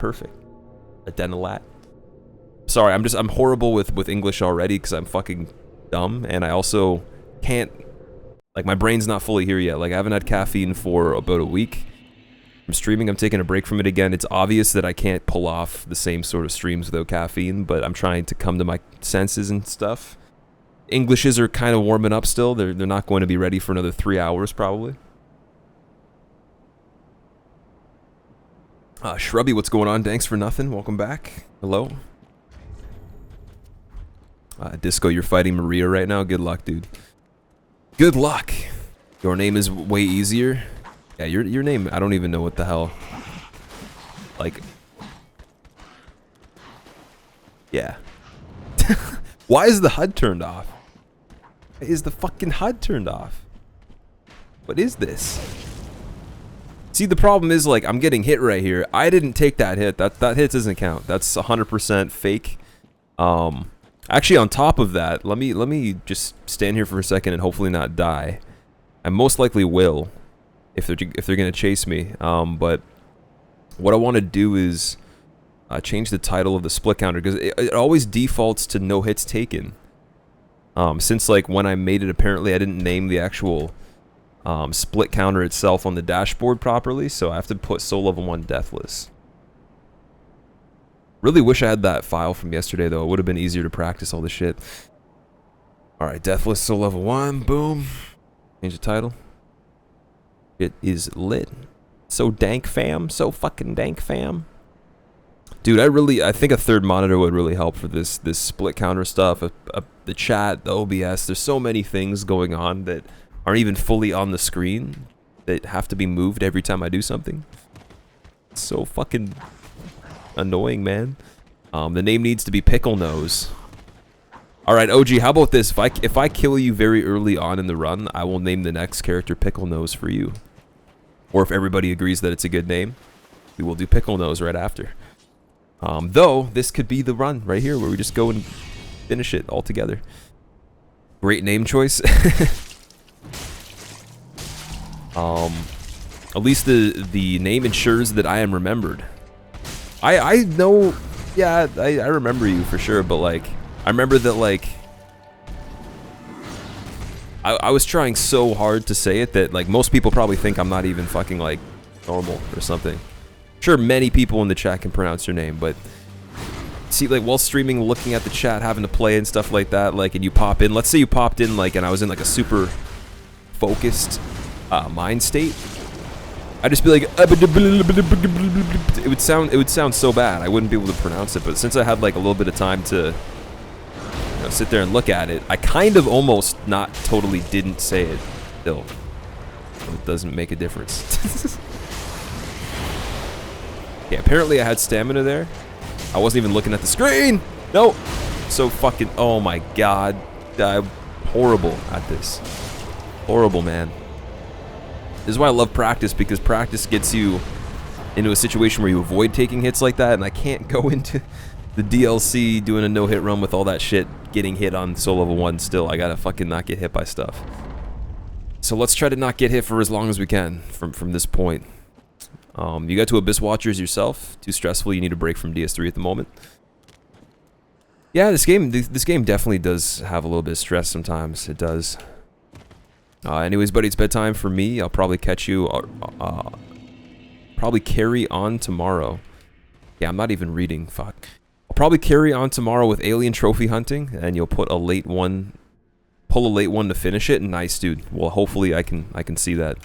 Perfect. Adenolat. Sorry, I'm horrible with English already because I'm fucking dumb, and I also can't, like, my brain's not fully here yet. Like, I haven't had caffeine for about a week. I'm streaming, I'm taking a break from it again. It's obvious that I can't pull off the same sort of streams without caffeine, but I'm trying to come to my senses and stuff. Englishes are kind of warming up still. They're not going to be ready for another 3 hours, probably. Shrubby, what's going on? Thanks for nothing. Welcome back. Hello. Disco, you're fighting Maria right now? Good luck, dude. Good luck. Your name is way easier. Yeah, your name, I don't even know what the hell. Like... Yeah. Why is the HUD turned off? Why is the fucking HUD turned off? What is this? See, the problem is, like, I'm getting hit right here. I didn't take that hit. That hit doesn't count. That's 100% fake. Actually, on top of that, let me just stand here for a second and hopefully not die. I most likely will, if they're gonna chase me. But what I want to do is change the title of the split counter because it always defaults to no hits taken. Since, like, when I made it, apparently I didn't name the actual split counter itself on the dashboard properly, so I have to put Soul Level 1 Deathless. Really wish I had that file from yesterday, though. It would have been easier to practice all this shit. Alright, Deathless, Soul Level 1, boom. Change the title. It is lit. So dank, fam. So fucking dank, fam. Dude, I think a third monitor would really help for this split counter stuff. The chat, the OBS, there's so many things going on that aren't even fully on the screen that have to be moved every time I do something. It's so fucking annoying, man. The name needs to be Pickle Nose. Alright, OG, how about this? If I kill you very early on in the run, I will name the next character Pickle Nose for you. Or if everybody agrees that it's a good name, we will do Pickle Nose right after. Though, this could be the run right here where we just go and finish it all together. Great name choice. At least the name ensures that I am remembered. I know, yeah, I remember you for sure, but, like, I remember that, like, I was trying so hard to say it that, like, most people probably think I'm not even fucking, like, normal or something. Sure, many people in the chat can pronounce your name, but see, like, while streaming, looking at the chat, having to play and stuff like that, like, and you pop in, let's say you popped in, like, and I was in, like, a super focused mind state, I'd just be like, it would sound so bad, I wouldn't be able to pronounce it, but since I had, like, a little bit of time to, you know, sit there and look at it, I kind of almost not totally didn't say it still. It doesn't make a difference. Okay, apparently I had stamina there. I wasn't even looking at the screen! No! So fucking, oh my god. I'm horrible at this. Horrible, man. This is why I love practice, because practice gets you into a situation where you avoid taking hits like that, and I can't go into the DLC doing a no-hit run with all that shit, getting hit on Soul Level 1 still. I gotta fucking not get hit by stuff. So let's try to not get hit for as long as we can from this point. You got to Abyss Watchers yourself? Too stressful, you need a break from DS3 at the moment? Yeah, this game definitely does have a little bit of stress sometimes. It does. Anyways, buddy, it's bedtime for me. I'll probably catch you, probably carry on tomorrow. Yeah, I'm not even reading, fuck. I'll probably carry on tomorrow with Alien Trophy Hunting, and you'll put a late one, pull a late one to finish it. Nice, dude. Well, hopefully I can see that.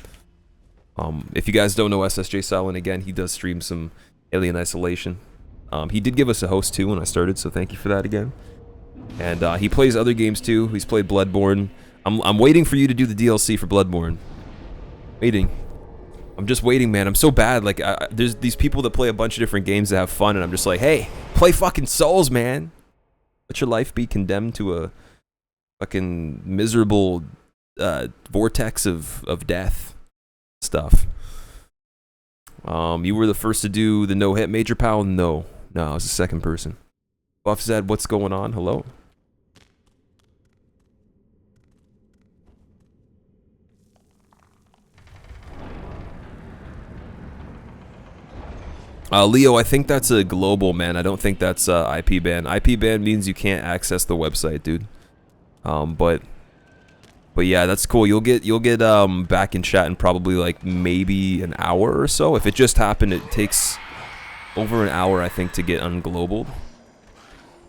If you guys don't know SSJ Silent, again, he does stream some Alien Isolation. He did give us a host too when I started, so thank you for that again. And he plays other games too. He's played Bloodborne. I'm waiting for you to do the DLC for Bloodborne. Waiting. I'm just waiting, man. I'm so bad. Like, there's these people that play a bunch of different games that have fun, and I'm just like, hey, play fucking Souls, man. Let your life be condemned to a fucking miserable vortex of death stuff. You were the first to do the no-hit Major Pal? No, I was the second person. Buff Zed, what's going on? Hello? Leo, I think that's a global, man. I don't think that's IP ban. IP ban means you can't access the website, dude. But yeah, that's cool. You'll get back in chat in probably like maybe an hour or so. If it just happened, it takes over an hour, I think, to get unglobal.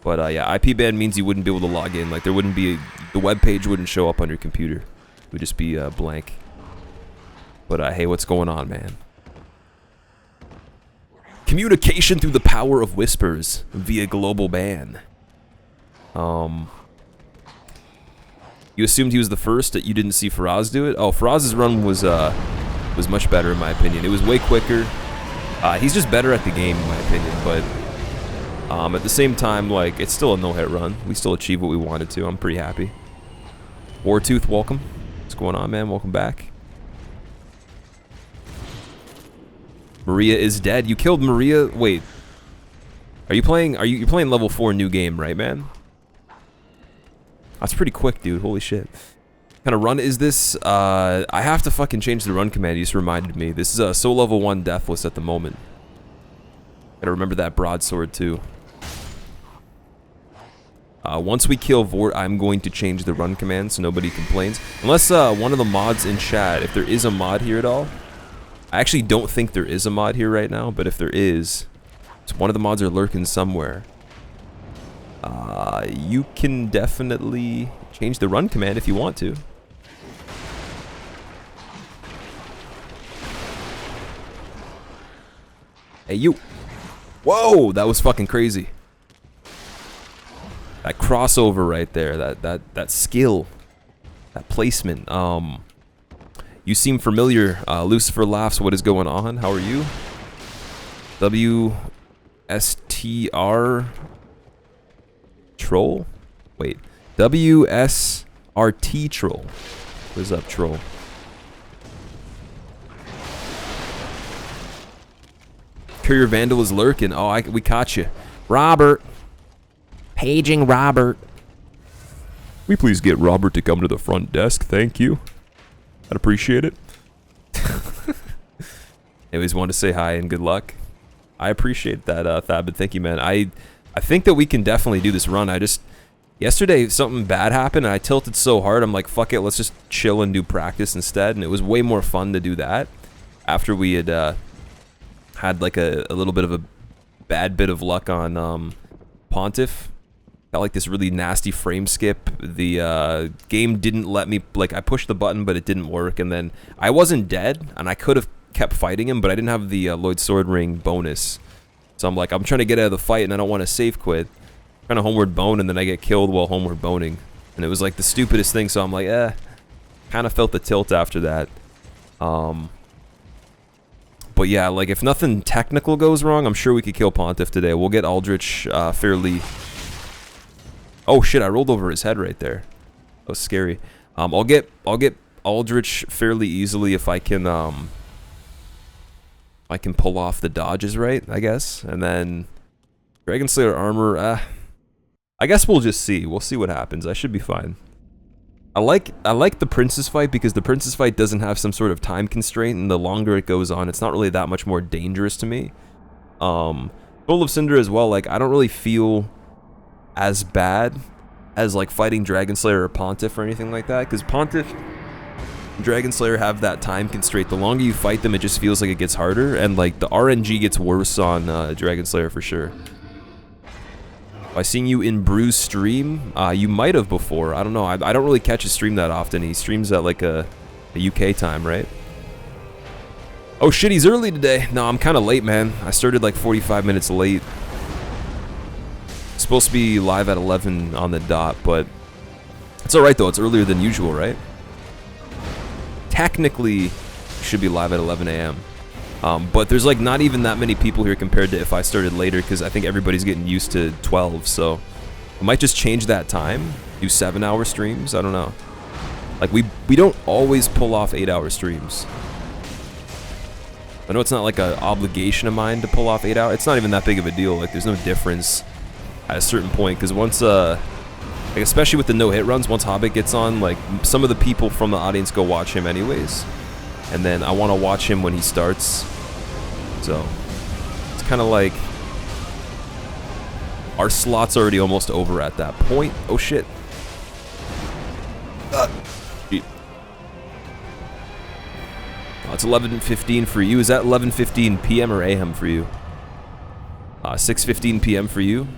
But yeah, IP ban means you wouldn't be able to log in. Like there wouldn't be the web page wouldn't show up on your computer. It would just be blank. But hey, what's going on, man? Communication through the power of whispers via global ban. You assumed he was the first, that you didn't see Faraz do it? Oh, Faraz's run was much better in my opinion. It was way quicker. He's just better at the game in my opinion, but at the same time, like, it's still a no-hit run. We still achieved what we wanted to. I'm pretty happy. Wartooth, welcome. What's going on, man? Welcome back. Maria is dead. You killed Maria. Wait. Are you playing you're playing level 4 new game, right, man? That's pretty quick, dude. Holy shit. What kind of run is this? I have to fucking change the run command. You just reminded me. This is a SL level 1 Deathless at the moment. Gotta remember that broadsword too. Once we kill Vort, I'm going to change the run command so nobody complains. Unless one of the mods in chat, if there is a mod here at all. I actually don't think there is a mod here right now, but if there is, one of the mods are lurking somewhere. You can definitely change the run command if you want to. Hey, you. Whoa, that was fucking crazy. That crossover right there, that skill, that placement. You seem familiar. Lucifer laughs. What is going on? How are you? WSTR troll? Wait. WSRT troll. What is up, troll? Courier Vandal is lurking. Oh, we caught you. Robert. Paging Robert. We please get Robert to come to the front desk. Thank you. I'd appreciate it. Anyways, wanted to say hi and good luck. I appreciate that, Thabit. Thank you, man. I think that we can definitely do this run. Yesterday, something bad happened, and I tilted so hard, I'm like, fuck it, let's just chill and do practice instead. And it was way more fun to do that after we had had like a little bit of a bad bit of luck on Pontiff. Got like this really nasty frame skip. The game didn't let me, like, I pushed the button but it didn't work, and then I wasn't dead and I could have kept fighting him, but I didn't have the Lloyd Sword Ring bonus. So I'm like, I'm trying to get out of the fight and I don't want to save quit. I'm trying to homeward bone and then I get killed while homeward boning. And it was like the stupidest thing, so I'm like, kind of felt the tilt after that. But yeah, like if nothing technical goes wrong, I'm sure we could kill Pontiff today. We'll get Aldrich fairly... Oh shit, I rolled over his head right there. That was scary. I'll get Aldrich fairly easily if I can pull off the dodges right, I guess. And then Dragon Slayer armor, I guess we'll just see. We'll see what happens. I should be fine. I like the Princess fight because the Princess fight doesn't have some sort of time constraint, and the longer it goes on, it's not really that much more dangerous to me. Soul of Cinder as well, like I don't really feel as bad as like fighting Dragon Slayer or Pontiff or anything like that, because Pontiff and Dragon Slayer have that time constraint. The longer you fight them, it just feels like it gets harder, and like the RNG gets worse on Dragon Slayer for sure. I seen you in Bru's stream. You might have before. I don't know. I don't really catch his stream that often. He streams at like a UK time, right? Oh shit, he's early today. No, I'm kind of late, man. I started like 45 minutes late. Supposed to be live at 11 on the dot, but it's alright though. It's earlier than usual, right? Technically, should be live at 11 a.m. But there's like not even that many people here compared to if I started later, because I think everybody's getting used to 12, so I might just change that time, do 7-hour streams. I don't know. Like we don't always pull off 8-hour streams. I know it's not like an obligation of mine to pull off 8 hours. It's not even that big of a deal. Like there's no difference at a certain point, because once like especially with the no hit runs, once Hobbit gets on, like some of the people from the audience go watch him anyways, and then I want to watch him when he starts, so it's kind of like our slot's already almost over at that point. Oh shit. Shit. Oh, it's 11:15 for you. Is that 11:15 p.m. or a.m. for you? 6:15 p.m. for you.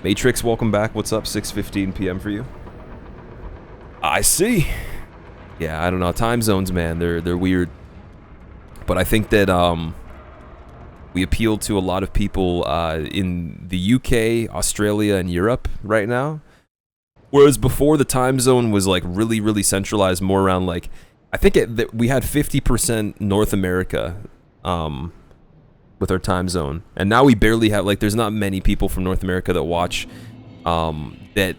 Matrix, welcome back. What's up? 6:15 p.m. for you. I see. Yeah, I don't know. Time zones, man, they're weird. But I think that we appeal to a lot of people in the UK, Australia, and Europe right now. Whereas before, the time zone was like really centralized, more around like, I think we had 50% North America with our time zone, and now we barely have, like, there's not many people from North America that watch that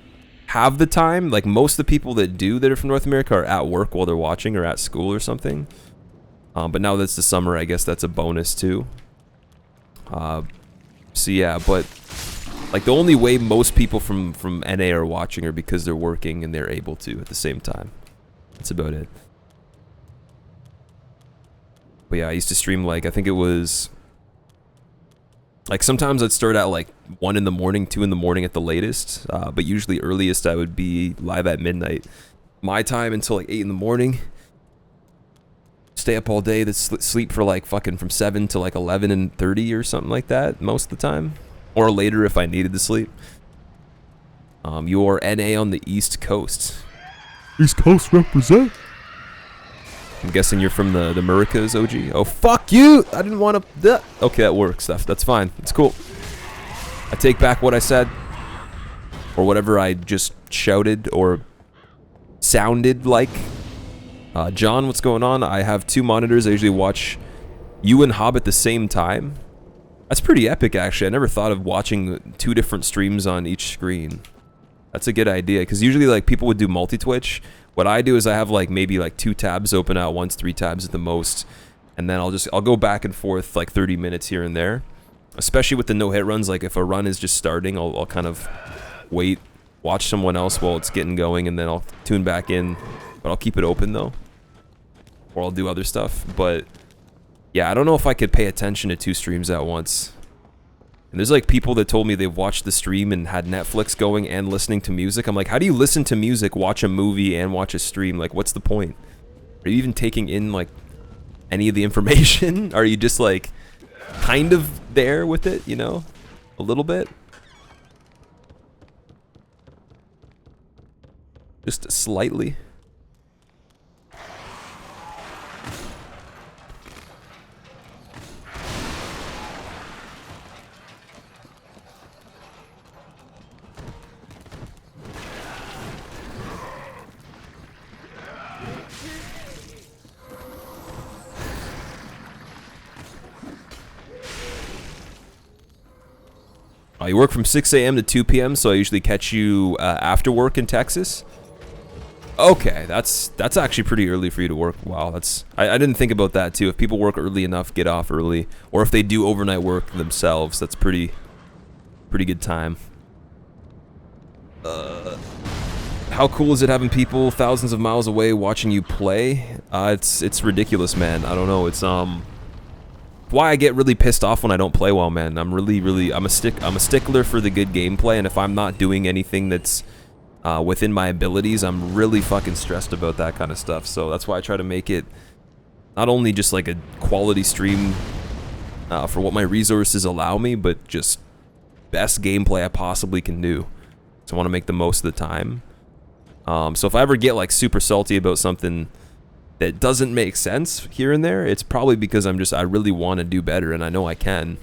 have the time. Like, most of the people that do that are from North America are at work while they're watching or at school or something. But now that's the summer, I guess that's a bonus too. So yeah, but like the only way most people from NA are watching are because they're working and they're able to at the same time. That's about it. But yeah, I used to stream, like, I think it was like, sometimes I'd start at like 1 in the morning, 2 in the morning at the latest, but usually earliest I would be live at midnight my time until like 8 in the morning. Stay up all day, sleep for like fucking from 7 to like 11:30 or something like that most of the time, or later if I needed to sleep. You're NA on the East Coast. East Coast represent. I'm guessing you're from the Americas, OG. Oh, fuck you! I didn't want to... Okay, that works. That's fine. It's cool. I take back what I said. Or whatever I just shouted or sounded like. John, what's going on? I have 2 monitors. I usually watch you and Hob at the same time. That's pretty epic, actually. I never thought of watching 2 different streams on each screen. That's a good idea, because usually, like, people would do multi-Twitch. What I do is I have like maybe like 2 tabs open at once, 3 tabs at the most, and then I'll go back and forth like 30 minutes here and there. Especially with the no-hit runs, like if a run is just starting, I'll kind of wait, watch someone else while it's getting going, and then I'll tune back in. But I'll keep it open though, or I'll do other stuff. But yeah, I don't know if I could pay attention to 2 streams at once. And there's like people that told me they've watched the stream and had Netflix going and listening to music. I'm like, how do you listen to music, watch a movie, and watch a stream? Like, what's the point? Are you even taking in like any of the information? Are you just like kind of there with it, you know? A little bit? Just slightly? You work from 6 a.m. to 2 p.m., so I usually catch you after work in Texas. Okay, that's actually pretty early for you to work. Wow, I didn't think about that too. If people work early enough, get off early, or if they do overnight work themselves, that's pretty good time. How cool is it having people thousands of miles away watching you play? It's ridiculous, man. I don't know. It's why I get really pissed off when I don't play well, man. I'm a stickler for the good gameplay, and if I'm not doing anything that's within my abilities, I'm really fucking stressed about that kind of stuff. So that's why I try to make it not only just like a quality stream for what my resources allow me, but just best gameplay I possibly can do. So I want to make the most of the time. So if I ever get like super salty about something that doesn't make sense here and there, it's probably because I really want to do better, and I know I can.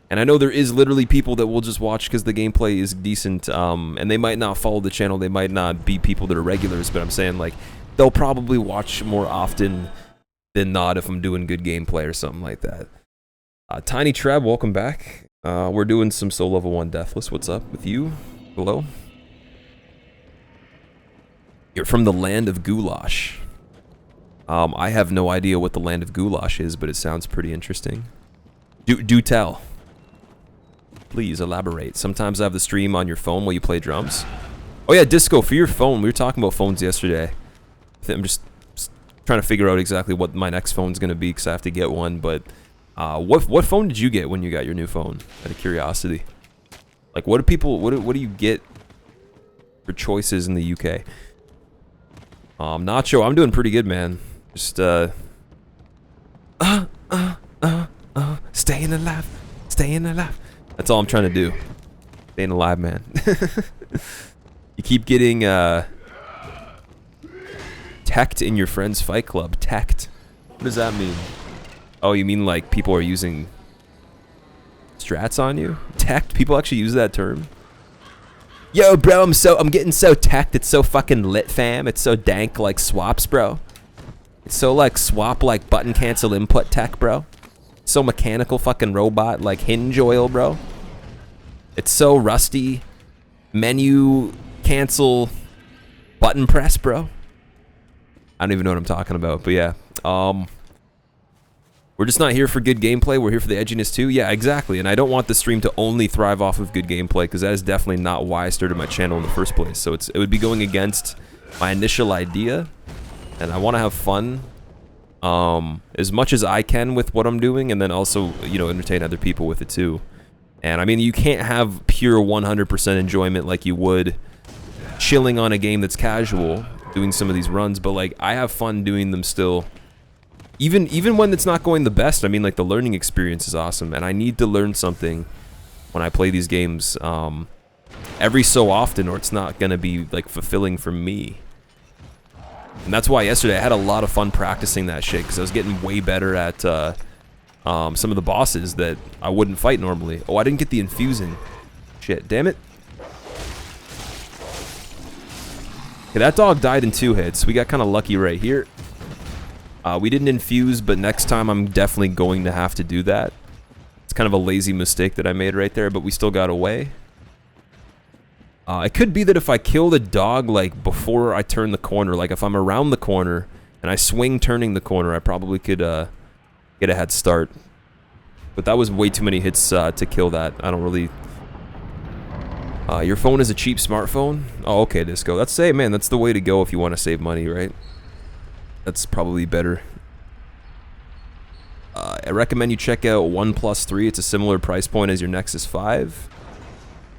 And I know there is literally people that will just watch because the gameplay is decent, and they might not follow the channel, they might not be people that are regulars, but I'm saying, like, they'll probably watch more often than not if I'm doing good gameplay or something like that. Tiny Trab, welcome back. We're doing some Soul Level 1 Deathless. What's up with you? Hello? You're from the land of goulash. I have no idea what the land of goulash is, but it sounds pretty interesting. Do tell. Please elaborate. Sometimes I have the stream on your phone while you play drums. Oh yeah, Disco, for your phone. We were talking about phones yesterday. I'm just trying to figure out exactly what my next phone's going to be because I have to get one, but What phone did you get when you got your new phone? Out of curiosity. Like, what do people, what do you get for choices in the UK? Nacho, I'm doing pretty good, man. Just, staying alive, staying alive. That's all I'm trying to do. Staying alive, man. You keep getting, teched in your friend's fight club. Teched. What does that mean? Oh, you mean like people are using strats on you? Teched? People actually use that term? Yo, bro, I'm getting so teched. It's so fucking lit, fam. It's so dank like swaps, bro. It's so like swap like button cancel input tech, bro. So mechanical fucking robot like hinge oil, bro. It's so rusty menu cancel button press, bro. I don't even know what I'm talking about, but yeah. We're just not here for good gameplay. We're here for the edginess too. Yeah, exactly. And I don't want the stream to only thrive off of good gameplay, because that is definitely not why I started my channel in the first place. So it would be going against my initial idea, and I want to have fun as much as I can with what I'm doing, and then also, you know, entertain other people with it too. And I mean, you can't have pure 100% enjoyment like you would chilling on a game that's casual, doing some of these runs, but like I have fun doing them still. Even when it's not going the best, I mean, like, the learning experience is awesome, and I need to learn something when I play these games every so often, or it's not gonna be like fulfilling for me. And that's why yesterday I had a lot of fun practicing that shit, because I was getting way better at some of the bosses that I wouldn't fight normally. Oh, I didn't get the infusing. Shit, damn it. Okay, that dog died in 2 hits. We got kind of lucky right here. We didn't infuse, but next time I'm definitely going to have to do that. It's kind of a lazy mistake that I made right there, but we still got away. It could be that if I kill the dog, like, before I turn the corner, like, if I'm around the corner and I swing turning the corner, I probably could get a head start. But that was way too many hits to kill that. I don't really... your phone is a cheap smartphone? Oh, okay, Disco. That's, hey, man, that's the way to go if you want to save money, right? That's probably better. I recommend you check out OnePlus 3. It's a similar price point as your Nexus 5.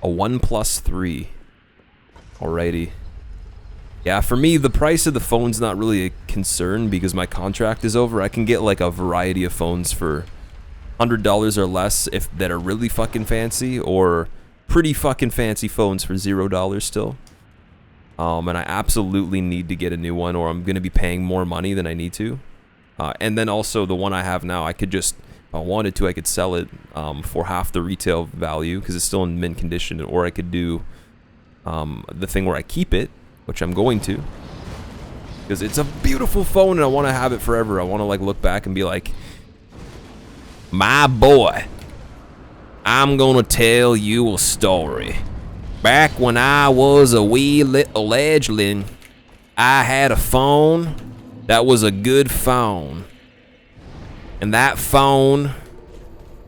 A OnePlus 3. Alrighty. Yeah, for me, the price of the phone's not really a concern because my contract is over. I can get like a variety of phones for $100 or less that are really fucking fancy, or pretty fucking fancy phones for $0 still. And I absolutely need to get a new one, or I'm going to be paying more money than I need to. And then also the one I have now, I could just, if I wanted to, I could sell it for half the retail value because it's still in mint condition, or I could do the thing where I keep it, which I'm going to, because it's a beautiful phone and I want to have it forever. I want to like look back and be like, my boy, I'm going to tell you a story. Back when I was a wee little edgeling, I had a phone that was a good phone. And that phone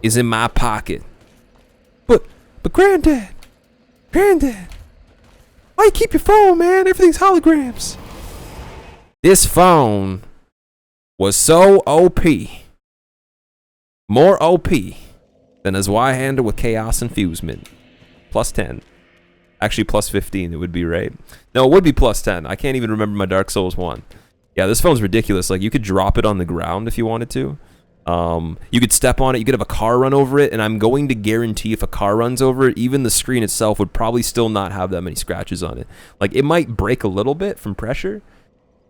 is in my pocket. But Granddad, why you keep your phone, man? Everything's holograms. This phone was so OP. More OP than his Y-hander with Chaos Infusement. Plus 10. Actually, plus 15, it would be, right? No, it would be plus 10. I can't even remember my Dark Souls 1. Yeah, this phone's ridiculous. Like, you could drop it on the ground if you wanted to. You could step on it. You could have a car run over it. And I'm going to guarantee if a car runs over it, even the screen itself would probably still not have that many scratches on it. Like, it might break a little bit from pressure.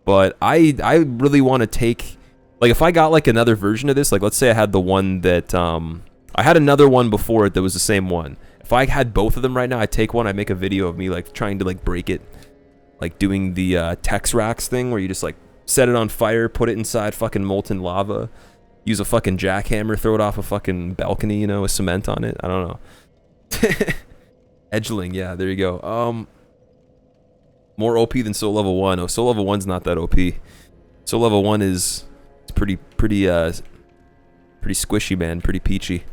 But I really want to take... Like, if I got, like, another version of this, like, let's say I had the one that... I had another one before it that was the same one. If I had both of them right now, I'd take one, I'd make a video of me, like, trying to, like, break it. Like, doing the Tex Racks thing, where you just, like, set it on fire, put it inside fucking molten lava, use a fucking jackhammer, throw it off a fucking balcony, you know, with cement on it. I don't know. Edgeling, yeah, there you go. More OP than Soul Level 1. Oh, Soul Level 1's not that OP. Soul Level 1 is... It's pretty squishy, man. Pretty peachy.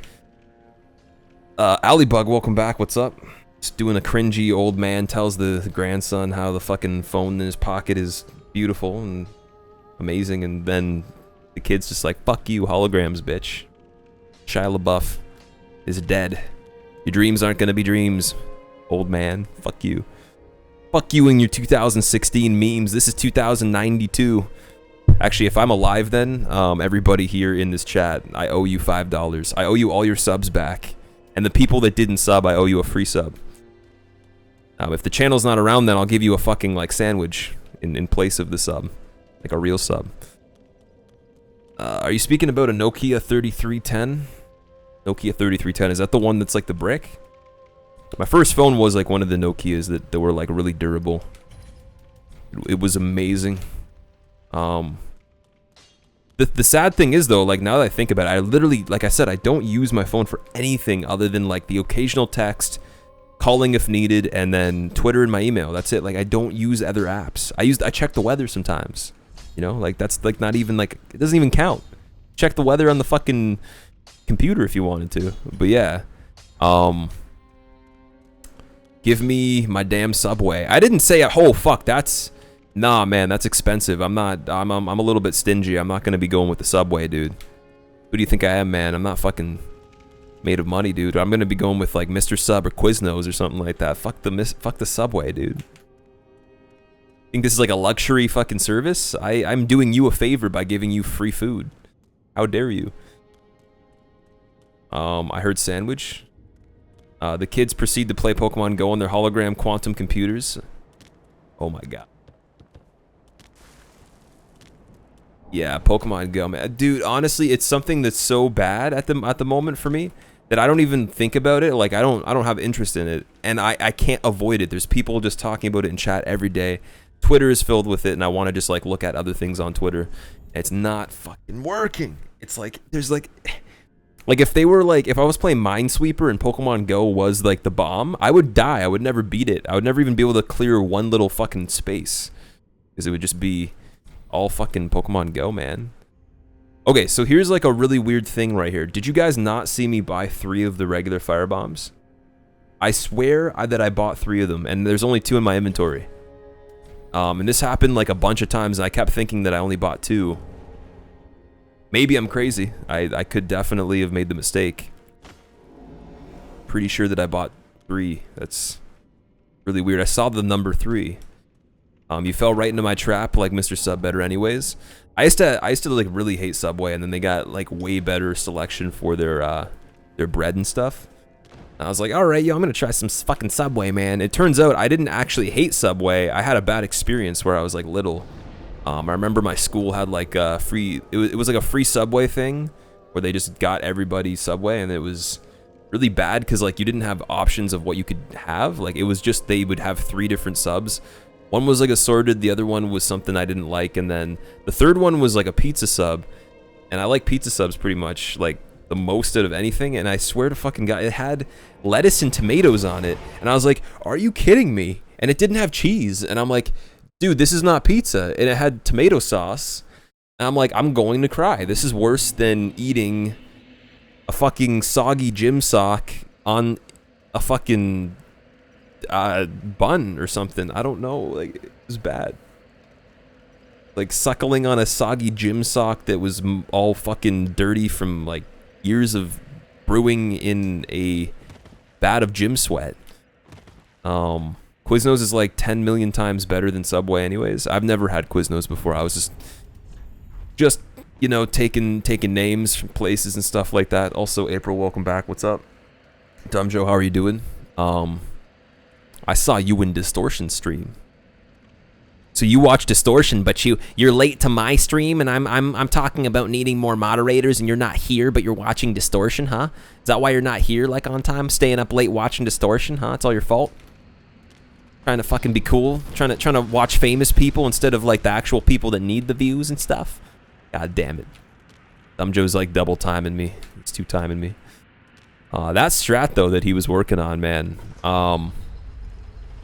Allybug, welcome back. What's up? Just doing a cringy old man tells the grandson how the fucking phone in his pocket is beautiful and amazing, and then the kid's just like, fuck you, holograms, bitch. Shia LaBeouf is dead. Your dreams aren't gonna be dreams, old man. Fuck you. Fuck you and your 2016 memes. This is 2092. Actually, if I'm alive then, everybody here in this chat, I owe you $5. I owe you all your subs back. And the people that didn't sub, I owe you a free sub. If the channel's not around, then I'll give you a fucking, like, sandwich in place of the sub. Like a real sub. Are you speaking about a Nokia 3310? Nokia 3310, is that the one that's like the brick? My first phone was like one of the Nokias that were like really durable. It was amazing. The sad thing is though, like now that I think about it, I literally, like I said, I don't use my phone for anything other than like the occasional text, calling if needed, and then Twitter and my email. That's it. Like I don't use other apps. I check the weather sometimes. You know, like that's like not even like, it doesn't even count. Check the weather on the fucking computer if you wanted to. But yeah. Give me my damn Subway. I didn't say, oh fuck, that's, nah man, that's expensive. I'm a little bit stingy. I'm not gonna be going with the Subway, dude. Who do you think I am, man? I'm not fucking made of money, dude. I'm gonna be going with like Mr. Sub or Quiznos or something like that. Fuck the Subway, dude. Think this is like a luxury fucking service? I'm doing you a favor by giving you free food. How dare you? I heard sandwich. The kids proceed to play Pokemon Go on their hologram quantum computers. Oh my god. Yeah, Pokemon Go, man. Dude, honestly, it's something that's so bad at the moment for me that I don't even think about it. Like I don't have interest in it, and I can't avoid it. There's people just talking about it in chat every day. Twitter is filled with it, and I want to just like look at other things on Twitter. It's not fucking working. It's like there's like if they were like, if I was playing Minesweeper and Pokemon Go was like the bomb, I would die. I would never beat it. I would never even be able to clear one little fucking space because it would just be all fucking Pokemon Go, man. Okay, so here's like a really weird thing right here. Did you guys not see me buy 3 of the regular fire bombs? I swear that I bought 3 of them, and there's only 2 in my inventory. And this happened like a bunch of times, and I kept thinking that I only bought 2. Maybe I'm crazy. I could definitely have made the mistake. Pretty sure that I bought 3. That's really weird. I saw the number 3. You fell right into my trap like Mr. Sub better anyways. I used to like really hate Subway, and then they got like way better selection for their bread and stuff. And I was like, all right, yo, I'm gonna try some fucking Subway, man. It turns out I didn't actually hate Subway. I had a bad experience where I was like little. I remember my school had like a free, it was like a free Subway thing where they just got everybody Subway, and it was really bad because like you didn't have options of what you could have. Like it was just, they would have 3 different subs. One was like assorted, the other one was something I didn't like, and then the third one was like a pizza sub. And I like pizza subs pretty much like the most out of anything, and I swear to fucking God, it had lettuce and tomatoes on it. And I was like, are you kidding me? And it didn't have cheese. And I'm like, dude, this is not pizza. And it had tomato sauce. And I'm like, I'm going to cry. This is worse than eating a fucking soggy gym sock on a fucking bun or something. I don't know. Like, it was bad. Like suckling on a soggy gym sock that was all fucking dirty from like years of brewing in a vat of gym sweat. Quiznos is like 10 million times better than Subway anyways. I've never had Quiznos before. I was just you know, taking names from places and stuff like that. Also, April, welcome back. What's up? Dumb Joe, how are you doing? I saw you in Distortion stream. So you watch Distortion, but you're late to my stream, and I'm talking about needing more moderators, and you're not here, but you're watching Distortion, huh? Is that why you're not here, like, on time? Staying up late watching Distortion, huh? It's all your fault? Trying to fucking be cool? Trying to watch famous people instead of, like, the actual people that need the views and stuff? God damn it. Dumb Joe's, like, double timing me. He's 2 timing me. That strat, though, that he was working on, man.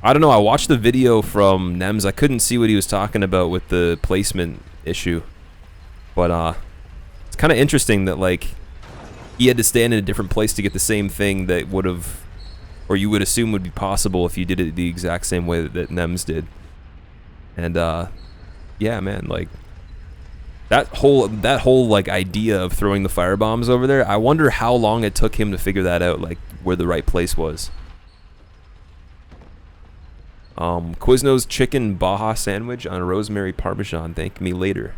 I don't know, I watched the video from Nems. I couldn't see what he was talking about with the placement issue. But, it's kind of interesting that, like, he had to stand in a different place to get the same thing that would have, or you would assume would be possible if you did it the exact same way that Nems did. And, yeah, man, like, That whole like idea of throwing the fire bombs over there, I wonder how long it took him to figure that out, like where the right place was. Quizno's chicken Baja sandwich on a rosemary parmesan. Thank me later.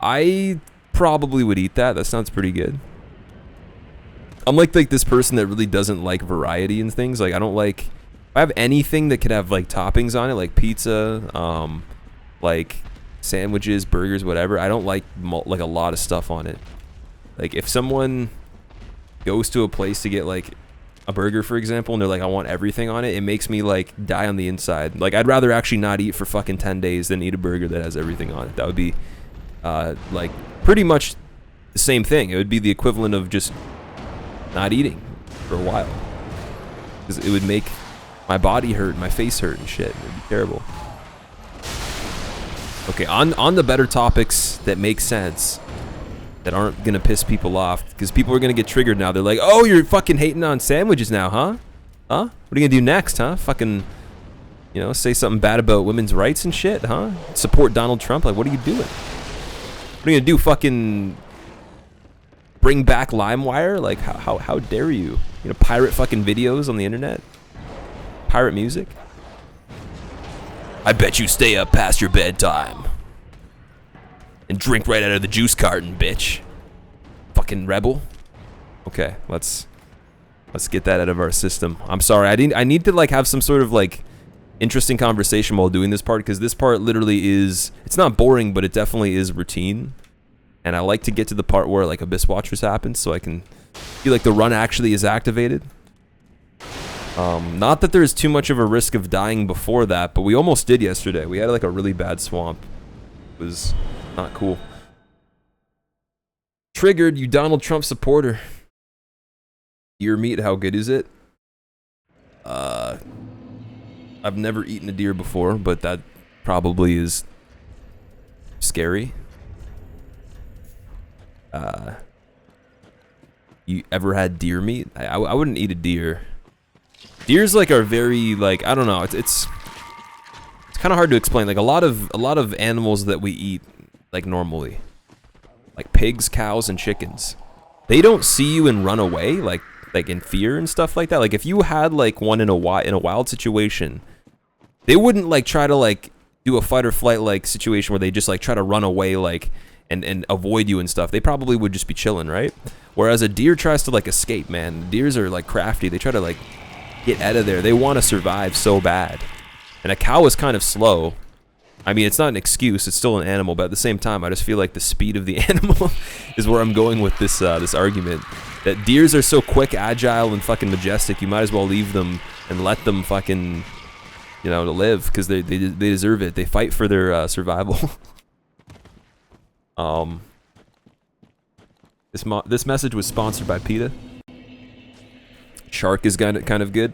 I probably would eat that. That sounds pretty good. I'm like this person that really doesn't like variety and things. Like I don't like. If I have anything that could have like toppings on it, like pizza, like sandwiches, burgers, whatever. I don't like a lot of stuff on it. Like if someone goes to a place to get like a burger, for example, and they're like, I want everything on it, it makes me like die on the inside. Like I'd rather actually not eat for fucking 10 days than eat a burger that has everything on it. That would be like pretty much the same thing. It would be the equivalent of just not eating for a while, because it would make my body hurt, my face hurt and shit. It would be terrible. Okay, on the better topics that make sense, that aren't gonna piss people off, because people are gonna get triggered now. They're like, oh, you're fucking hating on sandwiches now, huh? Huh? What are you gonna do next, huh? Fucking, you know, say something bad about women's rights and shit, huh? Support Donald Trump? Like, what are you doing? What are you gonna do? Fucking bring back LimeWire? Like, how dare you? You know, pirate fucking videos on the internet? Pirate music? I bet you stay up past your bedtime and drink right out of the juice carton, bitch. Fucking rebel. Okay, let's get that out of our system. I'm sorry, I need to like have some sort of like interesting conversation while doing this part, because this part literally is, it's not boring, but it definitely is routine. And I like to get to the part where like Abyss Watchers happens, so I can feel like the run actually is activated. Not that there's too much of a risk of dying before that, but we almost did yesterday. We had like a really bad swamp. It was not cool. Triggered, you Donald Trump supporter. Deer meat, how good is it? I've never eaten a deer before, but that probably is scary. You ever had deer meat? I wouldn't eat a deer. Deers like are very like, I don't know, it's kind of hard to explain. Like a lot of animals that we eat like normally, like pigs, cows, and chickens, they don't see you and run away like in fear and stuff like that. Like if you had like one in a wild situation, they wouldn't like try to like do a fight or flight like situation where they just like try to run away like and avoid you and stuff. They probably would just be chilling, right? Whereas a deer tries to like escape, man. Deers are like crafty. They try to like get out of there. They want to survive so bad. And a cow is kind of slow. I mean, it's not an excuse. It's still an animal, but at the same time, I just feel like the speed of the animal is where I'm going with this this argument. That deers are so quick, agile, and fucking majestic. You might as well leave them and let them fucking, you know, to live, because they deserve it. They fight for their survival. This message was sponsored by PETA. Shark is kind of good.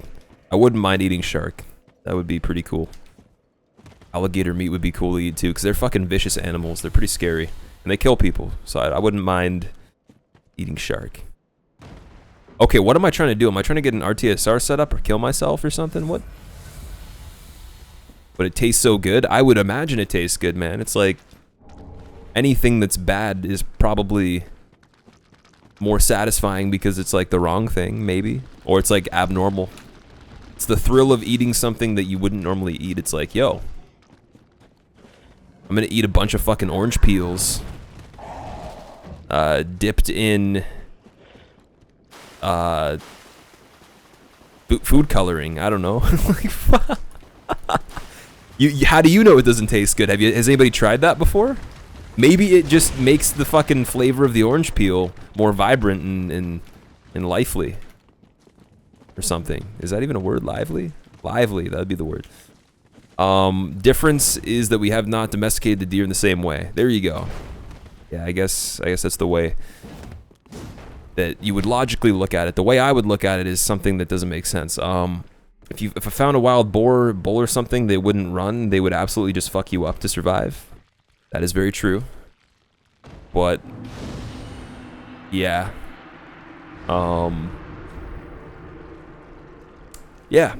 I wouldn't mind eating shark. That would be pretty cool. Alligator meat would be cool to eat too, because they're fucking vicious animals. They're pretty scary, and they kill people. So I wouldn't mind eating shark. Okay, what am I trying to do? Am I trying to get an RTSR set up or kill myself or something? What? But it tastes so good. I would imagine it tastes good, man. It's like anything that's bad is probably more satisfying because it's like the wrong thing, maybe, or it's like abnormal. It's the thrill of eating something that you wouldn't normally eat. It's like, yo, I'm gonna eat a bunch of fucking orange peels, dipped in food coloring. I don't know. How do you know it doesn't taste good? Has anybody tried that before? Maybe it just makes the fucking flavor of the orange peel more vibrant and lively. Or something. Is that even a word? Lively? Lively, that would be the word. Difference is that we have not domesticated the deer in the same way. There you go. Yeah, I guess that's the way that you would logically look at it. The way I would look at it is something that doesn't make sense. If I found a wild bull or something, they wouldn't run. They would absolutely just fuck you up to survive. That is very true. But yeah. Yeah.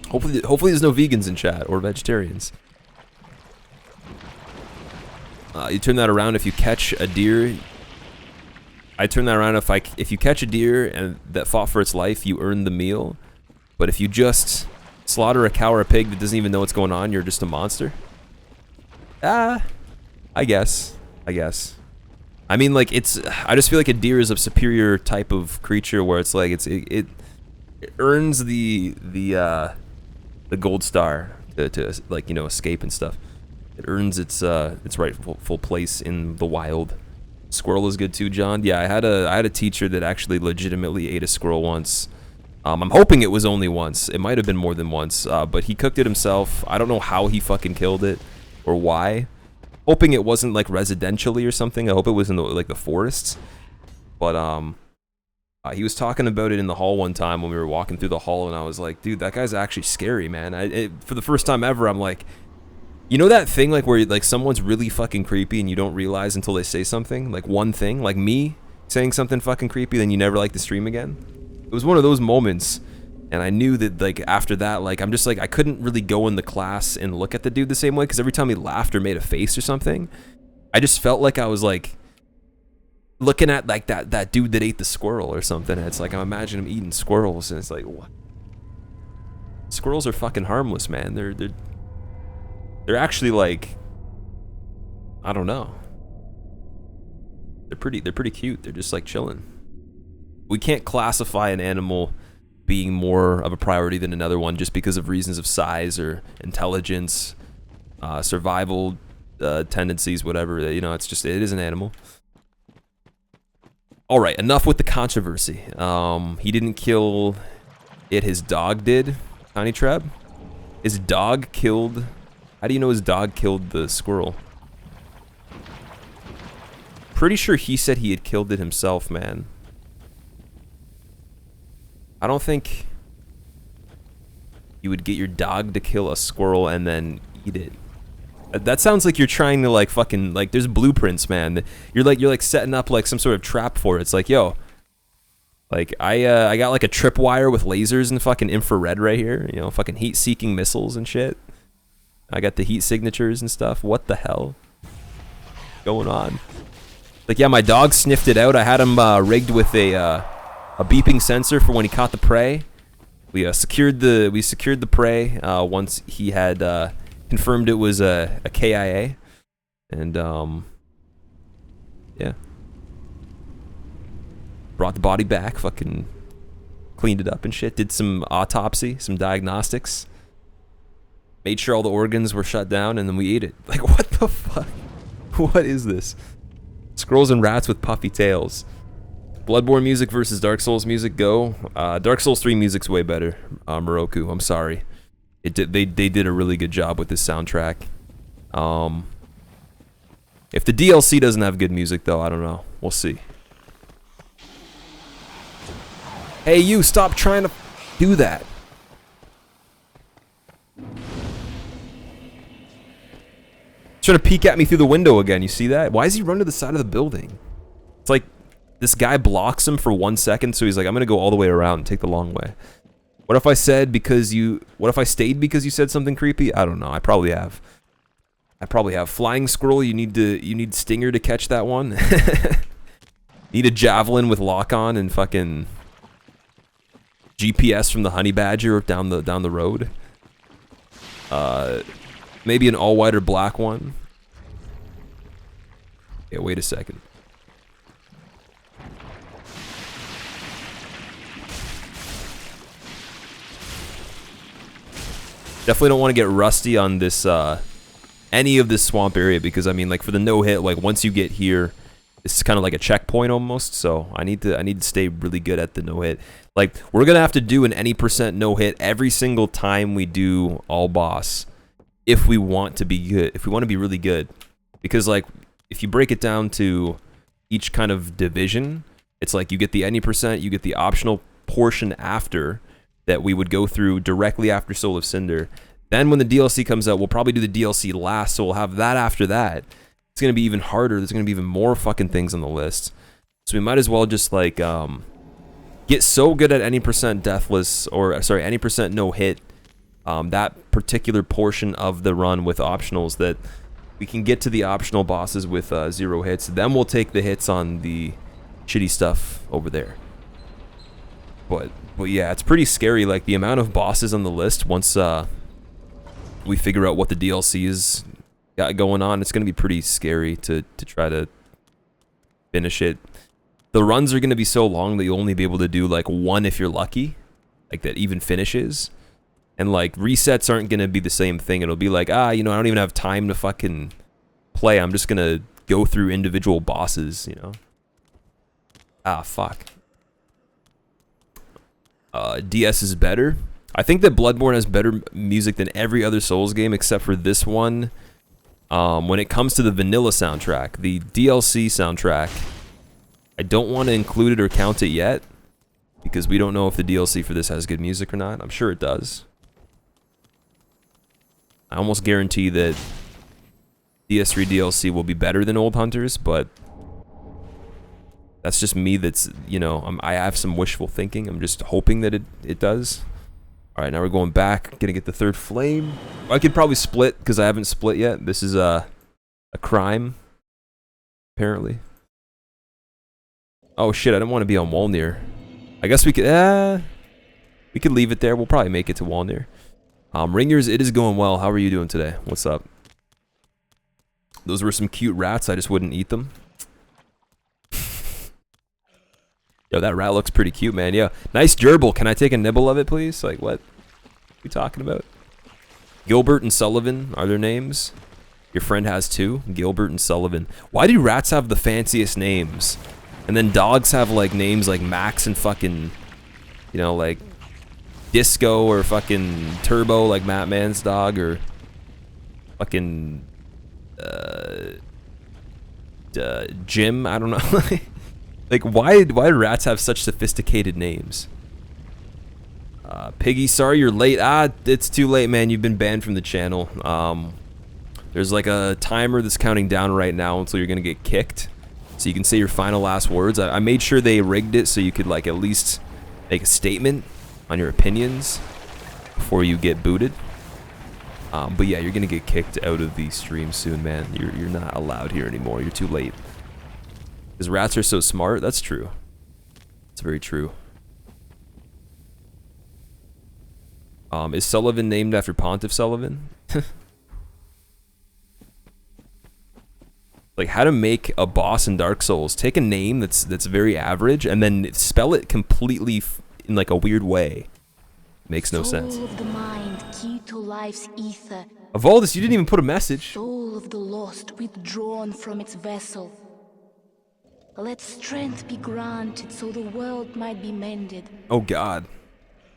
Hopefully there's no vegans in chat or vegetarians. You turn that around if you catch a deer. I turn that around if you catch a deer and that fought for its life, you earn the meal. But if you just slaughter a cow or a pig that doesn't even know what's going on, you're just a monster. I guess. I mean, like, I just feel like a deer is a superior type of creature where it's like it earns the gold star to like, you know, escape and stuff. It earns its rightful place in the wild. Squirrel is good too, John. Yeah, I had a teacher that actually legitimately ate a squirrel once. I'm hoping it was only once. It might have been more than once, but he cooked it himself. I don't know how he fucking killed it or why. Hoping it wasn't like residentially or something. I hope it was in the forests. But he was talking about it in the hall one time when we were walking through the hall, and I was like, dude, that guy's actually scary, man. For the first time ever, I'm like, you know that thing like where like someone's really fucking creepy and you don't realize until they say something? Like one thing, like me saying something fucking creepy, then you never like to stream again? It was one of those moments, and I knew that like after that, like I'm just like, I couldn't really go in the class and look at the dude the same way, because every time he laughed or made a face or something, I just felt like I was like looking at like that dude that ate the squirrel or something. And it's like, I'm imagining him eating squirrels, and it's like, what? Squirrels are fucking harmless, man. They're actually like, I don't know. They're pretty cute. They're just like chilling. We can't classify an animal being more of a priority than another one just because of reasons of size or intelligence, survival tendencies, whatever. You know, it is an animal. All right, enough with the controversy. He didn't kill it. His dog did. Tiny Treb. His dog killed. How do you know his dog killed the squirrel? Pretty sure he said he had killed it himself, man. I don't think you would get your dog to kill a squirrel and then eat it. That sounds like you're trying to like fucking like there's blueprints, man. You're like setting up like some sort of trap for it. It's like, yo, like I got like a tripwire with lasers and fucking infrared right here, you know, fucking heat-seeking missiles and shit. I got the heat signatures and stuff. What the hell going on? Like, yeah, my dog sniffed it out. I had him rigged with a beeping sensor for when he caught the prey. We secured the prey once he had confirmed it was a KIA, and yeah, brought the body back, fucking cleaned it up and shit. Did some autopsy, some diagnostics. Made sure all the organs were shut down, and then we ate it. Like, what the fuck? What is this? Squirrels and rats with puffy tails. Bloodborne music versus Dark Souls music, go. Dark Souls 3 music's way better. Moroku, I'm sorry. They did a really good job with this soundtrack. If the DLC doesn't have good music, though, I don't know. We'll see. Hey, you, stop trying to do that. Trying to peek at me through the window again. You see that? Why does he run to the side of the building? It's like this guy blocks him for 1 second, so he's like, I'm gonna go all the way around and take the long way. What if I stayed because you said something creepy? I don't know. I probably have. Flying squirrel, you need stinger to catch that one. Need a javelin with lock on and fucking GPS from the honey badger down the road. Maybe an all white or black one. Yeah, wait a second. Definitely don't want to get rusty on this any of this swamp area, because I mean, like, for the no hit, like, once you get here, it's kind of like a checkpoint almost. So I need to stay really good at the no hit. Like, we're gonna have to do an any % no hit every single time we do all boss, if we want to be good, if we want to be really good. Because, like, if you break it down to each kind of division, it's like you get the any %, you get the optional portion after that we would go through directly after Soul of Cinder. Then when the DLC comes out, we'll probably do the DLC last, so we'll have that after that. It's going to be even harder. There's going to be even more fucking things on the list. So we might as well just, like, get so good at any % deathless, or, sorry, any % no hit, that particular portion of the run with optionals, that we can get to the optional bosses with 0 hits. Then we'll take the hits on the shitty stuff over there. But yeah, it's pretty scary. Like, the amount of bosses on the list, once we figure out what the DLC is got going on, it's going to be pretty scary to try to finish it. The runs are going to be so long that you'll only be able to do, like, 1 if you're lucky. Like, that even finishes. And, like, resets aren't going to be the same thing. It'll be like, you know, I don't even have time to fucking play. I'm just going to go through individual bosses, you know? Fuck. DS is better. I think that Bloodborne has better music than every other Souls game except for this one. When it comes to the vanilla soundtrack, the DLC soundtrack, I don't want to include it or count it yet because we don't know if the DLC for this has good music or not. I'm sure it does. I almost guarantee that DS3 DLC will be better than Old Hunters, but that's just me. That's, you know, I have some wishful thinking. I'm just hoping that it does. All right, now we're going back. Gonna get the 3rd flame. I could probably split because I haven't split yet. This is a crime, apparently. Oh shit! I don't want to be on Walnir. I guess we could leave it there. We'll probably make it to Walnir. Ringers, it is going well. How are you doing today? What's up? Those were some cute rats. I just wouldn't eat them. Yo, that rat looks pretty cute, man. Yeah, nice gerbil. Can I take a nibble of it, please? Like, what are we talking about? Gilbert and Sullivan are their names. Your friend has 2, Gilbert and Sullivan. Why do rats have the fanciest names? And then dogs have, like, names like Max and fucking, you know, like Disco or fucking Turbo, like Matt Man's dog, or fucking Jim. I don't know. Like, why do rats have such sophisticated names? Piggy, sorry you're late. It's too late, man. You've been banned from the channel. There's like a timer that's counting down right now until you're gonna get kicked. So you can say your final last words. I made sure they rigged it so you could, like, at least make a statement on your opinions before you get booted. But yeah, you're gonna get kicked out of the stream soon, man. You're not allowed here anymore. You're too late. Because rats are so smart. That's true. It's very true. Is Sullivan named after Pontiff Sullivan? Like, how to make a boss in Dark Souls. Take a name that's very average and then spell it completely in, like, a weird way. Makes no sense. Soul of the mind, key to life's ether. Of all this, you didn't even put a message. Soul of the lost, withdrawn from its vessel. Let strength be granted so the world might be mended. Oh God.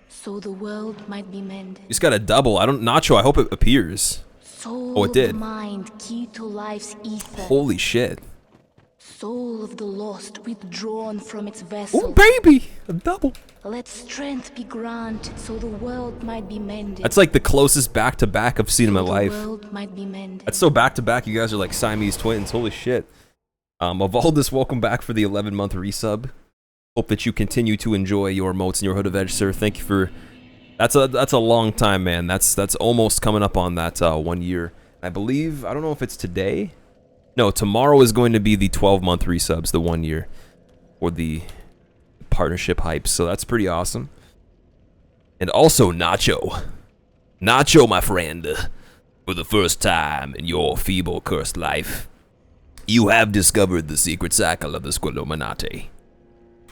So the world might be mended. You just got a double. Nacho, I hope it appears. Soul it did. Of the mind, key to life's ether. Holy shit. Soul of the lost, withdrawn from its vessel. Oh baby, a double. Let strength be granted so the world might be mended. That's like the closest back-to-back I've seen in my life. The world might be mended. That's so back-to-back. You guys are like Siamese twins. Holy shit. Avaldis, welcome back for the 11-month resub. Hope that you continue to enjoy your moats and your Hood of Edge, sir. Thank you for... That's a long time, man. That's almost coming up on that 1 year. I believe... I don't know if it's today. No, tomorrow is going to be the 12-month resubs, the 1 year. Or the partnership hype. So that's pretty awesome. And also, Nacho. Nacho, my friend. For the first time in your feeble, cursed life, you have discovered the secret cycle of the Squilluminati.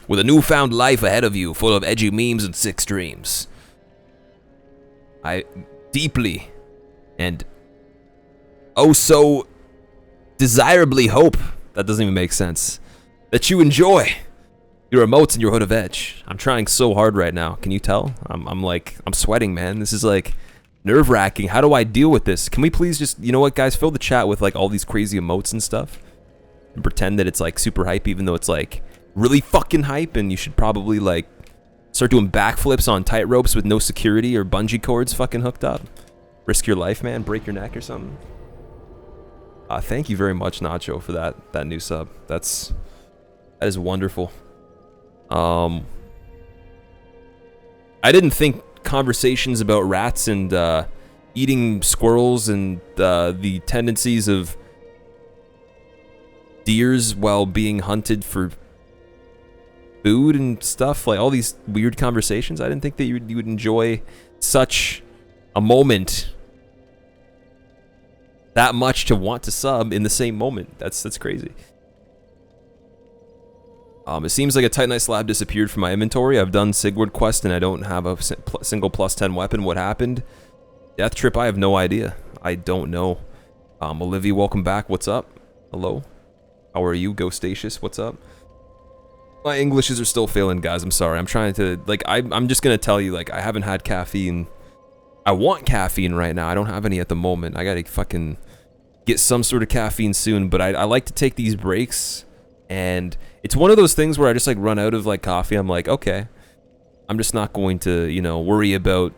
With a newfound life ahead of you, full of edgy memes and sick streams. I deeply and oh so desirably hope, that doesn't even make sense, that you enjoy your emotes and your Hood of Edge. I'm trying so hard right now. Can you tell? I'm sweating, man. This is like nerve-wracking. How do I deal with this? Can we please just, you know what, guys, fill the chat with like all these crazy emotes and stuff and pretend that it's like super hype, even though it's like really fucking hype, and you should probably like start doing backflips on tight ropes with no security or bungee cords fucking hooked up. Risk your life, man. Break your neck or something. Thank you very much, Nacho, for that new sub. That is wonderful. I didn't think conversations about rats and eating squirrels and the tendencies of deers while being hunted for food and stuff, like all these weird conversations. I didn't think that you would enjoy such a moment that much to want to sub in the same moment. That's crazy. It seems like a Titanite slab disappeared from my inventory. I've done Sigward quest and I don't have a single plus 10 weapon. What happened? Death Trip, I have no idea. I don't know. Olivia, welcome back. What's up? Hello. How are you? Ghostacious, what's up? My Englishes are still failing, guys. I'm sorry. I'm trying to, like, I'm just gonna tell you, like, I haven't had caffeine. I want caffeine right now. I don't have any at the moment. I gotta fucking get some sort of caffeine soon, but I like to take these breaks, and it's one of those things where I just, like, run out of, like, coffee. I'm like, okay, I'm just not going to, you know, worry about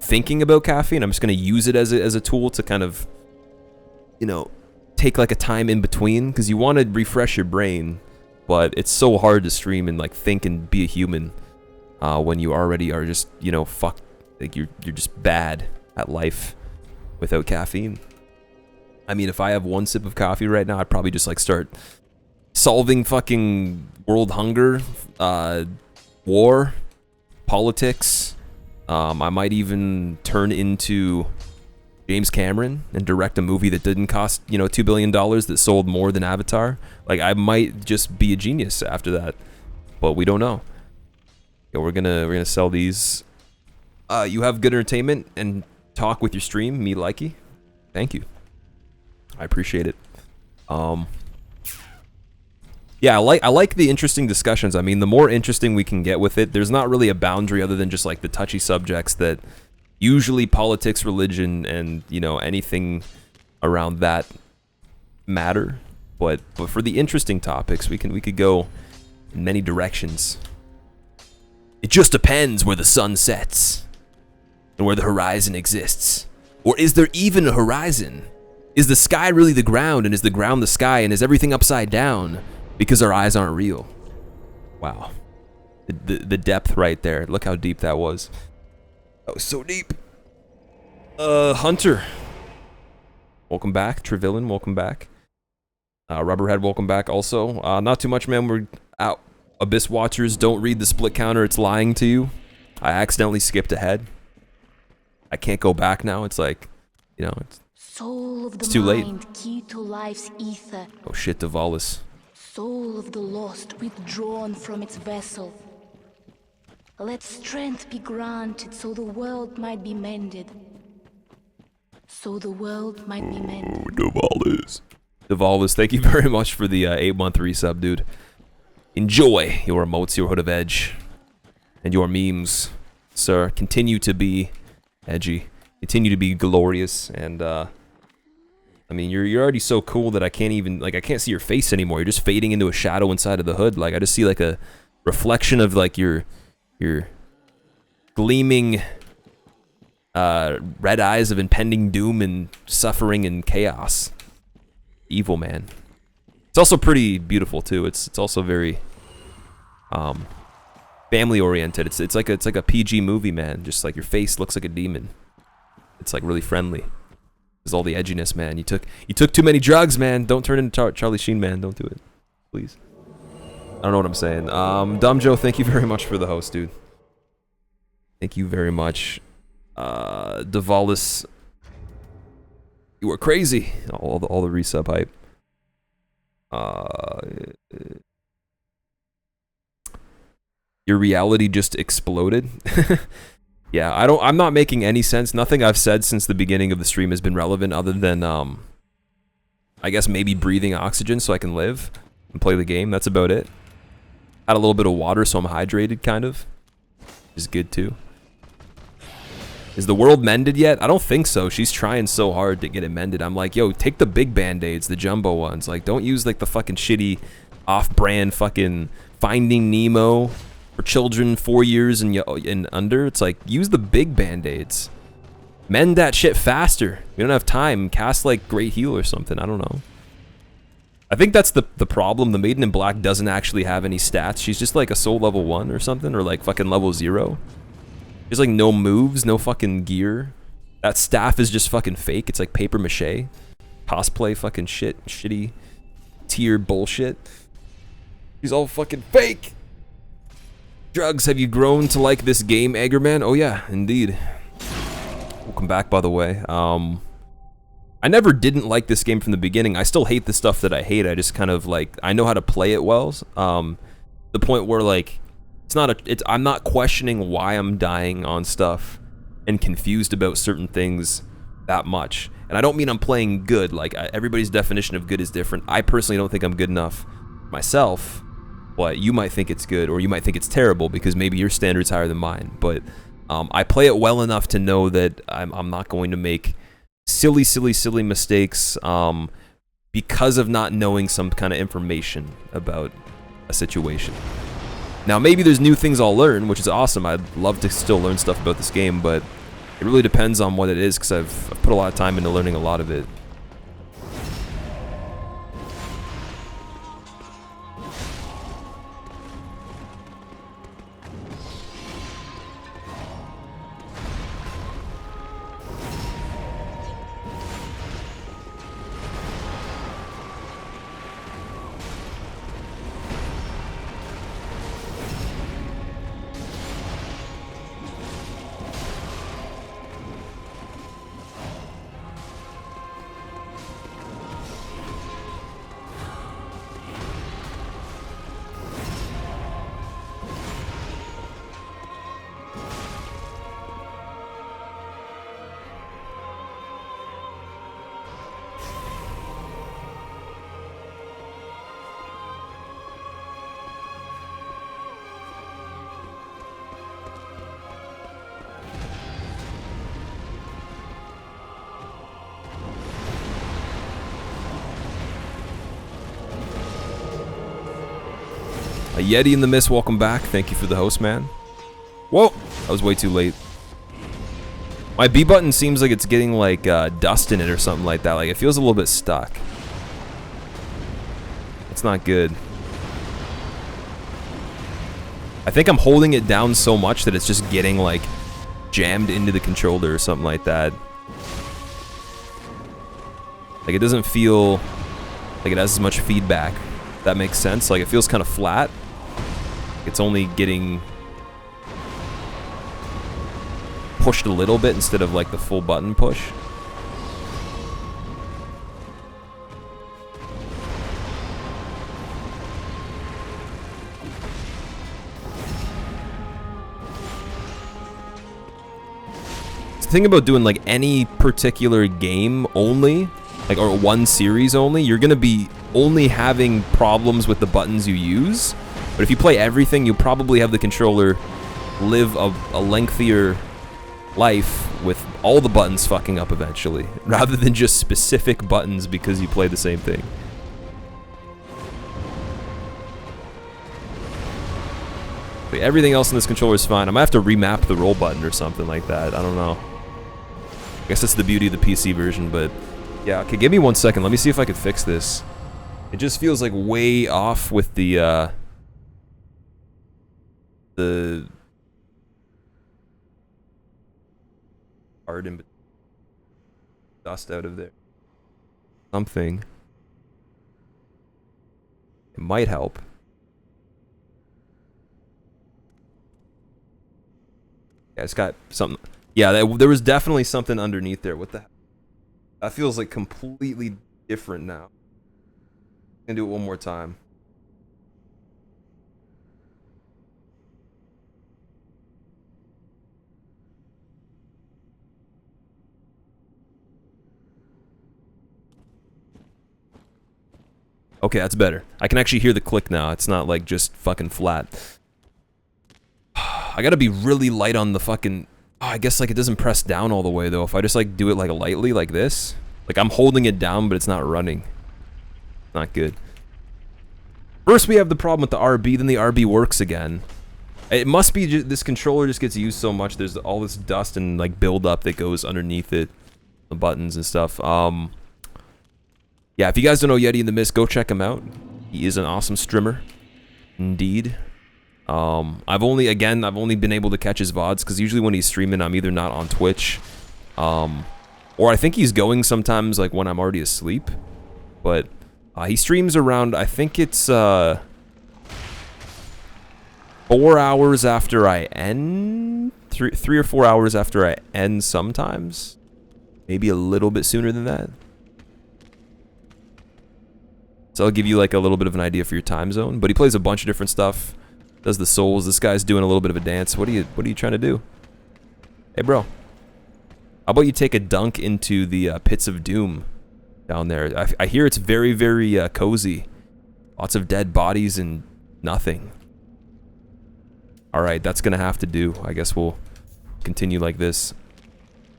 thinking about caffeine. I'm just gonna use it as a tool to kind of, you know, take, like, a time in between, because you want to refresh your brain, but it's so hard to stream and, like, think and be a human when you already are just, you know, fucked. Like, you're just bad at life without caffeine. I mean, if I have one sip of coffee right now, I'd probably just, like, start solving fucking world hunger, war, politics. I might even turn into James Cameron and direct a movie that didn't cost, you know, $2 billion that sold more than Avatar. Like, I might just be a genius after that, but we don't know. Yeah, we're gonna sell these. You have good entertainment and talk with your stream, me likey. Thank you. I appreciate it. Yeah, I like the interesting discussions. I mean, the more interesting we can get with it, there's not really a boundary other than just, like, the touchy subjects that usually politics, religion, and, you know, anything around that matter. But for the interesting topics, we could go in many directions. It just depends where the sun sets and where the horizon exists. Or is there even a horizon? Is the sky really the ground, and is the ground the sky, and is everything upside down because our eyes aren't real? Wow. The depth right there. Look how deep that was. That was so deep. Hunter. Welcome back. Trevillain, welcome back. Rubberhead, welcome back also. Not too much, man. We're out. Abyss Watchers, don't read the split counter. It's lying to you. I accidentally skipped ahead. I can't go back now. It's like, you know, Soul of the it's too late. mind, key to life's ether. Oh shit, Deathless. Soul of the lost, withdrawn from its vessel. Let strength be granted so the world might be mended. So the world might be mended. Deathless. Deathless, thank you very much for the 8-month resub, dude. Enjoy your emotes, your Hood of Edge, and your memes, sir. Continue to be edgy. Continue to be glorious, and I mean, you're already so cool that I can't even, like, I can't see your face anymore. You're just fading into a shadow inside of the hood. Like, I just see, like, a reflection of, like, your gleaming red eyes of impending doom and suffering and chaos. Evil, man. It's also pretty beautiful too. It's also very family oriented. It's like a PG movie, man. Just like your face looks like a demon. It's like really friendly. There's all the edginess, man. You took too many drugs, man. Don't turn into Charlie Sheen, man. Don't do it, please. I don't know what I'm saying. Dumb Joe, thank you very much for the host, dude. Thank you very much. Devalis, you are crazy. All the resub hype. Your reality just exploded. Yeah, I'm not making any sense. Nothing I've said since the beginning of the stream has been relevant other than I guess maybe breathing oxygen so I can live and play the game. That's about it. Had a little bit of water so I'm hydrated, kind of. Is good too. Is the world mended yet? I don't think so. She's trying so hard to get it mended. I'm like, yo, take the big band-aids, the jumbo ones. Like, don't use, like, the fucking shitty off-brand fucking Finding Nemo for children 4 years and under. It's like, use the big band-aids. Mend that shit faster. We don't have time. Cast, like, Great Heal or something. I don't know. I think that's the problem. The Maiden in Black doesn't actually have any stats. She's just, like, a soul level 1 or something, or, like, fucking level 0. There's like no moves, no fucking gear. That staff is just fucking fake. It's like paper mache. Cosplay fucking shit. Shitty tier bullshit. He's all fucking fake. Drugs, have you grown to like this game, Eggerman? Oh yeah, indeed. Welcome back, by the way. I never didn't like this game from the beginning. I still hate the stuff that I hate. I just kind of like, I know how to play it well. The point where like, I'm not questioning why I'm dying on stuff and confused about certain things that much. And I don't mean I'm playing good. Like, everybody's definition of good is different. I personally don't think I'm good enough myself, but you might think it's good, or you might think it's terrible because maybe your standard's higher than mine. But I play it well enough to know that I'm not going to make silly mistakes because of not knowing some kind of information about a situation. Now, maybe there's new things I'll learn, which is awesome. I'd love to still learn stuff about this game, but it really depends on what it is, because I've put a lot of time into learning a lot of it. A Yeti in the Mist, welcome back. Thank you for the host, man. Whoa! I was way too late. My B button seems like it's getting like dust in it or something like that. Like it feels a little bit stuck. It's not good. I think I'm holding it down so much that it's just getting like jammed into the controller or something like that. Like it doesn't feel like it has as much feedback. If that makes sense. Like it feels kind of flat. It's only getting pushed a little bit instead of like the full button push. The thing about doing like any particular game only, like, or one series only, you're gonna be only having problems with the buttons you use. But if you play everything, you'll probably have the controller live a lengthier life with all the buttons fucking up eventually, rather than just specific buttons because you play the same thing. But everything else in this controller is fine. I might have to remap the roll button or something like that. I don't know. I guess that's the beauty of the PC version, but yeah, okay, give me 1 second. Let me see if I can fix this. It just feels like way off with the hard and dust out of there. Something. It might help. Yeah, it's got something. Yeah, there was definitely something underneath there. What the hell? That feels like completely different now. I'm gonna do it one more time. Okay, that's better. I can actually hear the click now. It's not like just fucking flat. I gotta be really light on the fucking... Oh, I guess like it doesn't press down all the way though. If I just like do it like lightly like this. Like I'm holding it down but it's not running. Not good. First we have the problem with the RB, then the RB works again. It must be just, this controller just gets used so much. There's all this dust and like build up that goes underneath it. The buttons and stuff. Yeah, if you guys don't know Yeti in the Mist, go check him out. He is an awesome streamer. Indeed. I've only been able to catch his VODs because usually when he's streaming, I'm either not on Twitch Or I think he's going sometimes like when I'm already asleep. But he streams around, I think it's 4 hours after I end. 3 or 4 hours after I end sometimes. Maybe a little bit sooner than that. So I'll give you like a little bit of an idea for your time zone. But he plays a bunch of different stuff. Does the souls. This guy's doing a little bit of a dance. What are you trying to do? Hey, bro. How about you take a dunk into the pits of doom down there? I hear it's very, very cozy. Lots of dead bodies and nothing. Alright, that's gonna have to do. I guess we'll continue like this.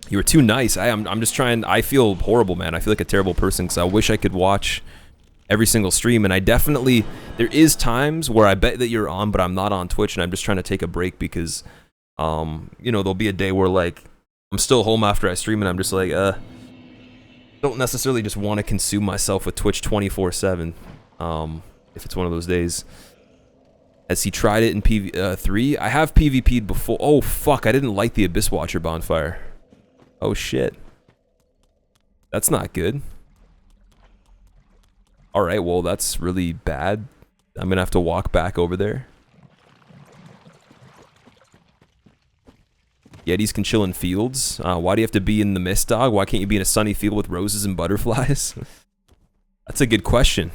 You were too nice. I'm just trying. I feel horrible, man. I feel like a terrible person because I wish I could watch every single stream, and I definitely, there is times where I bet that you're on, but I'm not on Twitch, and I'm just trying to take a break because, you know, there'll be a day where, like, I'm still home after I stream, and I'm just like, don't necessarily just want to consume myself with Twitch 24/7, if it's one of those days. Has he tried it in PV3? I have PvP'd before. Oh, fuck, I didn't light the Abyss Watcher bonfire. Oh, shit. That's not good. Alright, well, that's really bad. I'm gonna have to walk back over there. Yetis can chill in fields. Why do you have to be in the mist, dog? Why can't you be in a sunny field with roses and butterflies? That's a good question.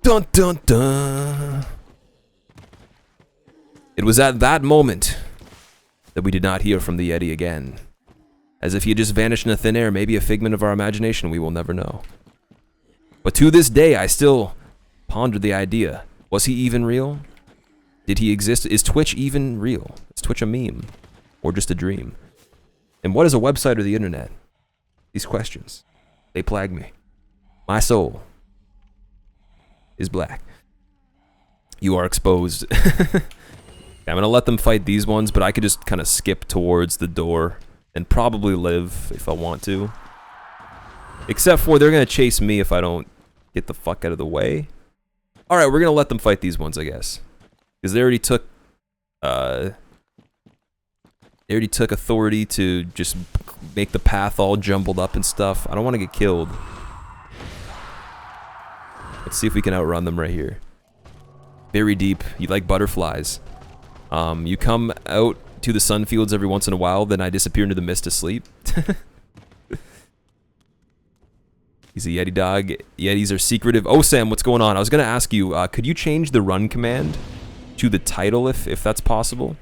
Dun dun dun. It was at that moment that we did not hear from the Yeti again. As if he had just vanished into thin air, maybe a figment of our imagination, we will never know. But to this day, I still ponder the idea. Was he even real? Did he exist? Is Twitch even real? Is Twitch a meme? Or just a dream? And what is a website or the internet? These questions, they plague me. My soul is black. You are exposed. I'm gonna let them fight these ones, but I could just kind of skip towards the door and probably live if I want to. Except for they're gonna chase me if I don't get the fuck out of the way. Alright, we're gonna let them fight these ones, I guess. Because they already took authority to just make the path all jumbled up and stuff. I don't want to get killed. Let's see if we can outrun them right here. Very deep. You like butterflies. You come out to the sun fields every once in a while, then I disappear into the mist to sleep. He's a Yeti dog. Yetis are secretive. Oh, Sam, what's going on? I was going to ask you, could you change the run command to the title if that's possible?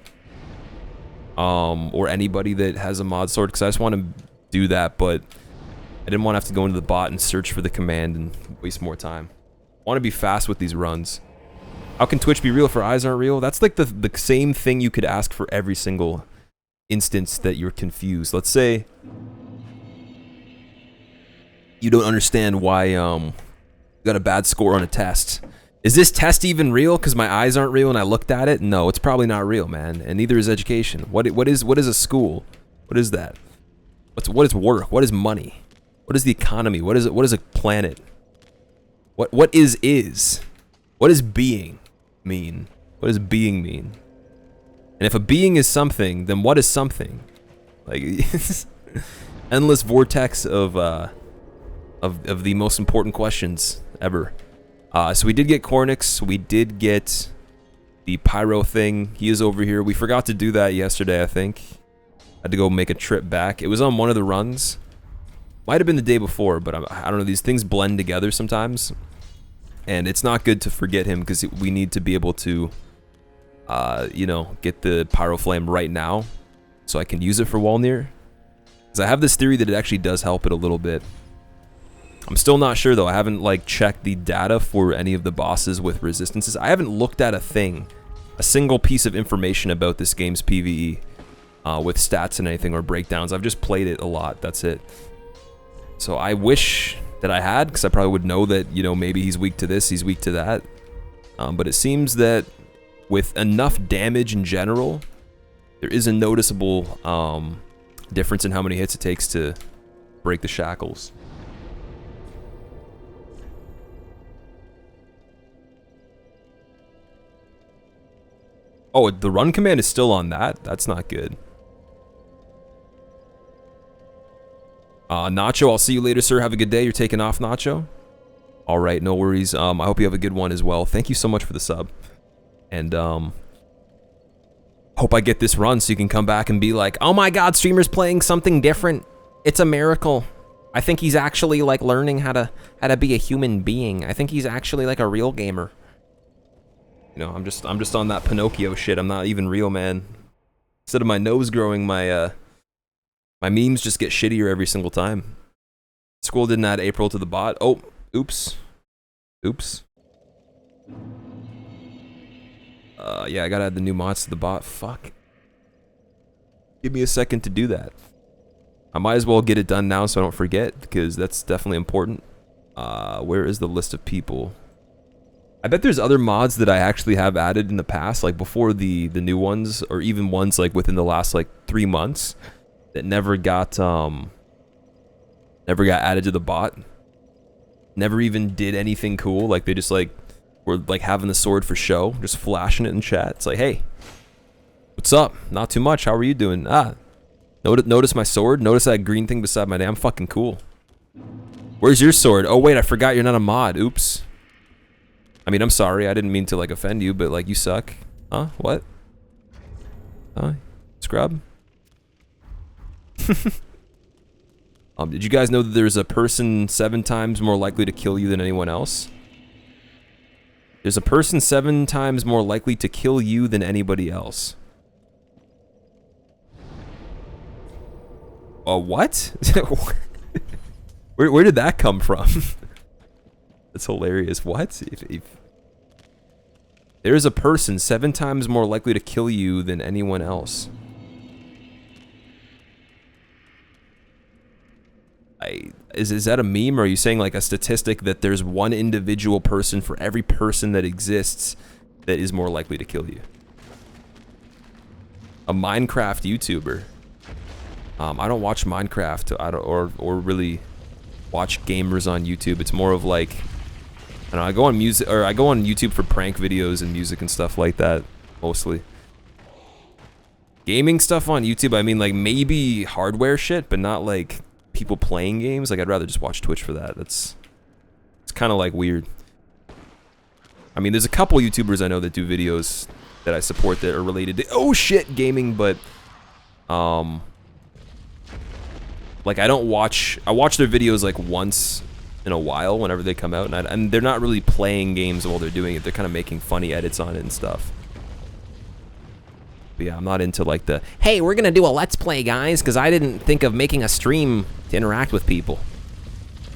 Or anybody that has a mod sword, because I just want to do that, but I didn't want to have to go into the bot and search for the command and waste more time. I want to be fast with these runs. How can Twitch be real if our eyes aren't real? That's like the same thing you could ask for every single instance that you're confused. Let's say you don't understand why you got a bad score on a test. Is this test even real? Because my eyes aren't real and I looked at it? No, it's probably not real, man. And neither is education. What is a school? What is that? What is work? What is money? What is the economy? What is a planet? What is? What does being mean? What does being mean? And if a being is something, then what is something? Like endless vortex of the most important questions ever. So we did get Cornix, we did get the pyro thing. He is over here. We forgot to do that yesterday, I think. Had to go make a trip back. It was on one of the runs. Might have been the day before, but I don't know. These things blend together sometimes. And it's not good to forget him because we need to be able to, you know, get the pyro flame right now so I can use it for Walnir. Because I have this theory that it actually does help it a little bit. I'm still not sure though. I haven't like checked the data for any of the bosses with resistances. I haven't looked at a single piece of information about this game's PvE with stats and anything or breakdowns. I've just played it a lot. That's it. So I wish that I had, because I probably would know that, you know, maybe he's weak to this, he's weak to that. But it seems that with enough damage in general, there is a noticeable difference in how many hits it takes to break the shackles. Oh, the run command is still on that? That's not good. Nacho, I'll see you later, sir. Have a good day. You're taking off, Nacho? All right, no worries. I hope you have a good one as well. Thank you so much for the sub. And, hope I get this run so you can come back and be like, oh my god, streamer's playing something different. It's a miracle. I think he's actually, like, learning how to be a human being. I think he's actually, like, a real gamer. You know, I'm just on that Pinocchio shit. I'm not even real, man. Instead of my nose growing, my memes just get shittier every single time. Squirrel didn't add April to the bot. Oh, oops. Oops. Yeah, I gotta add the new mods to the bot. Fuck. Give me a second to do that. I might as well get it done now so I don't forget, because that's definitely important. Where is the list of people? I bet there's other mods that I actually have added in the past, like before the new ones, or even ones like within the last like 3 months that never got added to the bot. Never even did anything cool. Like they just like were like having the sword for show, just flashing it in chat. It's like, hey, what's up? Not too much. How are you doing? Ah, notice my sword. Notice that green thing beside my name. I'm fucking cool. Where's your sword? Oh wait, I forgot you're not a mod. Oops. I mean, I'm sorry. I didn't mean to like offend you, but like you suck. Huh? What? Huh? Scrub? Did you guys know that there's a person 7 times more likely to kill you than anyone else? There's a person 7 times more likely to kill you than anybody else. What? Where did that come from? That's hilarious. What? If there's a person 7 times more likely to kill you than anyone else. Is that a meme, or are you saying like a statistic that there's one individual person for every person that exists that is more likely to kill you? A Minecraft YouTuber. I don't watch Minecraft. Or really watch gamers on YouTube. It's more of like, I don't know, I go on music, or I go on YouTube for prank videos and music and stuff like that mostly. Gaming stuff on YouTube, I mean like maybe hardware shit, but not like people playing games. Like I'd rather just watch Twitch for that. It's kind of like weird. I mean, there's a couple YouTubers I know that do videos that I support that are related to, oh shit, gaming, but like I watch their videos like once in a while whenever they come out, and they're not really playing games while they're doing it. They're kind of making funny edits on it and stuff. But yeah, I'm not into like the, hey, we're gonna do a let's play, guys, because I didn't think of making a stream to interact with people.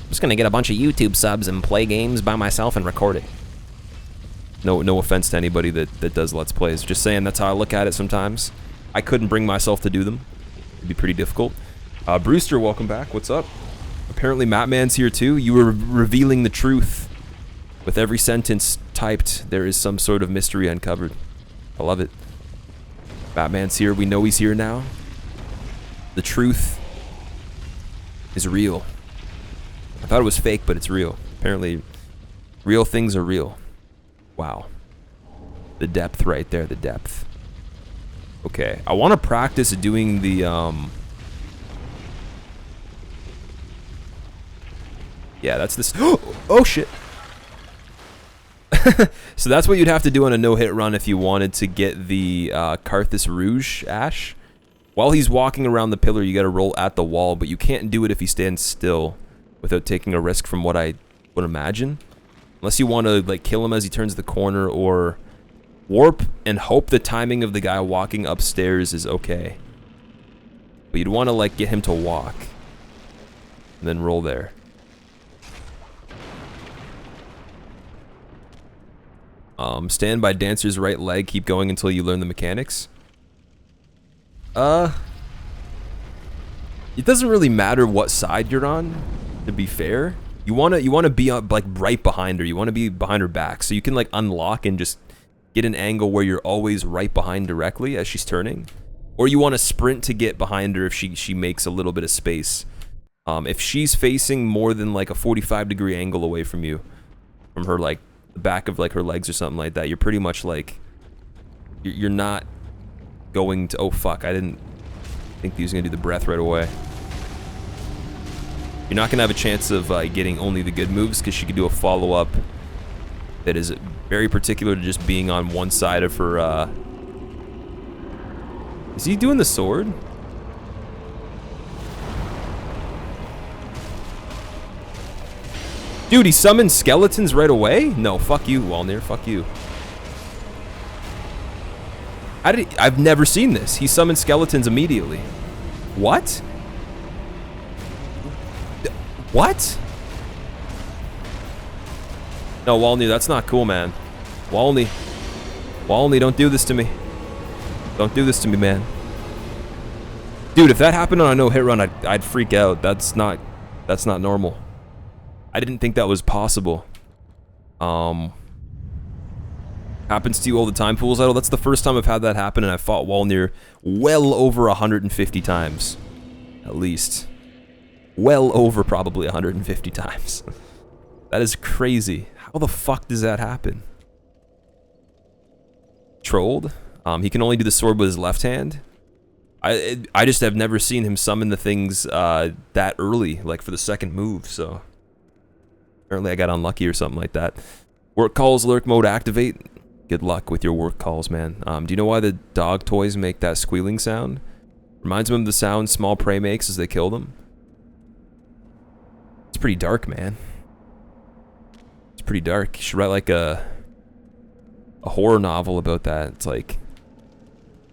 I'm just gonna get a bunch of YouTube subs and play games by myself and record it. No offense to anybody that does let's plays. Just saying, that's how I look at it sometimes. I couldn't bring myself to do them. It'd be pretty difficult. Brewster, welcome back. What's up? Apparently Mattman's here too. You were revealing the truth. With every sentence typed, there is some sort of mystery uncovered. I love it. Batman's here. We know he's here now. The truth is real. I thought it was fake, but it's real. Apparently, real things are real. Wow. The depth right there, the depth. Okay, I want to practice doing the, yeah, that's this. Oh, shit. So that's what you'd have to do on a no-hit run if you wanted to get the Carthus Rouge Ash. While he's walking around the pillar, you gotta roll at the wall, but you can't do it if he stands still without taking a risk, from what I would imagine. Unless you want to like kill him as he turns the corner, or warp and hope the timing of the guy walking upstairs is okay. But you'd want to like get him to walk and then roll there. Stand by dancer's right leg, keep going until you learn the mechanics. It doesn't really matter what side you're on, to be fair. You wanna be like right behind her. You wanna be behind her back, so you can like unlock and just get an angle where you're always right behind directly as she's turning. Or you wanna sprint to get behind her if she makes a little bit of space. If she's facing more than like a 45-degree angle away from you, from her like the back of like her legs or something like that, you're pretty much like, you're not going to, oh fuck, I didn't think he was gonna do the breath right away. You're not going to have a chance of getting only the good moves because she could do a follow-up that is very particular to just being on one side of her... Is he doing the sword? Dude, he summoned skeletons right away? No, fuck you, Walnir. Fuck you. I've never seen this. He summoned skeletons immediately. What? What? No, Walnir, that's not cool, man. Walnir, don't do this to me. Don't do this to me, man. Dude, if that happened on a no-hit run, I'd freak out. That's not normal. I didn't think that was possible. Happens to you all the time, Fool's Idol. That's the first time I've had that happen, and I fought Walnir well over 150 times. At least. Well over probably 150 times. That is crazy. How the fuck does that happen? Trolled? He can only do the sword with his left hand. I just have never seen him summon the things that early, like for the second move, so... Apparently I got unlucky or something like that. Work calls, lurk mode activate. Good luck with your work calls, man. Do you know why the dog toys make that squealing sound? Reminds me of the sound small prey makes as they kill them. It's pretty dark, man. It's pretty dark. You should write like a horror novel about that. It's like...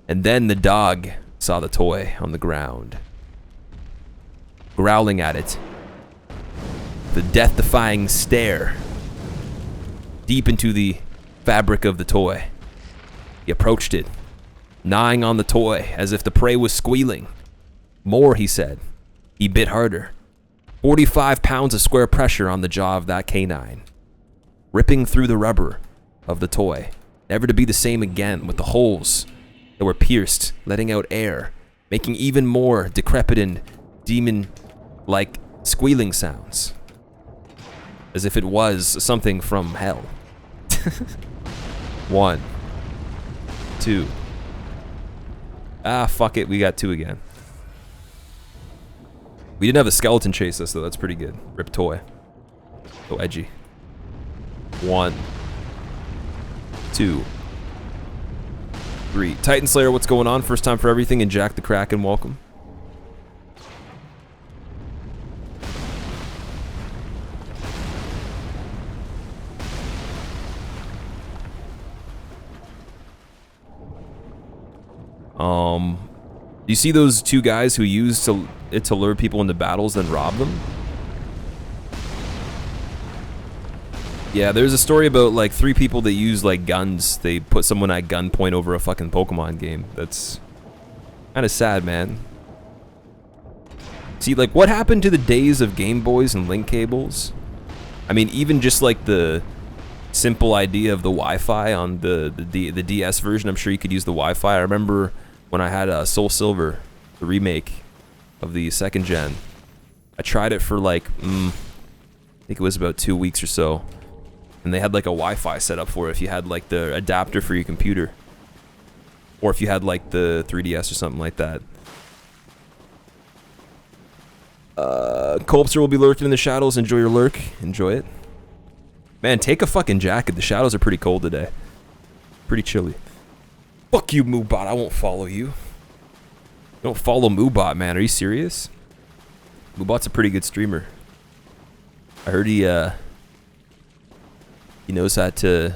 And then the dog saw the toy on the ground, growling at it. The death-defying stare deep into the fabric of the toy. He approached it, gnawing on the toy as if the prey was squealing. More, he said. He bit harder. 45 pounds of square pressure on the jaw of that canine, ripping through the rubber of the toy, never to be the same again, with the holes that were pierced, letting out air, making even more decrepit and demon-like squealing sounds. As if it was something from hell. 1, 2. Ah, fuck it, we got 2 again. We didn't have a skeleton chase us, though. That's pretty good. Rip toy. So edgy. 1, 2, 3. Titan Slayer, what's going on? First time for everything, and Jack the Kraken, welcome. You see those 2 guys who used it to lure people into battles, then rob them? Yeah, there's a story about like 3 people that use like guns. They put someone at gunpoint over a fucking Pokemon game. That's kind of sad, man. See, like, what happened to the days of Game Boys and link cables? I mean, even just like the simple idea of the Wi-Fi on the DS version, I'm sure you could use the Wi-Fi. I remember when I had Soul Silver, the remake of the 2nd gen. I tried it for like, I think it was about 2 weeks or so. And they had like a Wi-Fi set up for it if you had like the adapter for your computer. Or if you had like the 3DS or something like that. Colpster will be lurking in the shadows. Enjoy your lurk. Enjoy it. Man, take a fucking jacket. The shadows are pretty cold today. Pretty chilly. Fuck you, Moobot. I won't follow you. Don't follow Moobot, man. Are you serious? Moobot's a pretty good streamer. I heard he knows how to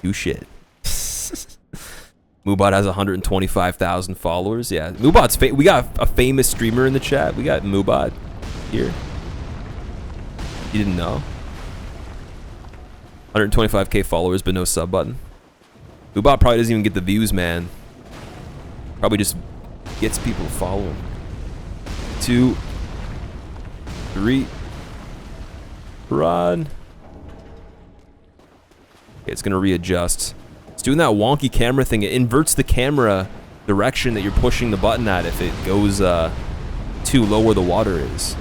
do shit. Moobot has 125,000 followers. Yeah, Moobot's we got a famous streamer in the chat. We got Moobot here. You didn't know? 125k followers, but no sub button. Moobot probably doesn't even get the views, man. Probably just gets people to follow him. 2, 3. Run. Okay, it's gonna readjust. It's doing that wonky camera thing. It inverts the camera direction that you're pushing the button at if it goes too low where the water is.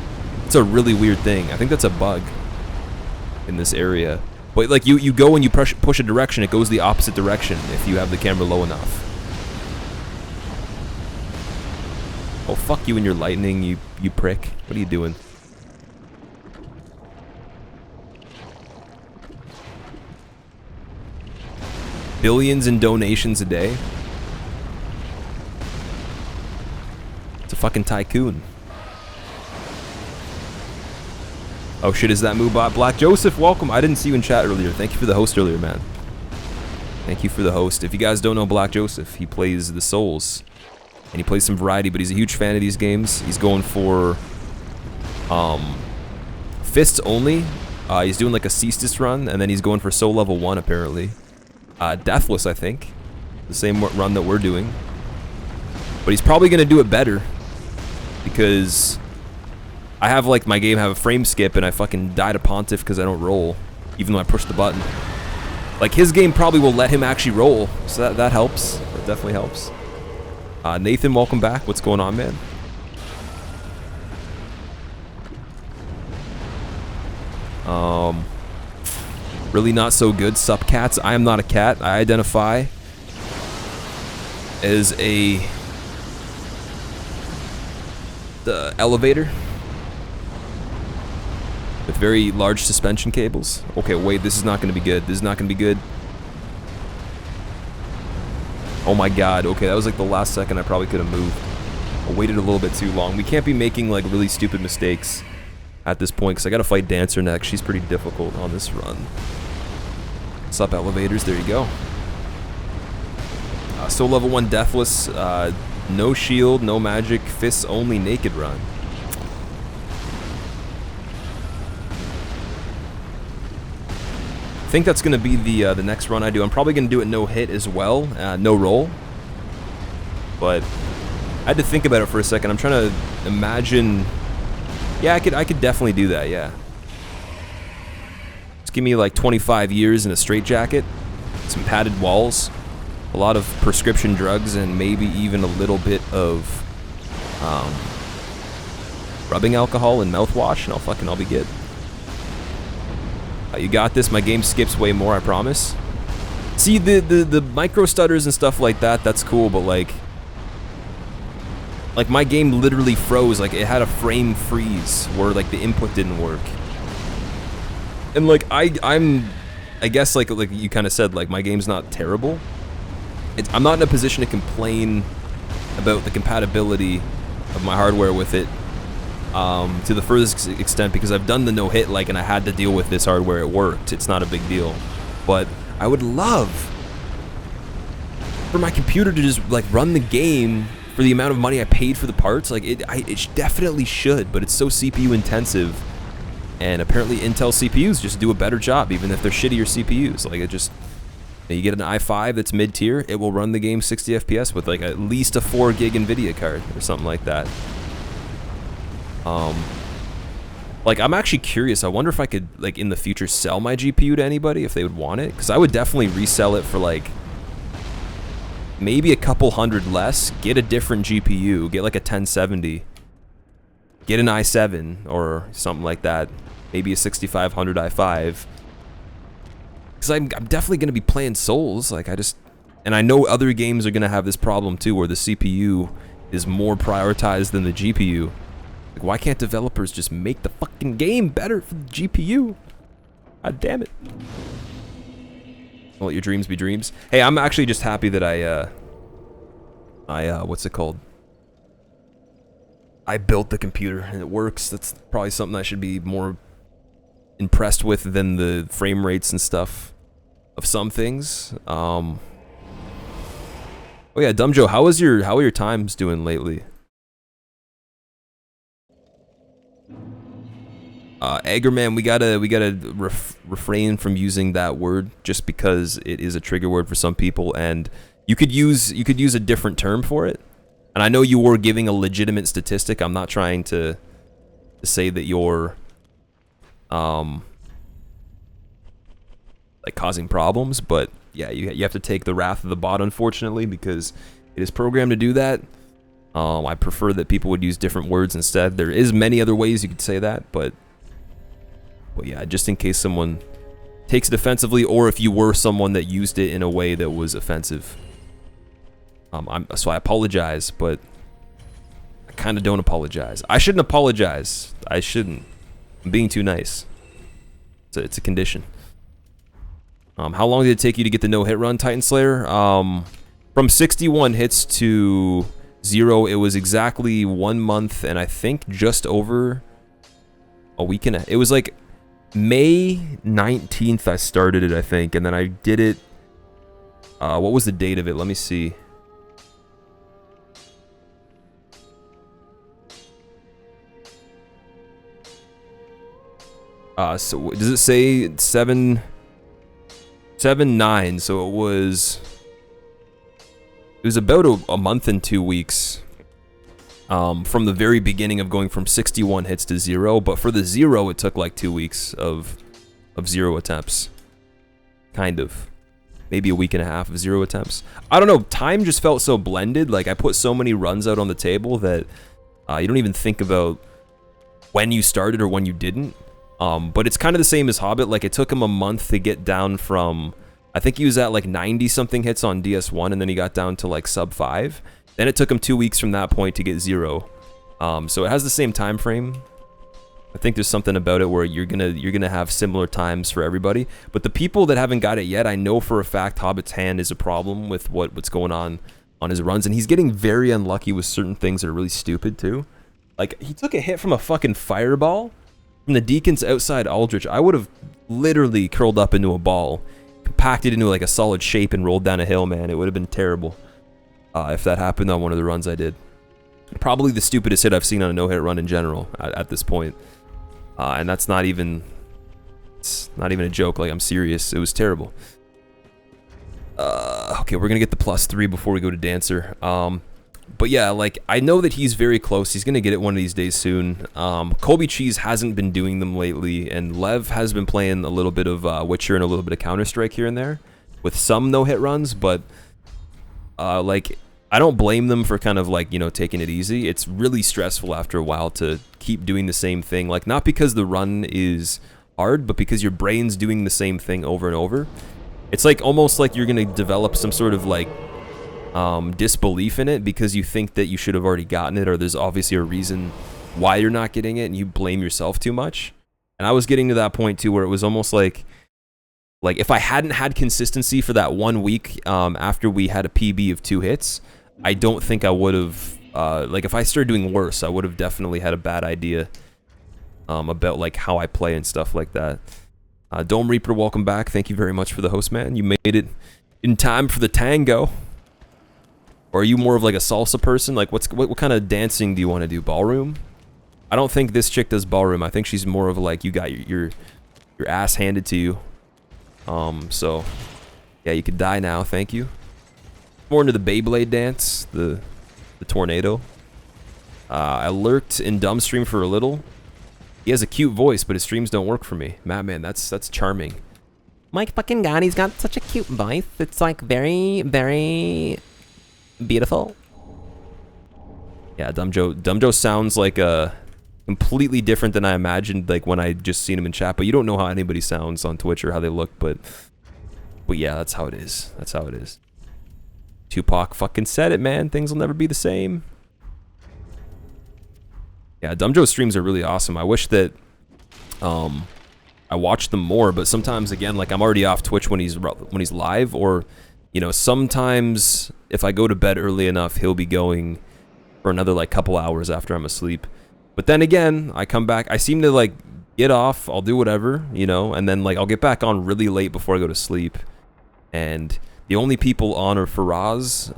It's a really weird thing. I think that's a bug in this area. But like you go and you push a direction, it goes the opposite direction if you have the camera low enough. Oh, fuck you and your lightning, you prick. What are you doing? Billions in donations a day. It's a fucking tycoon. Oh shit, is that Moobot? Black Joseph, welcome. I didn't see you in chat earlier. Thank you for the host earlier, man. Thank you for the host. If you guys don't know Black Joseph, he plays the Souls. And he plays some variety, but he's a huge fan of these games. He's going for fists only. He's doing like a Ceastus run, and then he's going for Soul Level 1 apparently. Deathless, I think. The same run that we're doing. But he's probably going to do it better. Because I have like my game have a frame skip and I fucking die to Pontiff because I don't roll. Even though I push the button. Like his game probably will let him actually roll. So that helps. That definitely helps. Nathan, welcome back. What's going on, man? Really not so good. Sup, cats. I am not a cat. I identify as the elevator with very large suspension cables. Okay, wait. This is not going to be good. This is not going to be good. Oh my god. Okay, that was like the last second I probably could have moved. I waited a little bit too long. We can't be making like really stupid mistakes at this point because I got to fight Dancer next. She's pretty difficult on this run. Sup, elevators. There you go. Soul Level 1 Deathless. No shield, no magic, fists only, naked run. I think that's going to be the next run I do. I'm probably going to do it no hit as well, no roll. But I had to think about it for a second. I'm trying to imagine. Yeah, I could definitely do that. Yeah. Just give me like 25 years in a straitjacket, some padded walls, a lot of prescription drugs, and maybe even a little bit of rubbing alcohol and mouthwash, and I'll be good. You got this. My game skips way more, I promise. See, the micro stutters and stuff like that, that's cool, but like my game literally froze. Like it had a frame freeze where like the input didn't work. And like I guess like you kind of said, like my game's not terrible. I'm not in a position to complain about the compatibility of my hardware with it to the furthest extent, because I've done the no-hit like, and I had to deal with this hardware. It worked. It's not a big deal. But I would love for my computer to just like run the game for the amount of money I paid for the parts. Like it definitely should, but it's so CPU intensive, and apparently Intel CPUs just do a better job, even if they're shittier CPUs. Like it just. You get an i5 that's mid-tier, it will run the game 60 FPS with like at least a 4 gig NVIDIA card or something like that. Like I'm actually curious. I wonder if I could like in the future sell my GPU to anybody if they would want it, because I would definitely resell it for like maybe a couple hundred less. Get a different GPU, get like a 1070, get an i7 or something like that, maybe a 6500 i5. Because I'm definitely going to be playing Souls. Like and I know other games are going to have this problem too, where the CPU is more prioritized than the GPU. Like, why can't developers just make the fucking game better for the GPU? God damn it. I'll let your dreams be dreams. Hey, I'm actually just happy that what's it called? I built the computer and it works. That's probably something I should be more impressed with than the frame rates and stuff of some things. Oh yeah, Dumb Joe, how are your times doing lately? Eggerman, we gotta refrain from using that word just because it is a trigger word for some people, and you could use a different term for it. And I know you were giving a legitimate statistic. I'm not trying to say that you're like causing problems, but yeah, you have to take the wrath of the bot, unfortunately, because it is programmed to do that. I prefer that people would use different words instead. There is many other ways you could say that, but yeah, just in case someone takes it offensively, or if you were someone that used it in a way that was offensive. So I apologize, but kind of don't apologize. I shouldn't apologize. I shouldn't. I'm being too nice. It's a condition. How long did it take you to get the no-hit run, Titan Slayer? From 61 hits to 0, it was exactly 1 month, and I think just over a week and a... It was like May 19th I started it, I think, and then I did it... what was the date of it? Let me see. So does it say 7-9? So it was about a month and 2 weeks from the very beginning of going from 61 hits to 0. But for the 0, it took like 2 weeks of 0 attempts. Kind of. Maybe a week and a half of 0 attempts. I don't know. Time just felt so blended. Like I put so many runs out on the table that you don't even think about when you started or when you didn't. But it's kind of the same as Hobbit. Like, it took him a month to get down from... I think he was at, like, 90-something hits on DS1, and then he got down to, like, sub 5. Then it took him 2 weeks from that point to get 0. So it has the same time frame. I think there's something about it where you're gonna have similar times for everybody. But the people that haven't got it yet, I know for a fact Hobbit's hand is a problem with what's going on his runs. And he's getting very unlucky with certain things that are really stupid, too. Like, he took a hit from a fucking fireball... From the Deacon's outside Aldrich, I would have literally curled up into a ball, compacted into like a solid shape and rolled down a hill, man. It would have been terrible if that happened on one of the runs I did. Probably the stupidest hit I've seen on a no-hit run in general at this point. And that's not even... It's not even a joke, like I'm serious. It was terrible. Okay, we're gonna get the +3 before we go to Dancer. But yeah, like, I know that he's very close. He's going to get it one of these days soon. Colby Cheese hasn't been doing them lately, and Lev has been playing a little bit of Witcher and a little bit of Counter-Strike here and there, with some no-hit runs, but, like, I don't blame them for kind of, like, you know, taking it easy. It's really stressful after a while to keep doing the same thing. Like, not because the run is hard, but because your brain's doing the same thing over and over. It's like, almost like you're going to develop some sort of, like, disbelief in it because you think that you should have already gotten it, or there's obviously a reason why you're not getting it, and you blame yourself too much. And I was getting to that point too where it was almost like if I hadn't had consistency for that 1 week after we had a PB of 2 hits, I don't think I would have like if I started doing worse, I would have definitely had a bad idea about like how I play and stuff like that. Dome Reaper, welcome back. Thank you very much for the host, man. You made it in time for the tango. Or are you more of like a salsa person? Like what kind of dancing do you want to do? Ballroom? I don't think this chick does ballroom. I think she's more of like you got your ass handed to you. So yeah, you could die now. Thank you. More into the Beyblade dance, the tornado. I lurked in Dumb Stream for a little. He has a cute voice, but his streams don't work for me. Madman, that's charming. My fucking god, he's got such a cute voice. It's like very, very beautiful. Yeah, Dumjo sounds like completely different than I imagined, like when I just seen him in chat. But you don't know how anybody sounds on Twitch or how they look, but yeah, that's how it is. That's how it is. Tupac fucking said it, man. Things will never be the same. Yeah, Dumjo's streams are really awesome. I wish that I watched them more, but sometimes again, like I'm already off Twitch when he's live, or you know, sometimes if I go to bed early enough, he'll be going for another like couple hours after I'm asleep. But then again, I come back, I seem to like get off, I'll do whatever, you know, and then like I'll get back on really late before I go to sleep. And the only people on are Faraz,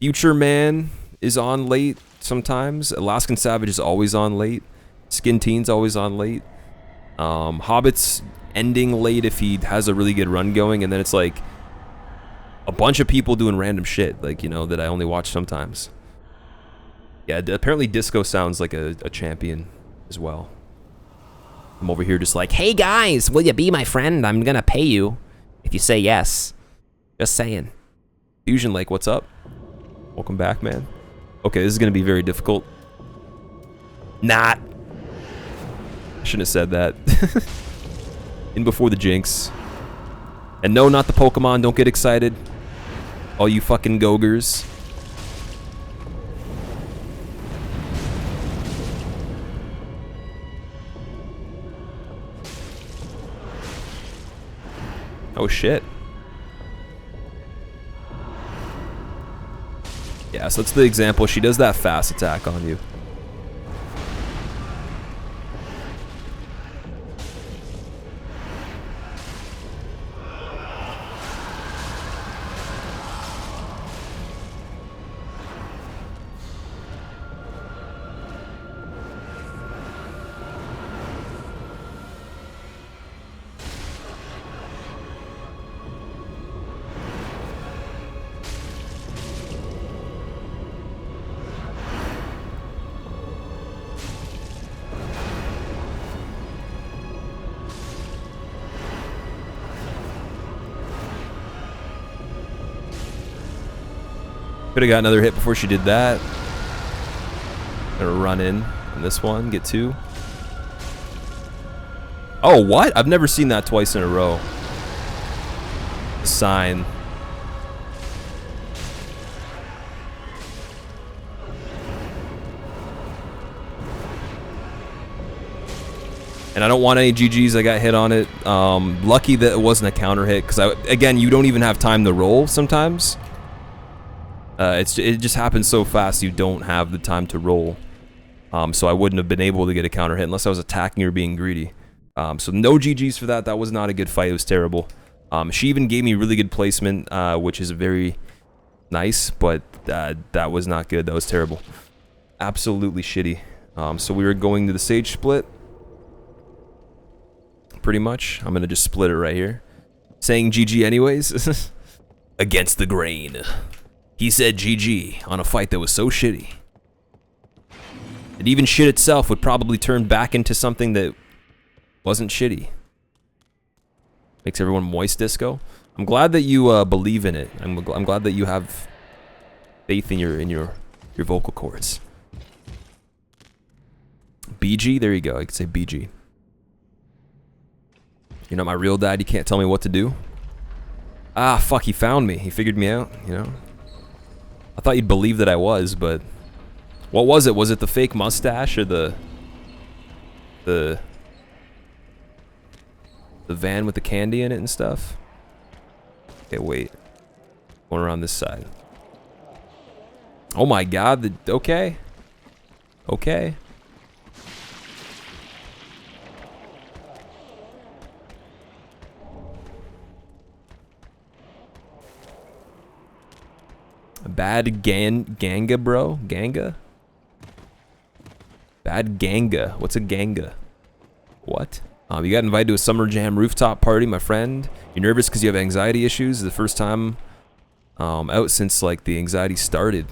Future Man is on late sometimes, Alaskan Savage is always on late, Skin Teen's always on late, Hobbit's ending late if he has a really good run going, and then it's like a bunch of people doing random shit, like, you know, that I only watch sometimes. Yeah, apparently Disco sounds like a champion as well. I'm over here just like, hey guys, will you be my friend? I'm gonna pay you if you say yes. Just saying. Fusion Lake, what's up? Welcome back, man. Okay, this is gonna be very difficult. Not. I shouldn't have said that. In before the jinx. And no, not the Pokemon, don't get excited. All you fucking Gogers. Oh shit. Yeah, so that's the example. She does that fast attack on you. Could have got another hit before she did that. Gonna run in on this one, get 2. Oh, what? I've never seen that twice in a row. Sign. And I don't want any GGs. I got hit on it. Lucky that it wasn't a counter hit, because again, you don't even have time to roll sometimes. It just happens so fast you don't have the time to roll. So I wouldn't have been able to get a counter hit unless I was attacking or being greedy. So no GGs for that. That was not a good fight. It was terrible. She even gave me really good placement, which is very nice, but that was not good. That was terrible. Absolutely shitty. So we were going to the Sage split. Pretty much. I'm going to just split it right here. Saying GG anyways. Against the grain. He said GG on a fight that was so shitty. And even shit itself would probably turn back into something that wasn't shitty. Makes everyone moist disco. I'm glad that you believe in it. I'm glad that you have faith in your vocal cords. BG, there you go. I could say BG. You're not my real dad. You can't tell me what to do. Ah, fuck. He found me. He figured me out. You know. I thought you'd believe that I was, but what was it? Was it the fake mustache or the van with the candy in it and stuff? Okay, wait. Going around this side. Oh my god, okay. Okay. Bad Ganga, bro? Ganga? Bad Ganga. What's a Ganga? What? You got invited to a Summer Jam rooftop party, my friend. You're nervous because you have anxiety issues. The first time out since, like, the anxiety started.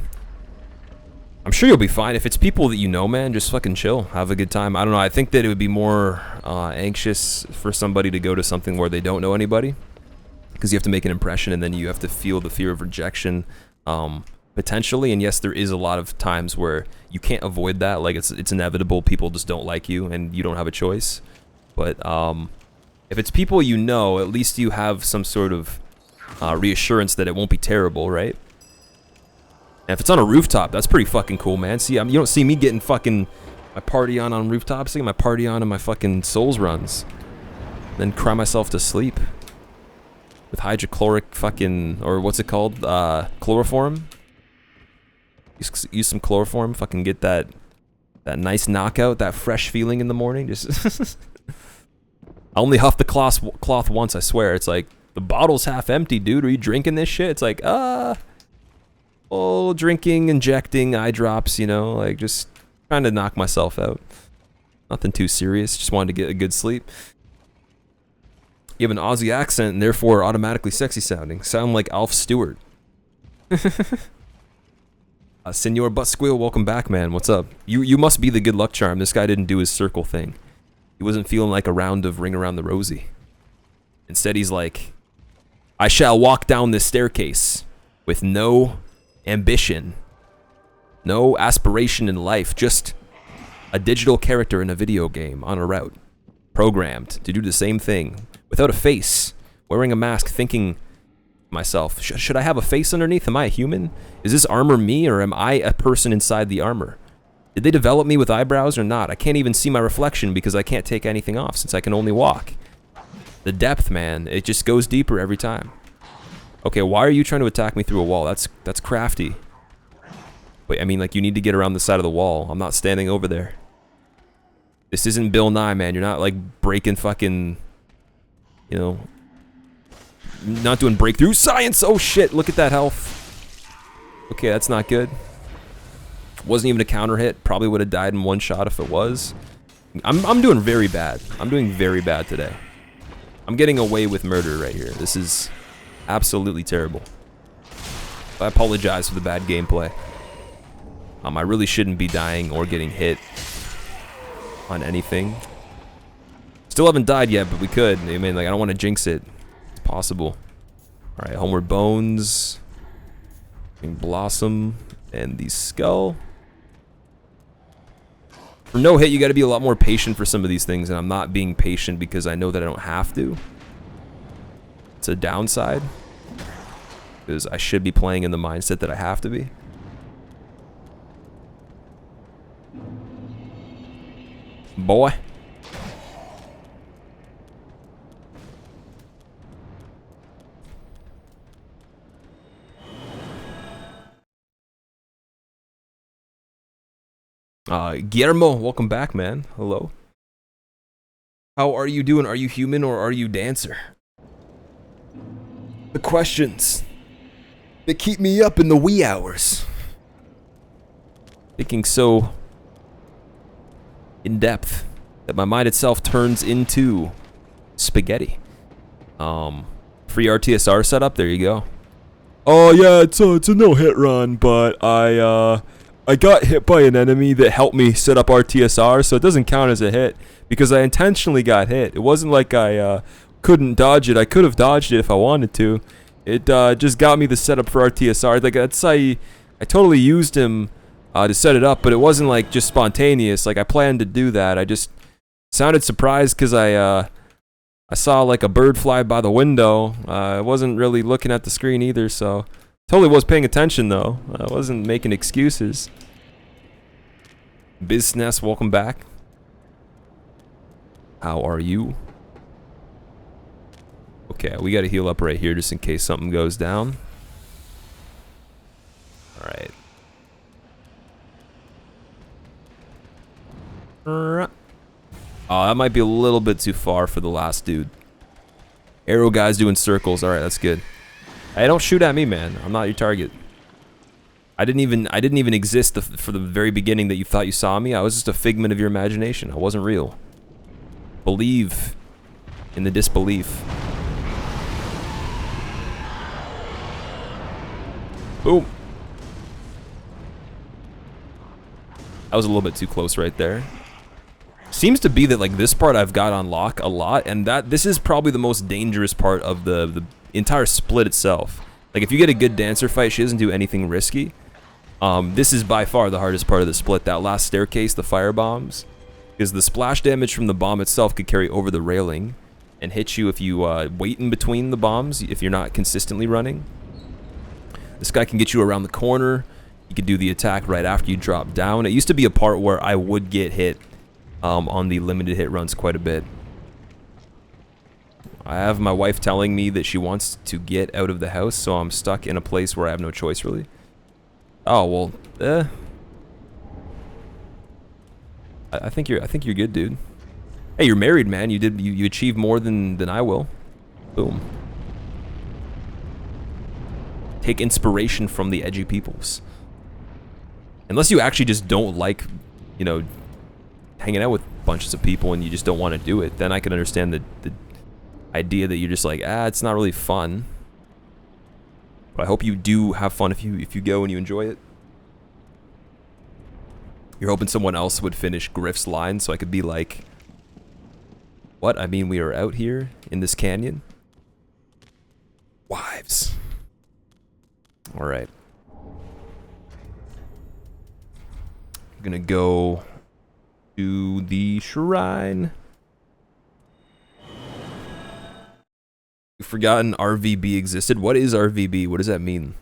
I'm sure you'll be fine. If it's people that you know, man, just fucking chill. Have a good time. I don't know. I think that it would be more anxious for somebody to go to something where they don't know anybody. Because you have to make an impression and then you have to feel the fear of rejection. Potentially, and yes, there is a lot of times where you can't avoid that. Like it's inevitable. People just don't like you, and you don't have a choice. But if it's people you know, at least you have some sort of reassurance that it won't be terrible, right? And if it's on a rooftop, that's pretty fucking cool, man. See, you don't see me getting fucking my party on rooftops. I get my party on in my fucking Souls runs, then cry myself to sleep. With hydrochloric fucking, or what's it called? Chloroform? Use some chloroform, fucking get that nice knockout, that fresh feeling in the morning. Just I only huffed the cloth once, I swear. It's like, the bottle's half empty, dude. Are you drinking this shit? It's like, drinking, injecting, eye drops, you know, like just trying to knock myself out. Nothing too serious, just wanted to get a good sleep. You have an Aussie accent and therefore automatically sexy sounding. Sound like Alf Stewart. Senor Butt Squill, welcome back, man. What's up? You must be the good luck charm. This guy didn't do his circle thing. He wasn't feeling like a round of Ring Around the Rosie. Instead, he's like, I shall walk down this staircase with no ambition, no aspiration in life, just a digital character in a video game on a route, programmed to do the same thing. Without a face, wearing a mask, thinking to myself, should I have a face underneath? Am I a human? Is this armor me, or am I a person inside the armor? Did they develop me with eyebrows or not? I can't even see my reflection because I can't take anything off since I can only walk. The depth, man. It just goes deeper every time. Okay, why are you trying to attack me through a wall? That's crafty. Wait, I mean, like, you need to get around the side of the wall. I'm not standing over there. This isn't Bill Nye, man. You're not, like, breaking fucking... You know... Not doing breakthrough science! Oh, shit! Look at that health. Okay, that's not good. Wasn't even a counter hit. Probably would have died in one shot if it was. I'm doing very bad. I'm doing very bad today. I'm getting away with murder right here. This is absolutely terrible. I apologize for the bad gameplay. I really shouldn't be dying or getting hit on anything. Still haven't died yet, but we could. I mean, like, I don't want to jinx it. It's possible. All right, Homeward Bones, Blossom, and the Skull. For no hit, you got to be a lot more patient for some of these things, and I'm not being patient because I know that I don't have to. It's a downside, because I should be playing in the mindset that I have to be. Boy. Guillermo, welcome back, man. Hello. How are you doing? Are you human or are you dancer? The questions that keep me up in the wee hours. Thinking so in depth that my mind itself turns into spaghetti. Free RTSR setup, there you go. Oh yeah, it's a no-hit run, but I got hit by an enemy that helped me set up RTSR, so it doesn't count as a hit because I intentionally got hit. It wasn't like I couldn't dodge it. I could have dodged it if I wanted to. It just got me the setup for RTSR. Like that's I totally used him to set it up, but it wasn't like just spontaneous. Like I planned to do that. I just sounded surprised because I saw like a bird fly by the window. I wasn't really looking at the screen either, so totally was paying attention though. I wasn't making excuses. Business, welcome back. How are you? Okay, we gotta heal up right here just in case something goes down. Alright. Oh, that might be a little bit too far for the last dude. Arrow guy's doing circles. Alright, that's good. Hey, don't shoot at me, man. I'm not your target. I didn't even exist for the very beginning that you thought you saw me. I was just a figment of your imagination. I wasn't real. Believe in the disbelief. Boom. That was a little bit too close right there. Seems to be that like this part I've got on lock a lot, and that this is probably the most dangerous part of the entire split itself. Like if you get a good dancer fight, she doesn't do anything risky. This is by far the hardest part of the split. That last staircase, the fire bombs, because the splash damage from the bomb itself could carry over the railing and hit you if you wait in between the bombs. If you're not consistently running, this guy can get you around the corner. You could do the attack right after you drop down. It used to be a part where I would get hit on the limited hit runs quite a bit. I have my wife telling me that she wants to get out of the house, so I'm stuck in a place where I have no choice, really. Oh well, I think you're good, dude. Hey, you're married, man. You achieved more than I will. Boom. Take inspiration from the edgy peoples. Unless you actually just don't like, you know, hanging out with bunches of people and you just don't want to do it, then I can understand the idea that you're just like, it's not really fun. But I hope you do have fun if you go and you enjoy it. You're hoping someone else would finish Griff's line so I could be like, what? I mean, we are out here in this canyon. Wives. All right. I'm gonna go to the shrine. You've forgotten RVB existed. What is RVB? What does that mean?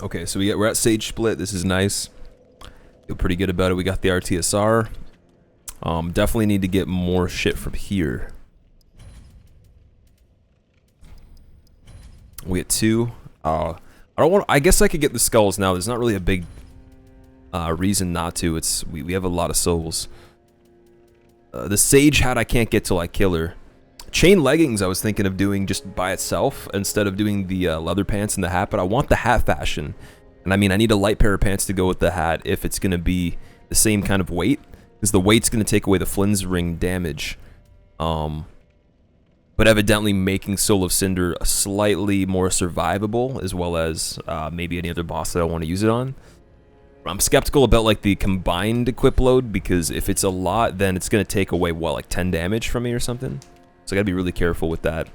Okay, so we're at Sage Split. This is nice. Feel pretty good about it. We got the RTSR. Definitely need to get more shit from here. We get 2. I don't want. I guess I could get the skulls now. There's not really a big reason not to. It's we have a lot of souls. The Sage hat I can't get till I kill her. Chain leggings I was thinking of doing just by itself instead of doing the leather pants and the hat, but I want the hat fashion. And I mean, I need a light pair of pants to go with the hat if it's going to be the same kind of weight, because the weight's going to take away the Flynn's ring damage. But evidently making Soul of Cinder slightly more survivable, as well as maybe any other boss that I want to use it on. I'm skeptical about like the combined equip load, because if it's a lot, then it's going to take away, what, like 10 damage from me or something? So I gotta be really careful with that.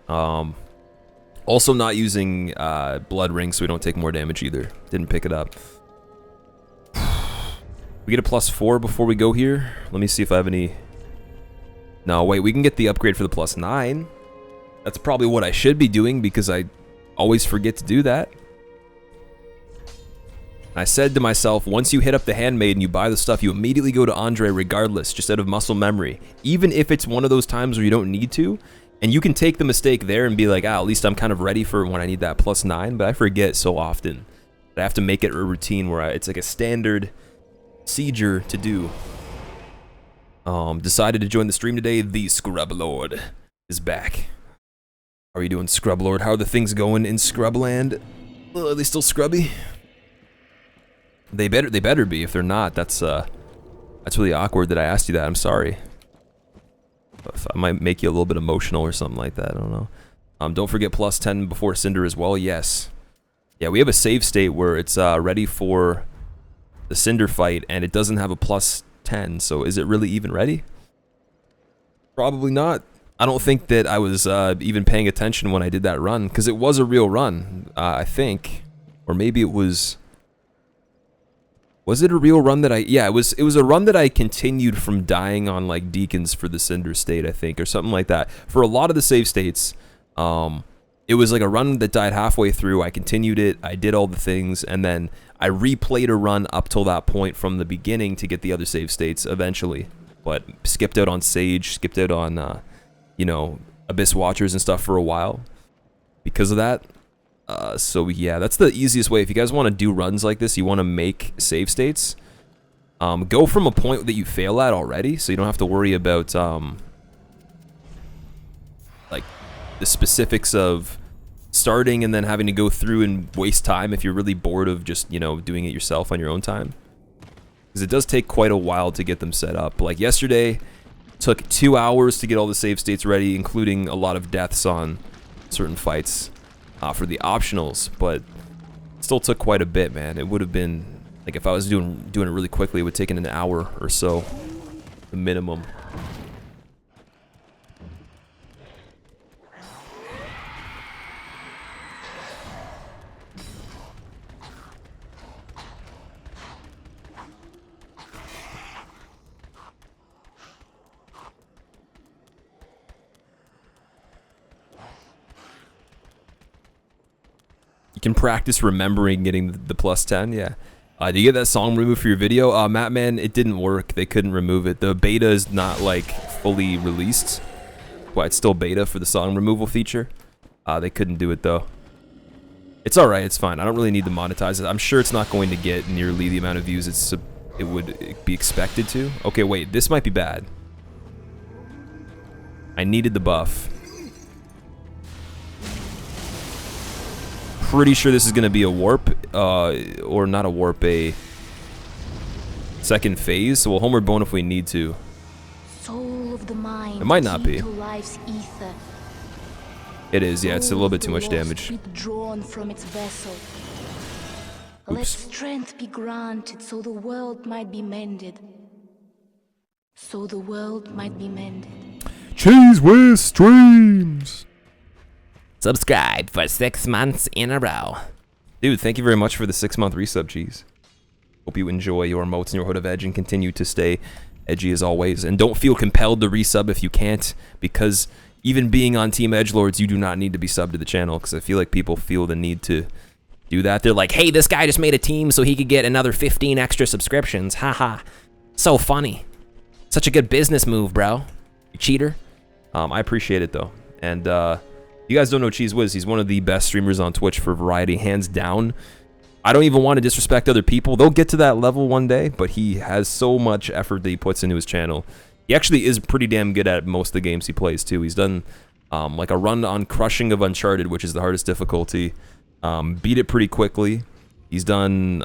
Also not using blood ring so we don't take more damage either. Didn't pick it up. We get a +4 before we go here. Let me see if I have any... No, wait, we can get the upgrade for the +9. That's probably what I should be doing because I always forget to do that. I said to myself, once you hit up the handmaid and you buy the stuff, you immediately go to Andre regardless, just out of muscle memory. Even if it's one of those times where you don't need to, and you can take the mistake there and be like, at least I'm kind of ready for when I need that +9, but I forget so often that I have to make it a routine where it's like a standard procedure to do. Decided to join the stream today. The Scrub Lord is back. How are you doing, Scrub Lord? How are the things going in Scrubland? Are they still scrubby? They better be. If they're not, that's really awkward that I asked you that. I'm sorry. I might make you a little bit emotional or something like that. I don't know. Don't forget +10 before Cinder as well. Yes. Yeah, we have a save state where it's ready for the Cinder fight, and it doesn't have a +10. So is it really even ready? Probably not. I don't think that I was even paying attention when I did that run, because it was a real run, I think, or maybe it was. Was it a real run that yeah, it was a run that I continued from dying on like Deacons for the Cinder state, I think, or something like that. For a lot of the save states, it was like a run that died halfway through. I continued it, I did all the things, and then I replayed a run up till that point from the beginning to get the other save states eventually. But skipped out on Sage, skipped out on, you know, Abyss Watchers and stuff for a while because of that. So yeah, that's the easiest way. If you guys want to do runs like this, you want to make save states, go from a point that you fail at already, so you don't have to worry about like the specifics of starting and then having to go through and waste time if you're really bored of just, you know, doing it yourself on your own time, because it does take quite a while to get them set up. Like yesterday took 2 hours to get all the save states ready, including a lot of deaths on certain fights. For the optionals, but it still took quite a bit, man. It would have been, like, if I was doing it really quickly, it would have taken an hour or so, the minimum. You can practice remembering getting the +10, yeah. Do you get that song removed for your video? Mattman, it didn't work. They couldn't remove it. The beta is not, like, fully released. Well, it's still beta for the song removal feature. They couldn't do it, though. It's alright, it's fine. I don't really need to monetize it. I'm sure it's not going to get nearly the amount of views it would be expected to. Okay, wait, this might be bad. I needed the buff. Pretty sure this is going to be a warp, or not a warp, a second phase, so we'll homeward bone if we need to. Soul of the mind, it might not be. Life's ether. It is, yeah, it's a little bit too much damage. Withdrawn from its vessel. Oops. Let strength be granted so the world might be mended. So the world might be mended. Cheese Whiz Streams! Subscribe for 6 months in a row. Dude, thank you very much for the 6-month resub, Cheese. Hope you enjoy your emotes and your Hood of Edge and continue to stay edgy as always. And don't feel compelled to resub if you can't, because even being on Team Edgelords, you do not need to be subbed to the channel, because I feel like people feel the need to do that. They're like, hey, this guy just made a team so he could get another 15 extra subscriptions. Haha. So funny. Such a good business move, bro. You cheater. I appreciate it, though. And you guys don't know Cheese Whiz. He's one of the best streamers on Twitch for variety, hands down. I don't even want to disrespect other people. They'll get to that level one day, but he has so much effort that he puts into his channel. He actually is pretty damn good at most of the games he plays, too. He's done like a run on Crushing of Uncharted, which is the hardest difficulty. Beat it pretty quickly. He's done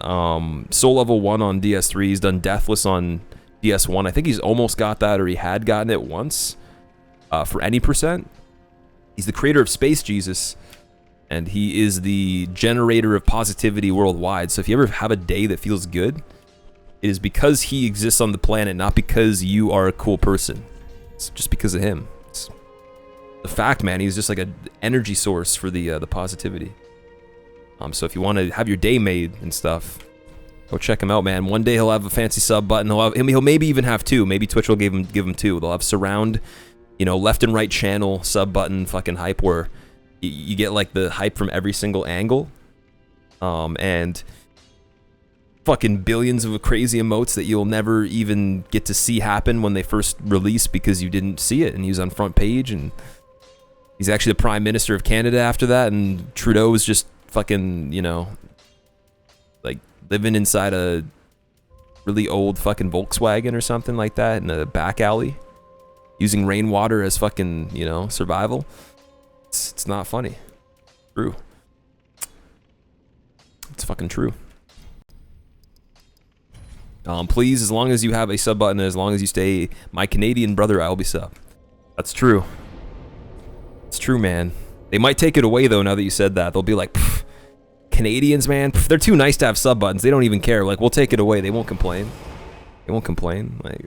Soul Level 1 on DS3. He's done Deathless on DS1. I think he's almost got that, or he had gotten it once for any %. He's the creator of Space Jesus, and he is the generator of positivity worldwide. So if you ever have a day that feels good, it is because he exists on the planet, not because you are a cool person. It's just because of him. It's the fact, man. He's just like an energy source for the positivity. So if you want to have your day made and stuff, go check him out, man. One day he'll have a fancy sub button. He'll maybe even have 2. Maybe Twitch will give him 2. They'll have surround, you know, left and right channel sub button fucking hype where you get like the hype from every single angle, and fucking billions of crazy emotes that you'll never even get to see happen when they first release because you didn't see it, and he was on front page, and he's actually the Prime Minister of Canada after that, and Trudeau was just fucking, you know, like living inside a really old fucking Volkswagen or something like that in a back alley, using rainwater as fucking, you know, survival. It's not funny. True. It's fucking true. Please, as long as you have a sub button, as long as you stay my Canadian brother, I'll be sub. That's true. It's true, man. They might take it away, though, now that you said that. They'll be like, Canadians, man, they're too nice to have sub buttons. They don't even care. Like, we'll take it away. They won't complain. They won't complain. Like,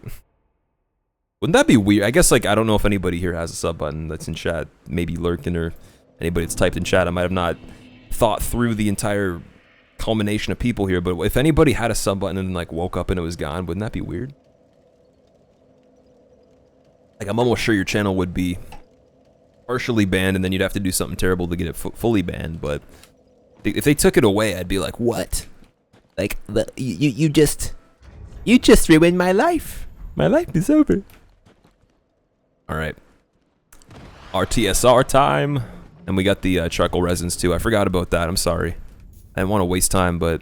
wouldn't that be weird? I guess, like, I don't know if anybody here has a sub button that's in chat. Maybe lurking, or anybody that's typed in chat. I might have not thought through the entire culmination of people here, but if anybody had a sub button and like woke up and it was gone, wouldn't that be weird? Like, I'm almost sure your channel would be partially banned, and then you'd have to do something terrible to get it fully banned. But if they took it away, I'd be like, what? Like, you just ruined my life. My life is over. All right, RTSR time, and we got the charcoal resins too. I forgot about that. I'm sorry. I didn't want to waste time, but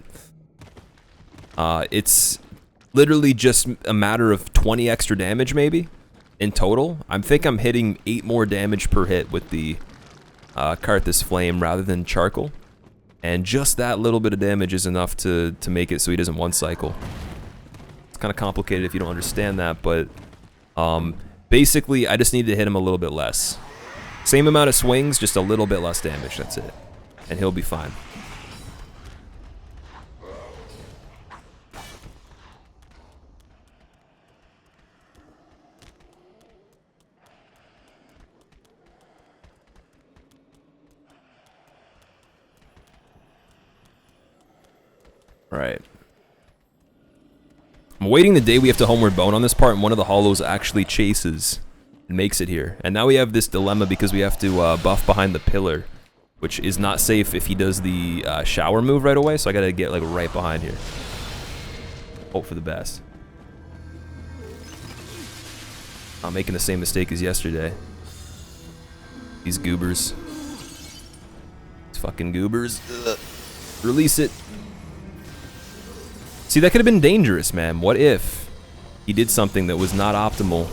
it's literally just a matter of 20 extra damage, maybe, in total. I think I'm hitting 8 more damage per hit with the Karthus Flame rather than charcoal. And just that little bit of damage is enough to make it so he doesn't one cycle. It's kind of complicated if you don't understand that, but basically, I just need to hit him a little bit less. Same amount of swings, just a little bit less damage, that's it. And he'll be fine. Right. I'm waiting the day we have to homeward bone on this part, and one of the hollows actually chases and makes it here. And now we have this dilemma because we have to buff behind the pillar, which is not safe if he does the shower move right away, so I gotta get like right behind here. Hope for the best. I'm making the same mistake as yesterday. These goobers. These fucking goobers. Ugh. Release it. See, that could have been dangerous, man. What if he did something that was not optimal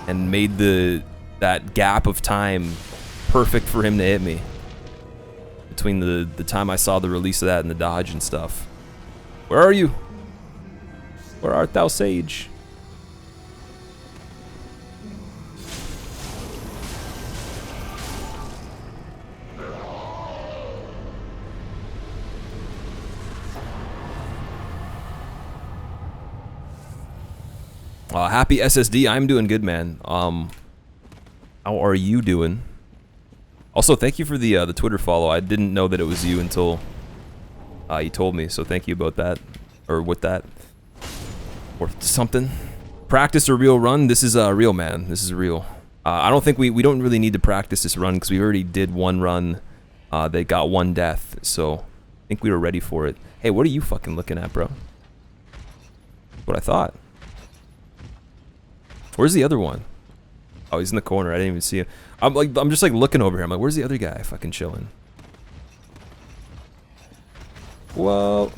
and made that gap of time perfect for him to hit me between the time I saw the release of that and the dodge and stuff? Where are you? Where art thou, sage? Happy SSD. I'm doing good, man. How are you doing? Also, thank you for the Twitter follow. I didn't know that it was you until you told me, so thank you about that, or with that, or something. Practice or real run? This is real, man. This is real. I don't think we don't really need to practice this run because we already did one run. They got 1 death, so I think we were ready for it. Hey, what are you fucking looking at, bro? What I thought. Where's the other one? Oh, he's in the corner. I didn't even see him. I'm just like looking over here. I'm like, where's the other guy fucking chilling? Whoa.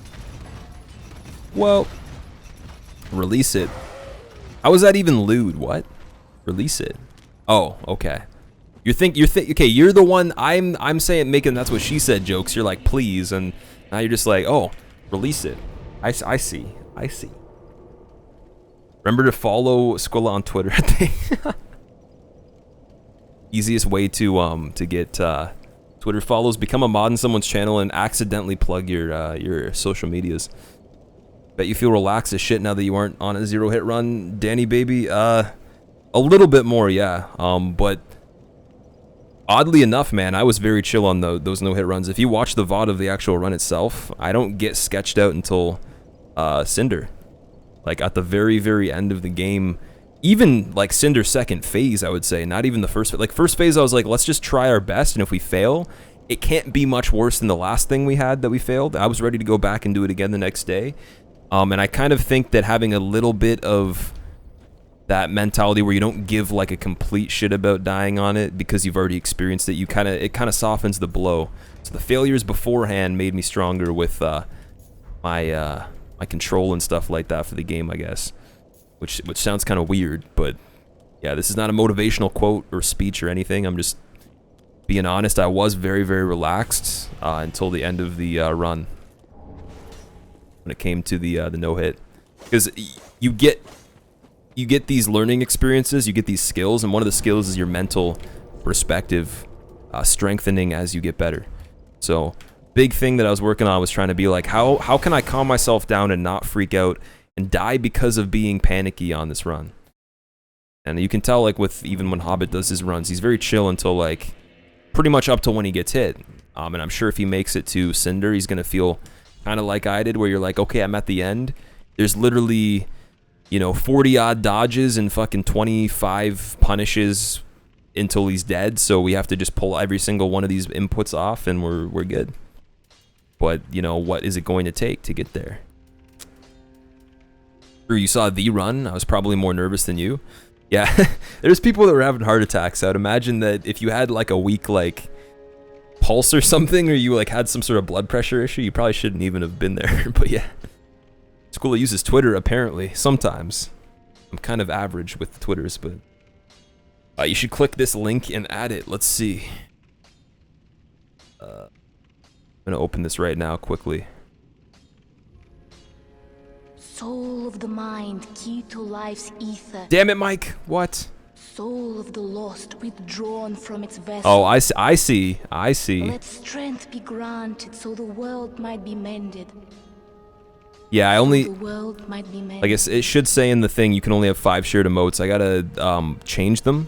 Whoa. Release it. How is that even lewd? What? Release it. Oh, okay. Okay, you're the one I'm saying making that's what she said jokes. You're like, please, and now you're just like, oh, release it. I see. Remember to follow Squilla on Twitter. I think. Easiest way to get Twitter follows: become a mod in someone's channel and accidentally plug your social medias. Bet you feel relaxed as shit now that you aren't on a 0-hit run, Danny baby. A little bit more, yeah. But oddly enough, man, I was very chill on those no-hit runs. If you watch the VOD of the actual run itself, I don't get sketched out until Cinder. Like at the very, very end of the game. Even like Cinder's second phase, I would say, not even the first. Like first phase, I was like, let's just try our best, and if we fail, it can't be much worse than the last thing we had that we failed. I was ready to go back and do it again the next day. And I kind of think that having a little bit of that mentality where you don't give like a complete shit about dying on it because you've already experienced it, it kind of softens the blow. So the failures beforehand made me stronger with my control and stuff like that for the game, I guess. Which sounds kind of weird, but yeah, this is not a motivational quote or speech or anything. I'm just being honest. I was very, very relaxed until the end of the run when it came to the no-hit, because you get these learning experiences, you get these skills, and one of the skills is your mental perspective strengthening as you get better. So big thing that I was working on was trying to be like, how can I calm myself down and not freak out and die because of being panicky on this run. And you can tell, like, with even when Hobbit does his runs, he's very chill until, like, pretty much up to when he gets hit. And I'm sure if he makes it to Cinder, he's gonna feel kind of like I did, where you're like, okay, I'm at the end. There's literally, you know, 40-odd dodges and fucking 25 punishes until he's dead, so we have to just pull every single one of these inputs off, and we're good. But, you know, what is it going to take to get there? You saw the run. I was probably more nervous than you. Yeah, there's people that were having heart attacks. I would imagine that if you had like a weak like pulse or something, or you like had some sort of blood pressure issue, you probably shouldn't even have been there. But yeah, Squilla uses Twitter apparently sometimes. I'm kind of average with the Twitters, but you should click this link and add it. Let's see. I'm gonna open this right now quickly. Soul of the mind, key to life's ether. Damn it, Mike. What? Soul of the lost, withdrawn from its vessel. Oh, I see. Let strength be granted so the world might be mended. Yeah, I only... The world might be mended. I guess it should say in the thing you can only have 5 shared emotes. I gotta change them.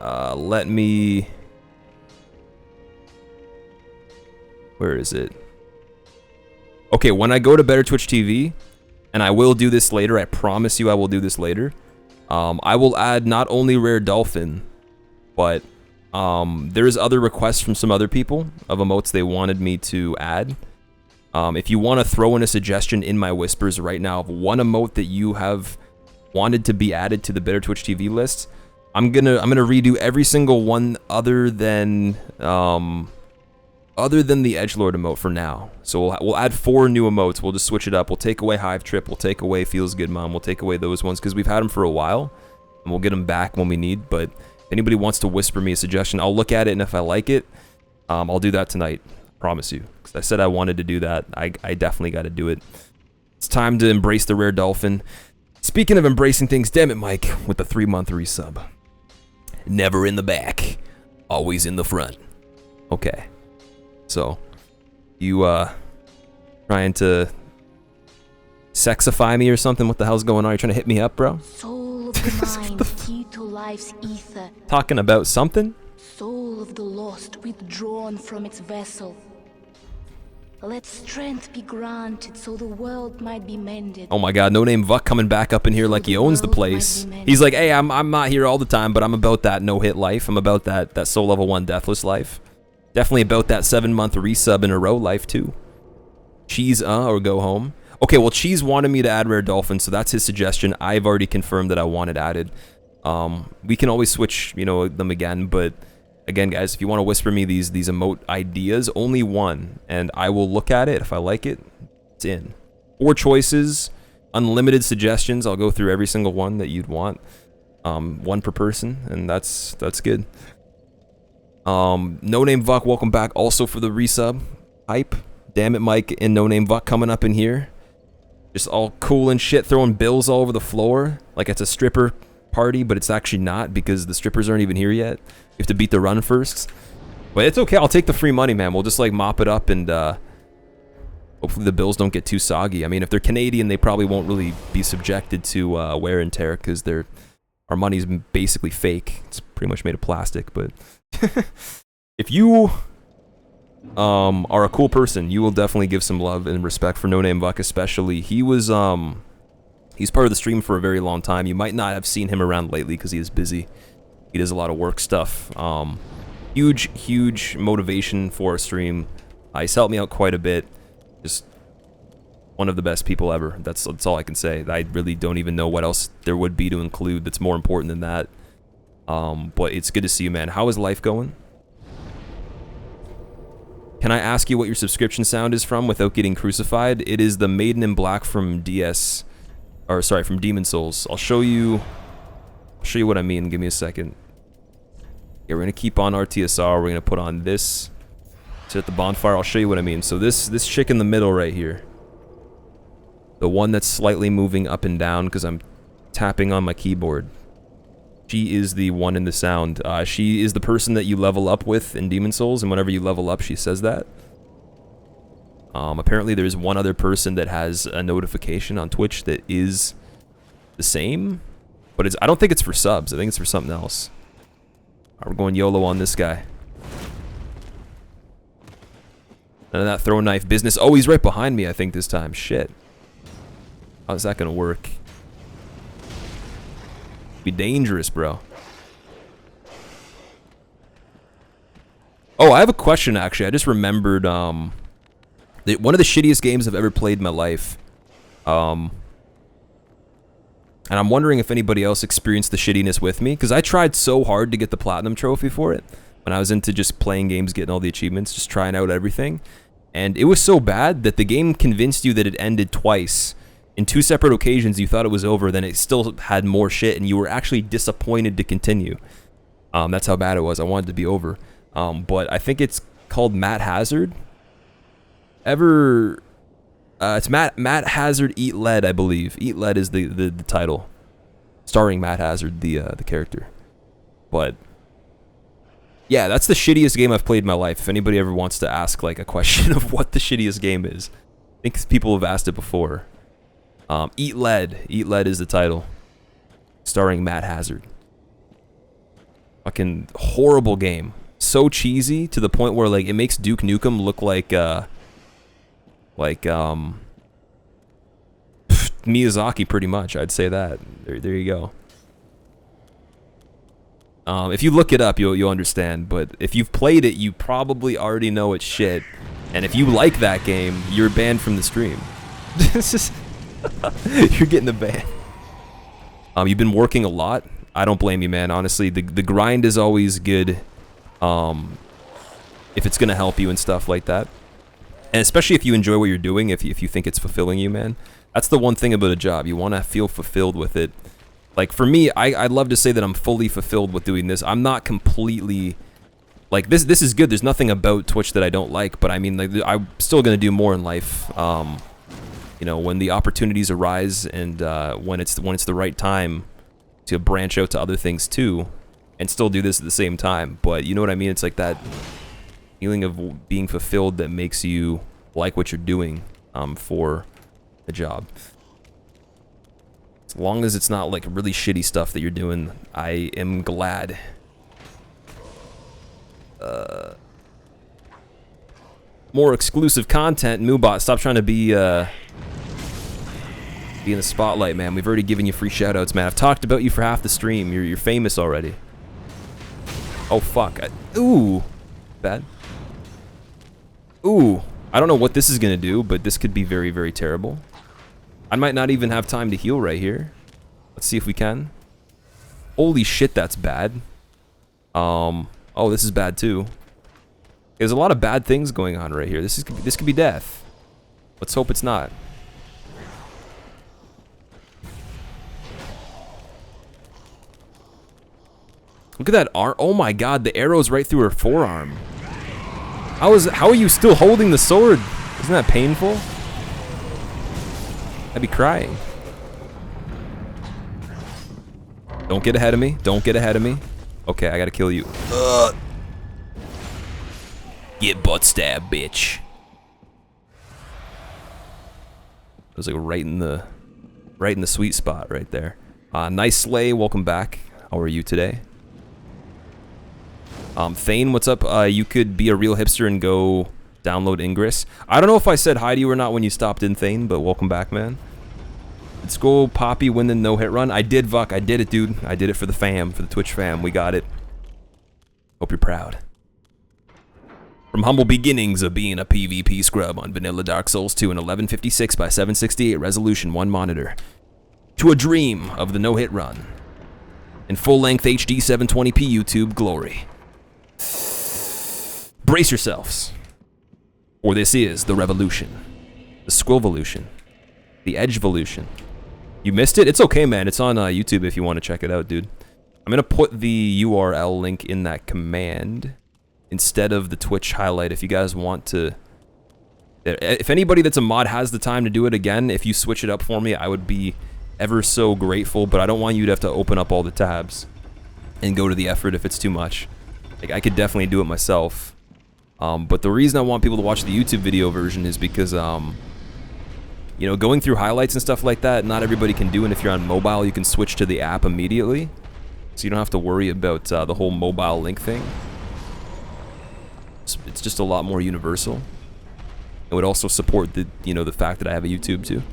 Let me... Where is it? Okay, when I go to Better Twitch TV, and I will do this later, I promise you I will do this later, I will add not only Rare Dolphin, but there's other requests from some other people of emotes they wanted me to add. If you want to throw in a suggestion in my whispers right now of one emote that you have wanted to be added to the Better Twitch TV list, I'm gonna redo every single one other than the Edgelord emote for now. So we'll add 4 new emotes. We'll just switch it up. We'll take away Hive Trip. We'll take away Feels Good Mom. We'll take away those ones because we've had them for a while, and we'll get them back when we need. But if anybody wants to whisper me a suggestion, I'll look at it, and if I like it, I'll do that tonight. Promise you. Because I said I wanted to do that. I definitely got to do it. It's time to embrace the Rare Dolphin. Speaking of embracing things, damn it, Mike, with the 3-month resub. Never in the back, always in the front. Okay. So, you, trying to sexify me or something? What the hell's going on? You trying to hit me up, bro? Soul of the mind, key to life's ether. Talking about something? Soul of the lost, withdrawn from its vessel. Let strength be granted so the world might be mended. Oh my god, No Name Vuck coming back up in here like he owns the place. He's like, hey, I'm not here all the time, but I'm about that no-hit life. I'm about that soul level 1 Deathless life. Definitely about that 7-month resub in a row life too. Cheese, or go home. Okay, well, Cheese wanted me to add Rare Dolphin, so that's his suggestion. I've already confirmed that I want it added. We can always switch, you know, them again, but again, guys, if you want to whisper me these emote ideas, only one, and I will look at it. If I like it, it's in. 4 choices, unlimited suggestions. I'll go through every single one that you'd want. 1 per person, and that's good. No Name Vuck, welcome back also for the resub. Hype. Damn it, Mike and No Name Vuck coming up in here. Just all cool and shit, throwing bills all over the floor. Like it's a stripper party, but it's actually not because the strippers aren't even here yet. You have to beat the run first. But it's okay, I'll take the free money, man. We'll just like mop it up and hopefully the bills don't get too soggy. I mean, if they're Canadian, they probably won't really be subjected to wear and tear because our money's basically fake. It's pretty much made of plastic, but if you are a cool person, you will definitely give some love and respect for No Name Vuck, especially. He was he's part of the stream for a very long time. You might not have seen him around lately because he is busy. He does a lot of work stuff. Huge motivation for a stream. He's helped me out quite a bit. Just one of the best people ever. That's all I can say. I really don't even know what else there would be to include that's more important than that. But it's good to see you, man. How is life going? Can I ask you what your subscription sound is from without getting crucified? It is the Maiden in Black from from Demon Souls. I'll show you what I mean. Give me a second. Yeah, we're gonna keep on RTSR. We're gonna put on this. Sit at the bonfire. I'll show you what I mean. So this chick in the middle right here, the one that's slightly moving up and down because I'm tapping on my keyboard. She is the one in the sound. She is the person that you level up with in Demon Souls, and whenever you level up, she says that. Apparently there's one other person that has a notification on Twitch that is the same, but I don't think it's for subs. I think it's for something else. We're going YOLO on this guy. None of that throw knife business. Oh, he's right behind me, I think, this time. Shit. How's that gonna work? Be dangerous, bro. Oh, I have a question, actually. I just remembered, one of the shittiest games I've ever played in my life. And I'm wondering if anybody else experienced the shittiness with me, because I tried so hard to get the Platinum Trophy for it. When I was into just playing games, getting all the achievements, just trying out everything. And it was so bad that the game convinced you that it ended twice. In 2 separate occasions, you thought it was over, then it still had more shit, and you were actually disappointed to continue. That's how bad it was. I wanted it to be over. But I think it's called Matt Hazard. It's Matt Hazard Eat Lead, I believe. Eat Lead is the title. Starring Matt Hazard, the character. But yeah, that's the shittiest game I've played in my life. If anybody ever wants to ask like a question of what the shittiest game is. I think people have asked it before. Eat Lead. Eat Lead is the title. Starring Matt Hazard. Fucking horrible game. So cheesy to the point where like it makes Duke Nukem look like Miyazaki pretty much. I'd say that. There you go. If you look it up, you'll understand. But if you've played it, you probably already know it's shit. And if you like that game, you're banned from the stream. You're getting the ban. You've been working a lot. I don't blame you, man. Honestly, the grind is always good. If it's gonna help you and stuff like that, and especially if you enjoy what you're doing, if you think it's fulfilling you, man. That's the one thing about a job. You want to feel fulfilled with it. Like for me, I'd love to say that I'm fully fulfilled with doing this. I'm not completely like this. This is good. There's nothing about Twitch that I don't like, but I mean, like I'm still gonna do more in life. You know, when the opportunities arise and when it's the right time to branch out to other things too, and still do this at the same time. But you know what I mean? It's like that feeling of being fulfilled that makes you like what you're doing for the job. As long as it's not like really shitty stuff that you're doing, I am glad. More exclusive content. Moobot, stop trying to be in the spotlight, man. We've already given you free shoutouts, man. I've talked about you for half the stream. You're famous already. Oh fuck. Ooh, bad. Ooh, I don't know what this is gonna do, but this could be very, very terrible. I might not even have time to heal right here. Let's see if we can. Holy shit, that's bad. Oh, this is bad too. There's a lot of bad things going on right here. This could be death. Let's hope it's not. Look at that arm. Oh my god, the arrow's right through her forearm. How are you still holding the sword? Isn't that painful? I'd be crying. Don't get ahead of me. Don't get ahead of me. Okay, I gotta kill you. Get butt stabbed, bitch. It was like right in the sweet spot right there. Nice Slay, welcome back. How are you today? Thane, what's up? You could be a real hipster and go download Ingress. I don't know if I said hi to you or not when you stopped in, Thane, but welcome back, man. Did Skull Poppy win the no-hit run? I did, Vuck. I did it, dude. I did it for the fam, for the Twitch fam. We got it. Hope you're proud. From humble beginnings of being a PvP scrub on vanilla Dark Souls 2 in 1156 by 768 resolution 1 monitor, to a dream of the no-hit run in full-length HD 720p YouTube glory. Brace yourselves, for this is the revolution, the Squillvolution, the Edgevolution. You missed it? It's okay, man. It's on YouTube if you want to check it out, dude. I'm gonna put the URL link in that command instead of the Twitch highlight if you guys want to. If anybody that's a mod has the time to do it again, if you switch it up for me, I would be ever so grateful, but I don't want you to have to open up all the tabs and go to the effort if it's too much. Like, I could definitely do it myself. But the reason I want people to watch the YouTube video version is because, you know, going through highlights and stuff like that, not everybody can do, and if you're on mobile, you can switch to the app immediately. So you don't have to worry about the whole mobile link thing. It's just a lot more universal. It would also support the, you know, the fact that I have a YouTube too.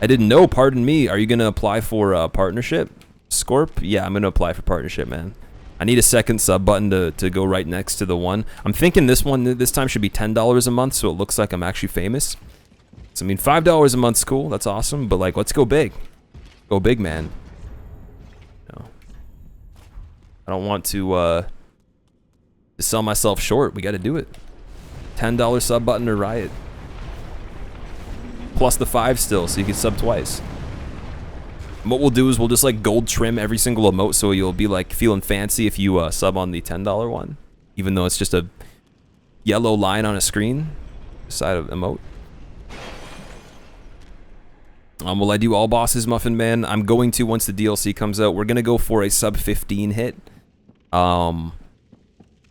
I didn't know, pardon me. Are you gonna apply for a partnership? Scorp? Yeah, I'm gonna apply for partnership, man. I need a second sub button to go right next to the one. I'm thinking this one this time should be $10 a month, so it looks like I'm actually famous. So I mean, $5 a month's cool. That's awesome. But like, let's go big. Go big, man. No, I don't want to sell myself short. We got to do it. $10 sub button or riot. Plus the 5 still, so you can sub twice. And what we'll do is we'll just like gold trim every single emote, so you'll be like feeling fancy if you sub on the $10 one, even though it's just a yellow line on a screen beside of emote. Will I do all bosses, Muffin Man? I'm going to once the DLC comes out. We're gonna go for a sub 15 hit.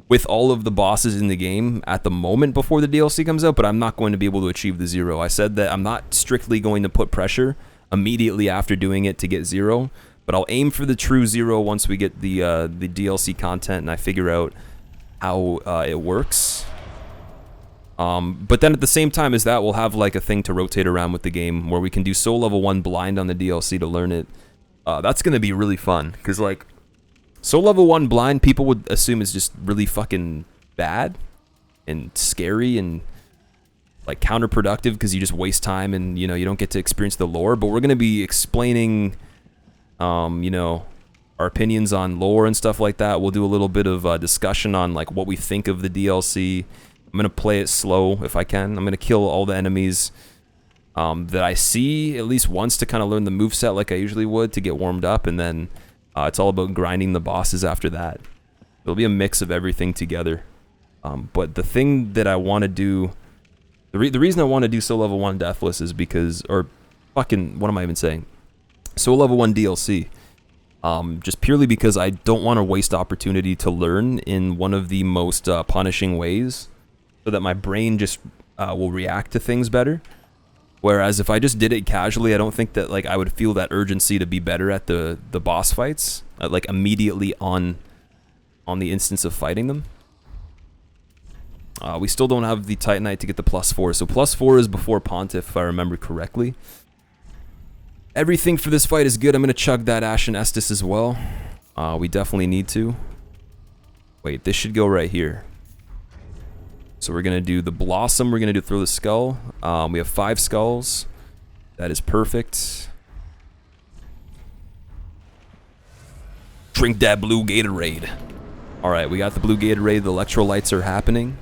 With all of the bosses in the game at the moment before the DLC comes out, but I'm not going to be able to achieve the 0. I said that I'm not strictly going to put pressure immediately after doing it to get 0, but I'll aim for the true 0 once we get the DLC content and I figure out how it works. But then at the same time as that, we'll have like a thing to rotate around with the game where we can do Soul Level 1 blind on the DLC to learn it. That's gonna be really fun, because like Soul Level 1 blind, people would assume is just really fucking bad and scary and like counterproductive because you just waste time and, you know, you don't get to experience the lore. But we're going to be explaining, you know, our opinions on lore and stuff like that. We'll do a little bit of discussion on like what we think of the DLC. I'm going to play it slow if I can. I'm going to kill all the enemies that I see at least once to kind of learn the moveset like I usually would to get warmed up, and then it's all about grinding the bosses after that. It'll be a mix of everything together. But the thing that I want to do, the reason I want to do Soul Level 1 Deathless is because, or fucking, what am I even saying? Soul Level 1 DLC. Just purely because I don't want to waste opportunity to learn in one of the most punishing ways, so that my brain just will react to things better. Whereas if I just did it casually, I don't think that like I would feel that urgency to be better at the boss fights, like immediately on the instance of fighting them. We still don't have the Titanite to get the +4, so +4 is before Pontiff, if I remember correctly. Everything for this fight is good. I'm gonna chug that Ashen Estus as well. We definitely need to. Wait, this should go right here. So we're gonna do the Blossom, we're gonna do Throw the Skull. We have 5 skulls. That is perfect. Drink that blue Gatorade. Alright, we got the blue Gatorade, the electrolytes are happening.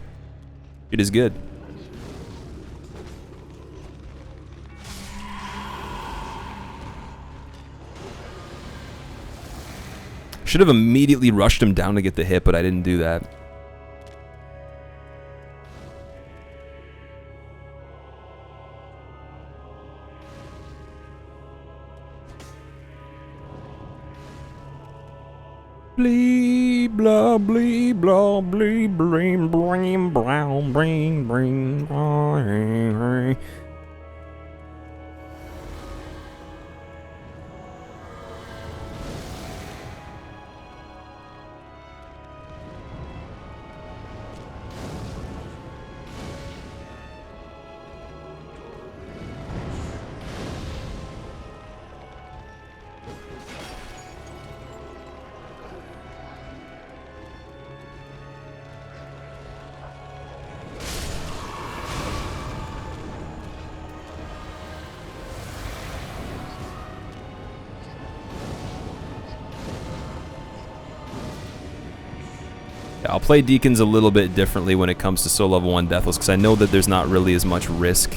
It is good. Should have immediately rushed him down to get the hit, but I didn't do that. Blee blah blee blah blee bling bling brown bring bring bring. I'll play Deacons a little bit differently when it comes to solo level 1 Deathless, because I know that there's not really as much risk.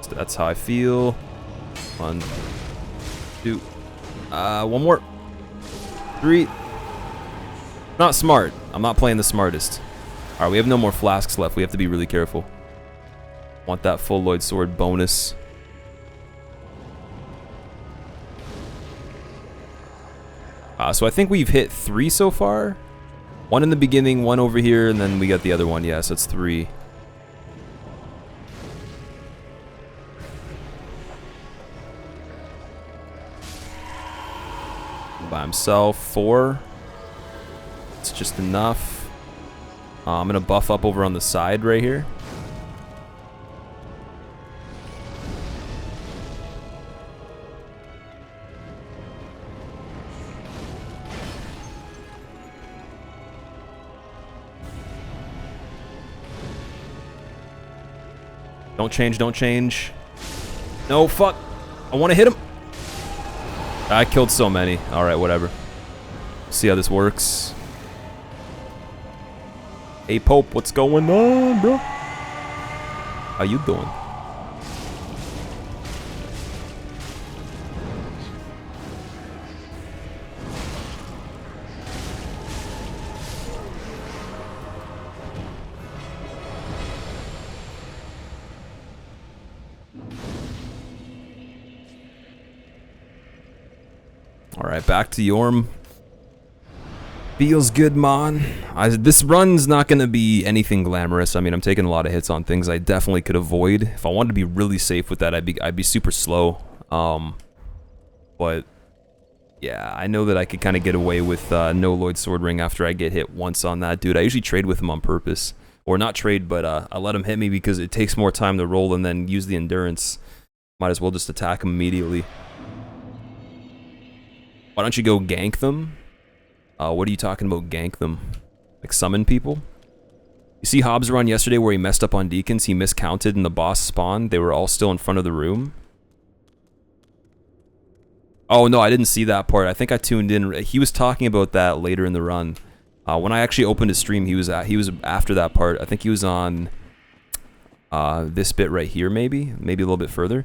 So that's how I feel. 1, 2, 1 more. 3. Not smart. I'm not playing the smartest. Alright, we have no more flasks left. We have to be really careful. Want that full Lloyd Sword bonus. So I think we've hit 3 so far. 1 in the beginning, 1 over here, and then we got the other one. Yes, that's 3. By himself, 4. It's just enough. I'm gonna buff up over on the side right here. Don't change, don't change. No, fuck. I want to hit him. I killed so many. Alright, whatever. See how this works. Hey, Pope, what's going on, bro? How you doing? Alright, back to Yorm. Feels good, man. This run's not going to be anything glamorous. I mean, I'm taking a lot of hits on things I definitely could avoid. If I wanted to be really safe with that, I'd be super slow. But, yeah, I know that I could kind of get away with no Lloyd Sword Ring after I get hit once on that dude. I usually trade with him on purpose. Or not trade, but I let him hit me because it takes more time to roll and then use the endurance. Might as well just attack him immediately. Why don't you go gank them? What are you talking about, gank them? Like summon people? You see Hobbs' run yesterday where he messed up on Deacons? He miscounted and the boss spawned. They were all still in front of the room. Oh no, I didn't see that part. I think I tuned in. He was talking about that later in the run. When I actually opened his stream, he was after that part. I think he was on this bit right here, maybe a little bit further.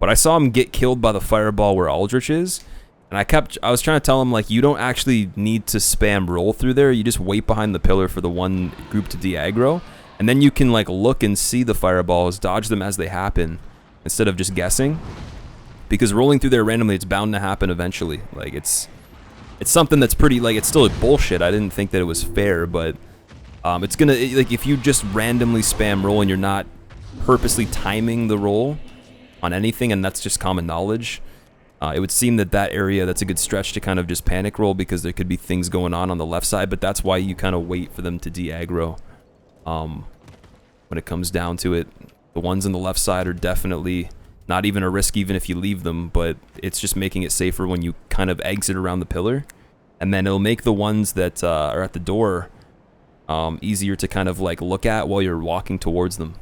But I saw him get killed by the fireball where Aldrich is. And I was trying to tell him, like, you don't actually need to spam roll through there. You just wait behind the pillar for the one group to de-aggro. And then you can, like, look and see the fireballs, dodge them as they happen, instead of just guessing. Because rolling through there randomly, it's bound to happen eventually. Like, it's something that's pretty, like, it's still bullshit. I didn't think that it was fair, but it's gonna, like, if you just randomly spam roll and you're not purposely timing the roll on anything, and that's just common knowledge, it would seem that area, that's a good stretch to kind of just panic roll because there could be things going on the left side, but that's why you kind of wait for them to de-aggro. When it comes down to it, the ones on the left side are definitely not even a risk even if you leave them, but it's just making it safer when you kind of exit around the pillar. And then it'll make the ones that are at the door easier to kind of like look at while you're walking towards them.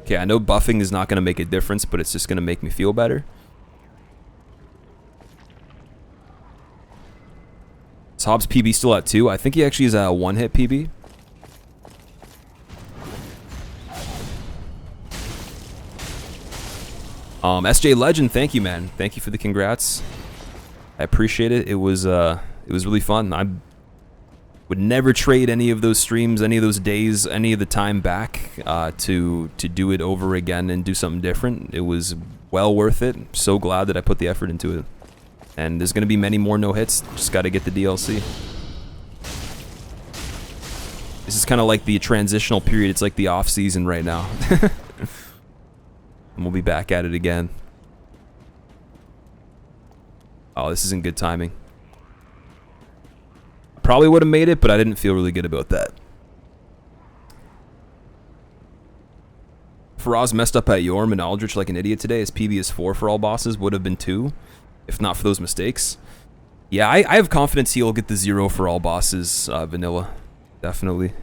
Okay, I know buffing is not going to make a difference, but it's just going to make me feel better. Is Hobbs' PB still at 2? I think he actually is at a 1-hit PB. SJ Legend, thank you, man. Thank you for the congrats. I appreciate it. It was really fun. I would never trade any of those streams, any of those days, any of the time back to do it over again and do something different. It was well worth it. I'm so glad that I put the effort into it. And there's going to be many more no-hits. Just got to get the DLC. This is kind of like the transitional period. It's like the off-season right now. And we'll be back at it again. Oh, this isn't good timing. Probably would have made it, but I didn't feel really good about that. Faraz messed up at Yorm and Aldrich like an idiot today. His PB is 4 for all bosses. Would have been 2, if not for those mistakes. Yeah, I have confidence he'll get the 0 for all bosses, vanilla. Definitely.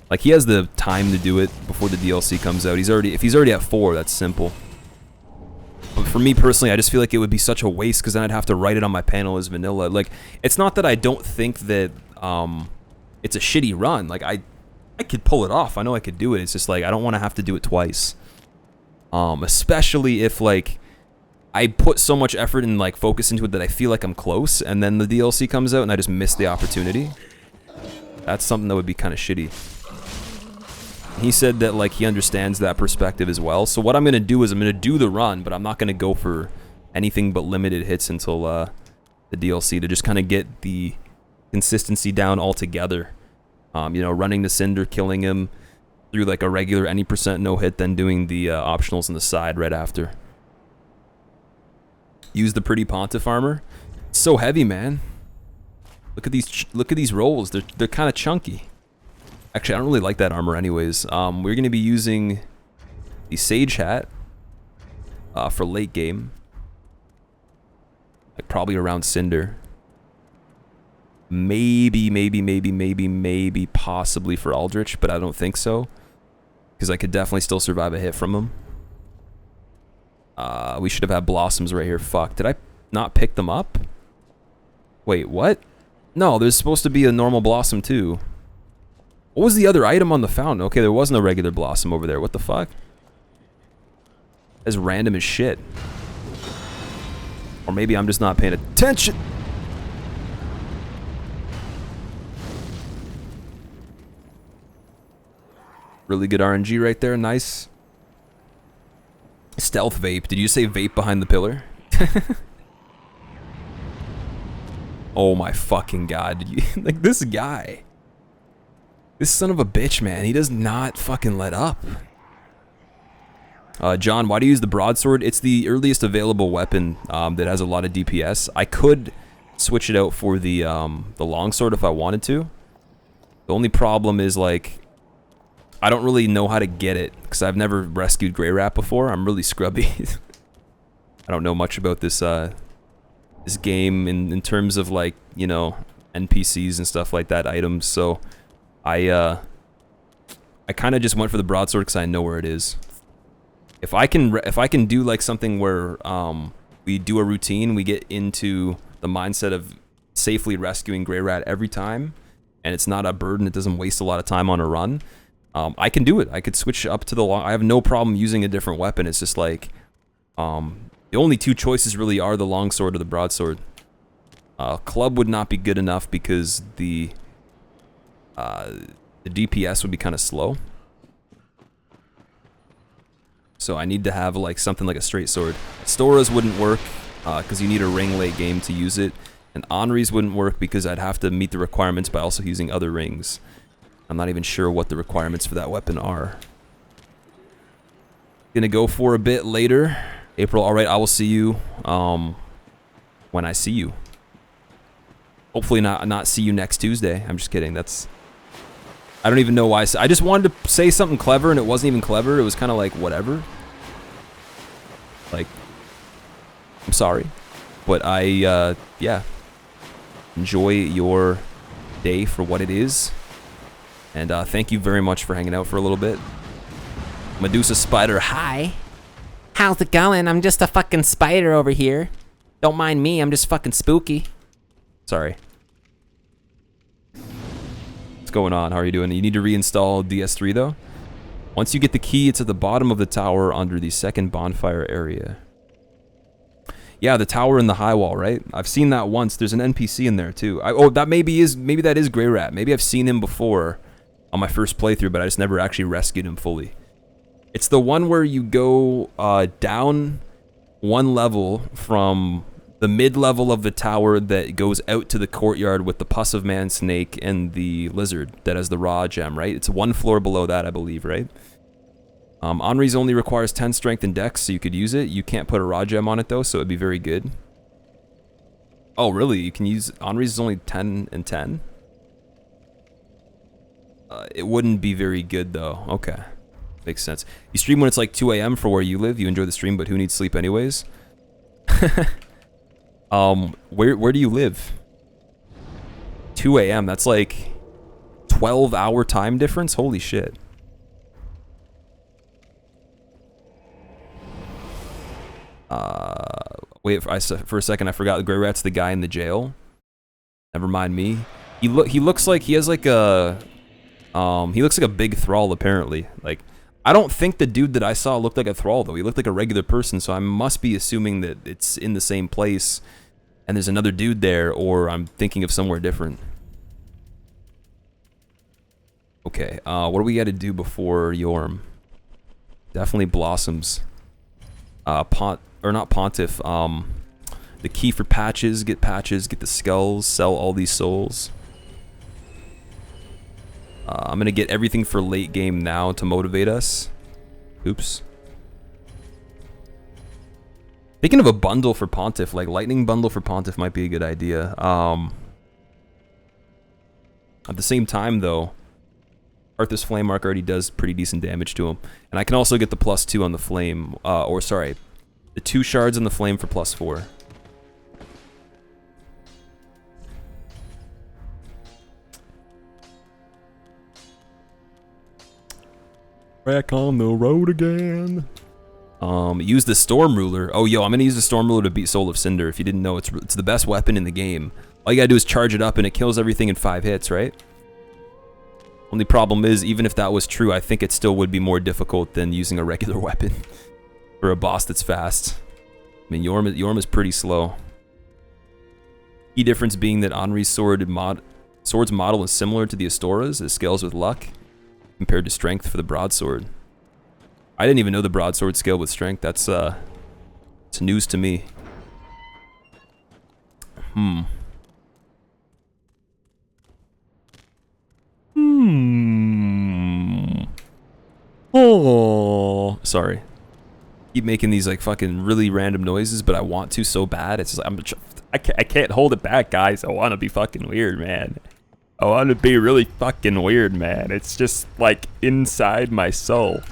Like, he has the time to do it before the DLC comes out. If he's already at 4, that's simple. But for me personally, I just feel like it would be such a waste because then I'd have to write it on my panel as vanilla. Like, it's not that I don't think that it's a shitty run. Like, I could pull it off. I know I could do it. It's just like I don't want to have to do it twice. Especially if like I put so much effort and like focus into it that I feel like I'm close, and then the DLC comes out and I just miss the opportunity. That's something that would be kind of shitty. He said that like he understands that perspective as well. So what I'm gonna do is I'm gonna do the run, but I'm not gonna go for anything but limited hits until the DLC to just kind of get the consistency down altogether. You know, running the Cinder, killing him through like a regular any percent no hit, then doing the optionals on the side right after. Use the pretty Pontiff armor. It's so heavy, man. Look at these rolls. They're kind of chunky. Actually, I don't really like that armor anyways. We're going to be using the Sage Hat for late game. Like probably around Cinder. Maybe, possibly for Aldrich, but I don't think so. Because I could definitely still survive a hit from him. We should have had Blossoms right here. Fuck, did I not pick them up? Wait, what? No, there's supposed to be a normal Blossom too. What was the other item on the fountain? Okay, there wasn't a regular Blossom over there. What the fuck? That's random as shit. Or maybe I'm just not paying attention. Really good RNG right there. Nice. Stealth vape. Did you say vape behind the pillar? Oh my fucking god. Did you like this guy? This son of a bitch, man. He does not fucking let up. John, why do you use the broadsword? It's the earliest available weapon that has a lot of DPS. I could switch it out for the longsword if I wanted to. The only problem is like I don't really know how to get it because I've never rescued Grey Rat before. I'm really scrubby. I don't know much about this this game in terms of like, you know, NPCs and stuff like that, items. So I kind of just went for the broadsword because I know where it is. If I can do like something where we do a routine, we get into the mindset of safely rescuing Grey Rat every time, and it's not a burden, it doesn't waste a lot of time on a run, I can do it. I could switch up to the long. I have no problem using a different weapon. It's just like the only two choices really are the longsword or the broadsword. Club would not be good enough because the DPS would be kind of slow. So I need to have like something like a straight sword. Storas wouldn't work because you need a ring late game to use it. And Henri's wouldn't work because I'd have to meet the requirements by also using other rings. I'm not even sure what the requirements for that weapon are. Gonna go for a bit later. April, alright, I will see you when I see you. Hopefully not see you next Tuesday. I'm just kidding. That's... I don't even know why. I just wanted to say something clever and it wasn't even clever. It was kind of like whatever. Like, I'm sorry, but yeah, enjoy your day for what it is, and thank you very much for hanging out for a little bit. Medusa Spider, hi. How's it going? I'm just a fucking spider over here. Don't mind me, I'm just fucking spooky. Sorry. What's going on? How are you doing? You need to reinstall DS3 though. Once you get the key, it's at the bottom of the tower under the second bonfire area. Yeah, the tower in the high wall, right? I've seen that once. There's an NPC in there too. Oh, that maybe that is Grey Rat. Maybe I've seen him before on my first playthrough, but I just never actually rescued him fully. It's the one where you go down one level from the mid-level of the tower that goes out to the courtyard with the Pus of Man snake and the lizard that has the raw gem, right? It's one floor below that, I believe, right? Henri's only requires 10 strength and dex, so you could use it. You can't put a raw gem on it, though, so it'd be very good. Oh, really? You can use... Henri's is only 10 and 10? It wouldn't be very good, though. Okay. Makes sense. You stream when it's like 2 a.m. for where you live. You enjoy the stream, but who needs sleep anyways? Where do you live? 2 a.m. That's like 12-hour time difference? Holy shit. Wait, for a second I forgot the Grey Rat's the guy in the jail. Never mind me. He looks like he has like a he looks like a big thrall apparently. Like, I don't think the dude that I saw looked like a thrall though. He looked like a regular person, so I must be assuming that it's in the same place and there's another dude there, or I'm thinking of somewhere different. Okay, what do we got to do before Yorm? Definitely Blossoms. Not Pontiff, the key for patches, get the skulls, sell all these souls. I'm gonna get everything for late game now to motivate us. Oops. Thinking of a bundle for Pontiff, like lightning bundle for Pontiff might be a good idea. At the same time though, Arthur's Flame Mark already does pretty decent damage to him. And I can also get the +2 on the flame, or sorry, the 2 shards on the flame for +4. Back on the road again. Use the Storm Ruler. Oh, yo, I'm gonna use the Storm Ruler to beat Soul of Cinder. If you didn't know, it's the best weapon in the game. All you gotta do is charge it up and it kills everything in 5 hits, right? Only problem is, even if that was true, I think it still would be more difficult than using a regular weapon for a boss that's fast. I mean, Yorm is pretty slow. Key difference being that Henri's sword's model is similar to the Astora's. It scales with luck compared to strength for the broadsword. I didn't even know the broadsword scaled with strength. That's it's news to me. Oh, sorry. Keep making these like fucking really random noises, but I want to so bad. It's just like, I can't hold it back, guys. I want to be fucking weird, man. I want to be really fucking weird, man. It's just like inside my soul.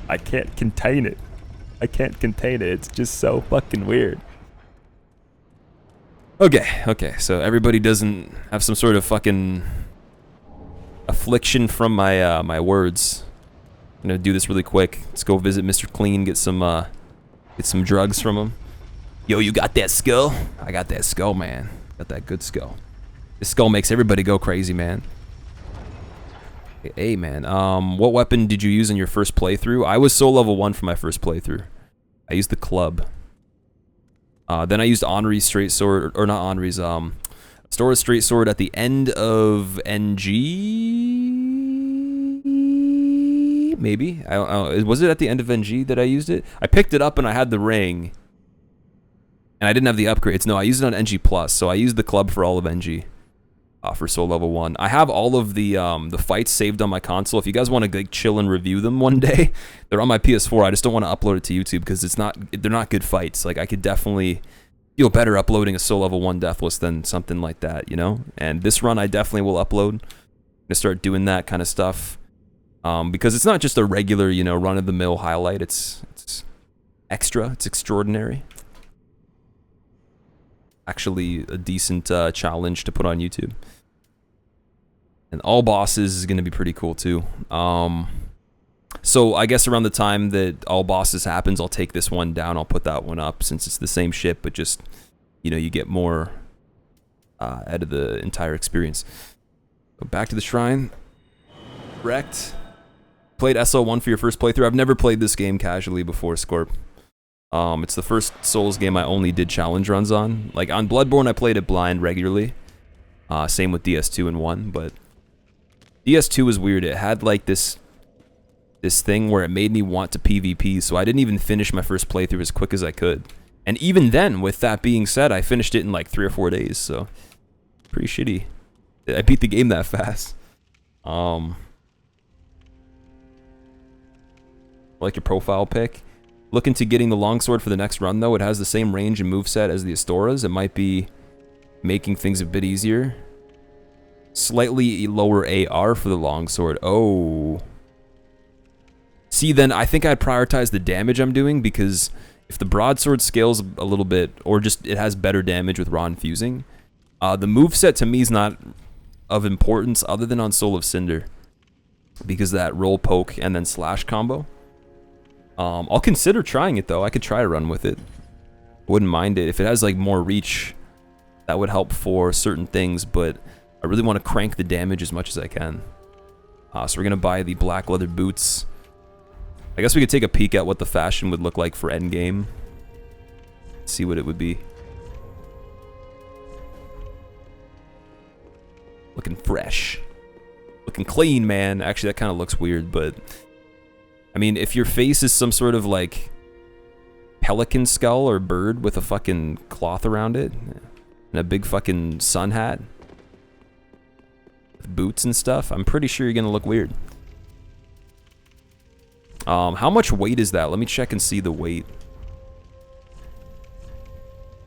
I can't contain it. I can't contain it. It's just so fucking weird. Okay, so everybody doesn't have some sort of fucking affliction from my my words. I'm gonna do this really quick. Let's go visit Mr. Clean, get some drugs from him. Yo, you got that skull? I got that skull, man. Got that good skull. This skull makes everybody go crazy, man. Hey, man. What weapon did you use in your first playthrough? I was soul level 1 for my first playthrough. I used the club. Then I used Henri's straight sword, or not Henri's, Stora's straight sword at the end of NG? Maybe? I don't know. Was it at the end of NG that I used it? I picked it up and I had the ring. And I didn't have the upgrades. No, I used it on NG+, so I used the club for all of NG. For soul level 1. I have all of the fights saved on my console. If you guys want to like, chill and review them one day, they're on my PS4. I just don't want to upload it to YouTube because they're not good fights. Like I could definitely feel better uploading a soul level 1 Deathless than something like that, you know? And this run I definitely will upload. I'm gonna start doing that kind of stuff. Because it's not just a regular, you know, run-of-the-mill highlight. It's extra. It's extraordinary. Actually, a decent challenge to put on YouTube. And all bosses is going to be pretty cool too. So I guess around the time that all bosses happens, I'll take this one down. I'll put that one up since it's the same ship, but just, you know, you get more out of the entire experience. So back to the shrine. Wrecked. Played SL1 for your first playthrough. I've never played this game casually before, Scorp. It's the first Souls game I only did challenge runs on. Like on Bloodborne, I played it blind regularly. Same with DS2 and 1, but DS2 was weird. It had like this thing where it made me want to PvP, so I didn't even finish my first playthrough as quick as I could. And even then, with that being said, I finished it in like 3 or 4 days, so pretty shitty. I beat the game that fast. Like your profile pic. Look into getting the longsword for the next run, though. It has the same range and moveset as the Astoras. It might be making things a bit easier. Slightly lower AR for the longsword. Oh. See, then I think I'd prioritize the damage I'm doing, because if the broadsword scales a little bit, or just it has better damage with raw infusing, the moveset to me is not of importance other than on Soul of Cinder, because that roll, poke, and then slash combo. I'll consider trying it though. I could try a run with it. Wouldn't mind it. If it has like more reach, that would help for certain things, but I really want to crank the damage as much as I can. So we're gonna buy the black leather boots. I guess we could take a peek at what the fashion would look like for endgame. See what it would be. Looking fresh. Looking clean, man. Actually, that kind of looks weird, but I mean, if your face is some sort of like pelican skull or bird with a fucking cloth around it and a big fucking sun hat with boots and stuff, I'm pretty sure you're gonna look weird. How much weight is that? Let me check and see the weight.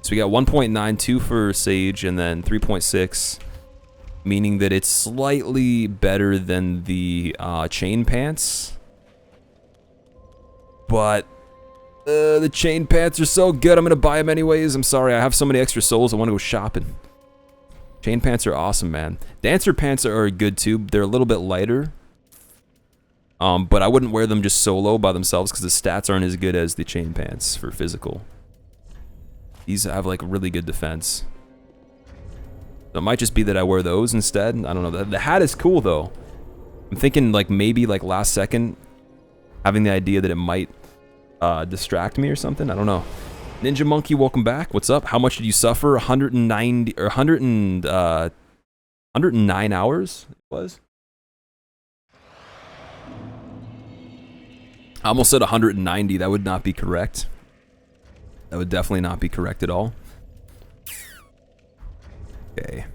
So we got 1.92 for Sage and then 3.6, meaning that it's slightly better than the chain pants. But the chain pants are so good, I'm gonna buy them anyways. I'm sorry, I have so many extra souls, I want to go shopping. Chain pants are awesome, man. Dancer pants are good too. They're a little bit lighter. But I wouldn't wear them just solo by themselves because the stats aren't as good as the chain pants for physical. These have like really good defense. So it might just be that I wear those instead. I don't know. The hat is cool though. I'm thinking like maybe like last second having the idea that it might distract me or something. I don't know. Ninja Monkey, welcome back. What's up? How much did you suffer? 190 or 109 hours it was? I almost said 190. That would not be correct. That would definitely not be correct at all. Okay.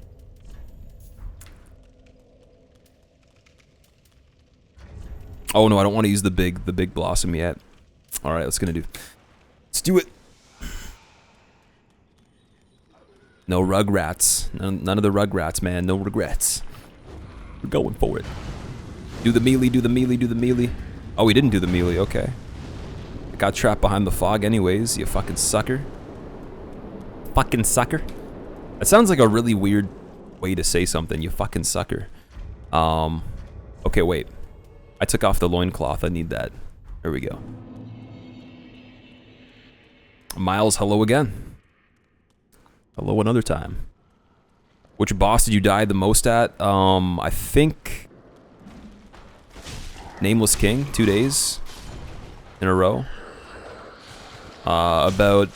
Oh no, I don't want to use the big blossom yet. All right, let's do it. No rugrats. None of the rugrats, man. No regrets. We're going for it. Do the melee, do the melee, do the melee. Oh, we didn't do the melee. Okay. I got trapped behind the fog anyways, you fucking sucker. Fucking sucker. That sounds like a really weird way to say something. You fucking sucker. Okay, wait. I took off the loincloth. I need that. There we go. Miles, hello again. Hello another time. Which boss did you die the most at? I think Nameless King, 2 days in a row. About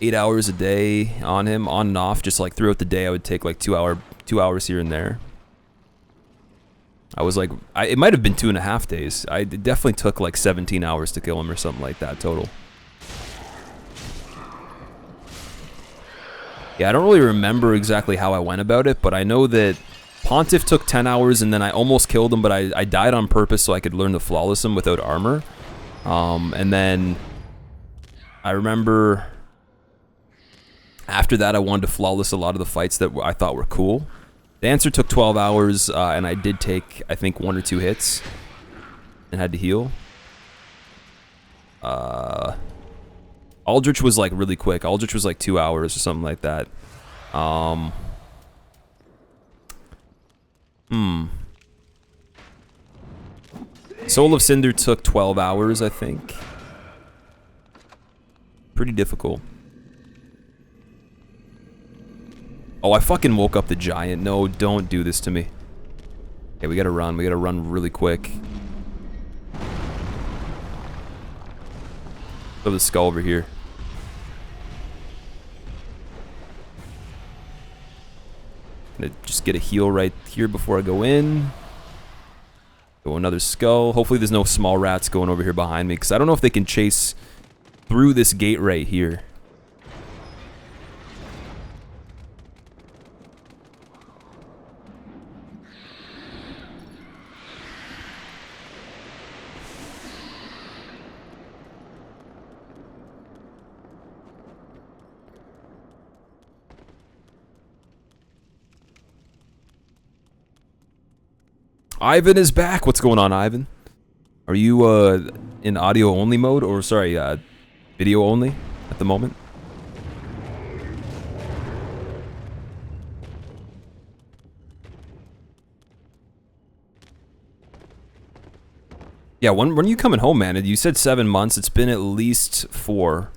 8 hours a day on him, on and off, just like throughout the day. I would take like 2 hours here and there. I was like, it might have been 2.5 days. It definitely took like 17 hours to kill him or something like that total. Yeah, I don't really remember exactly how I went about it, but I know that Pontiff took 10 hours and then I almost killed him, but I died on purpose so I could learn to flawless him without armor. And then I remember after that I wanted to flawless a lot of the fights that I thought were cool. Dancer took 12 hours and I did take, I think, 1 or 2 hits and had to heal. Aldrich was like really quick. Aldrich was like 2 hours or something like that. Soul of Cinder took 12 hours, I think. Pretty difficult. Oh, I fucking woke up the giant. No, don't do this to me. Okay, we gotta run. We gotta run really quick. Throw the skull over here. Gonna just get a heal right here before I go in. Go another skull. Hopefully there's no small rats going over here behind me, because I don't know if they can chase through this gate right here. Ivan is back. What's going on, Ivan? Are you in audio only mode, or sorry, video only at the moment? Yeah, when are you coming home, man? You said 7 months. It's been at least 4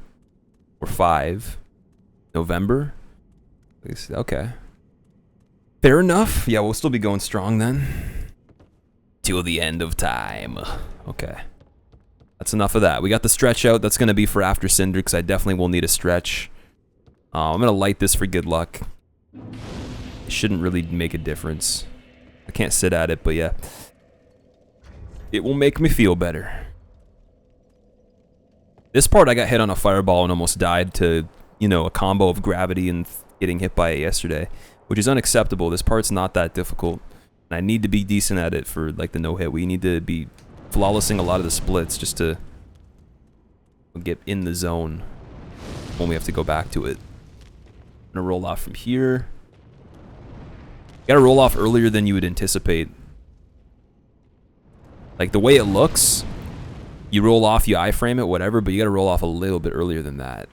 or 5. November? Okay. Fair enough. Yeah, we'll still be going strong then. Till the end of time. Okay. That's enough of that. We got the stretch out. That's going to be for after Cinder, because I definitely will need a stretch. I'm going to light this for good luck. It shouldn't really make a difference. I can't sit at it, but yeah. It will make me feel better. This part I got hit on a fireball and almost died to, you know, a combo of gravity and getting hit by it yesterday, which is unacceptable. This part's not that difficult. And I need to be decent at it for, like, the no-hit. We need to be flawlessing a lot of the splits just to get in the zone when we have to go back to it. I'm gonna roll off from here. You gotta roll off earlier than you would anticipate. Like, the way it looks, you roll off, you iframe it, whatever, but you gotta roll off a little bit earlier than that.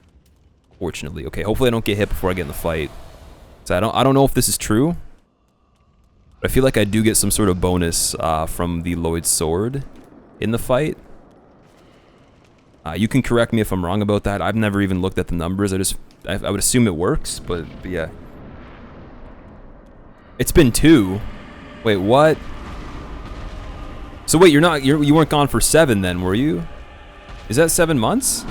Fortunately. Okay, hopefully I don't get hit before I get in the fight. So I don't know if this is true. I feel like I do get some sort of bonus from the Lloyd's sword in the fight. You can correct me if I'm wrong about that. I've never even looked at the numbers. I would assume it works, but yeah. It's been 2. Wait, what? So wait, you weren't gone for 7 then, were you? Is that 7 months?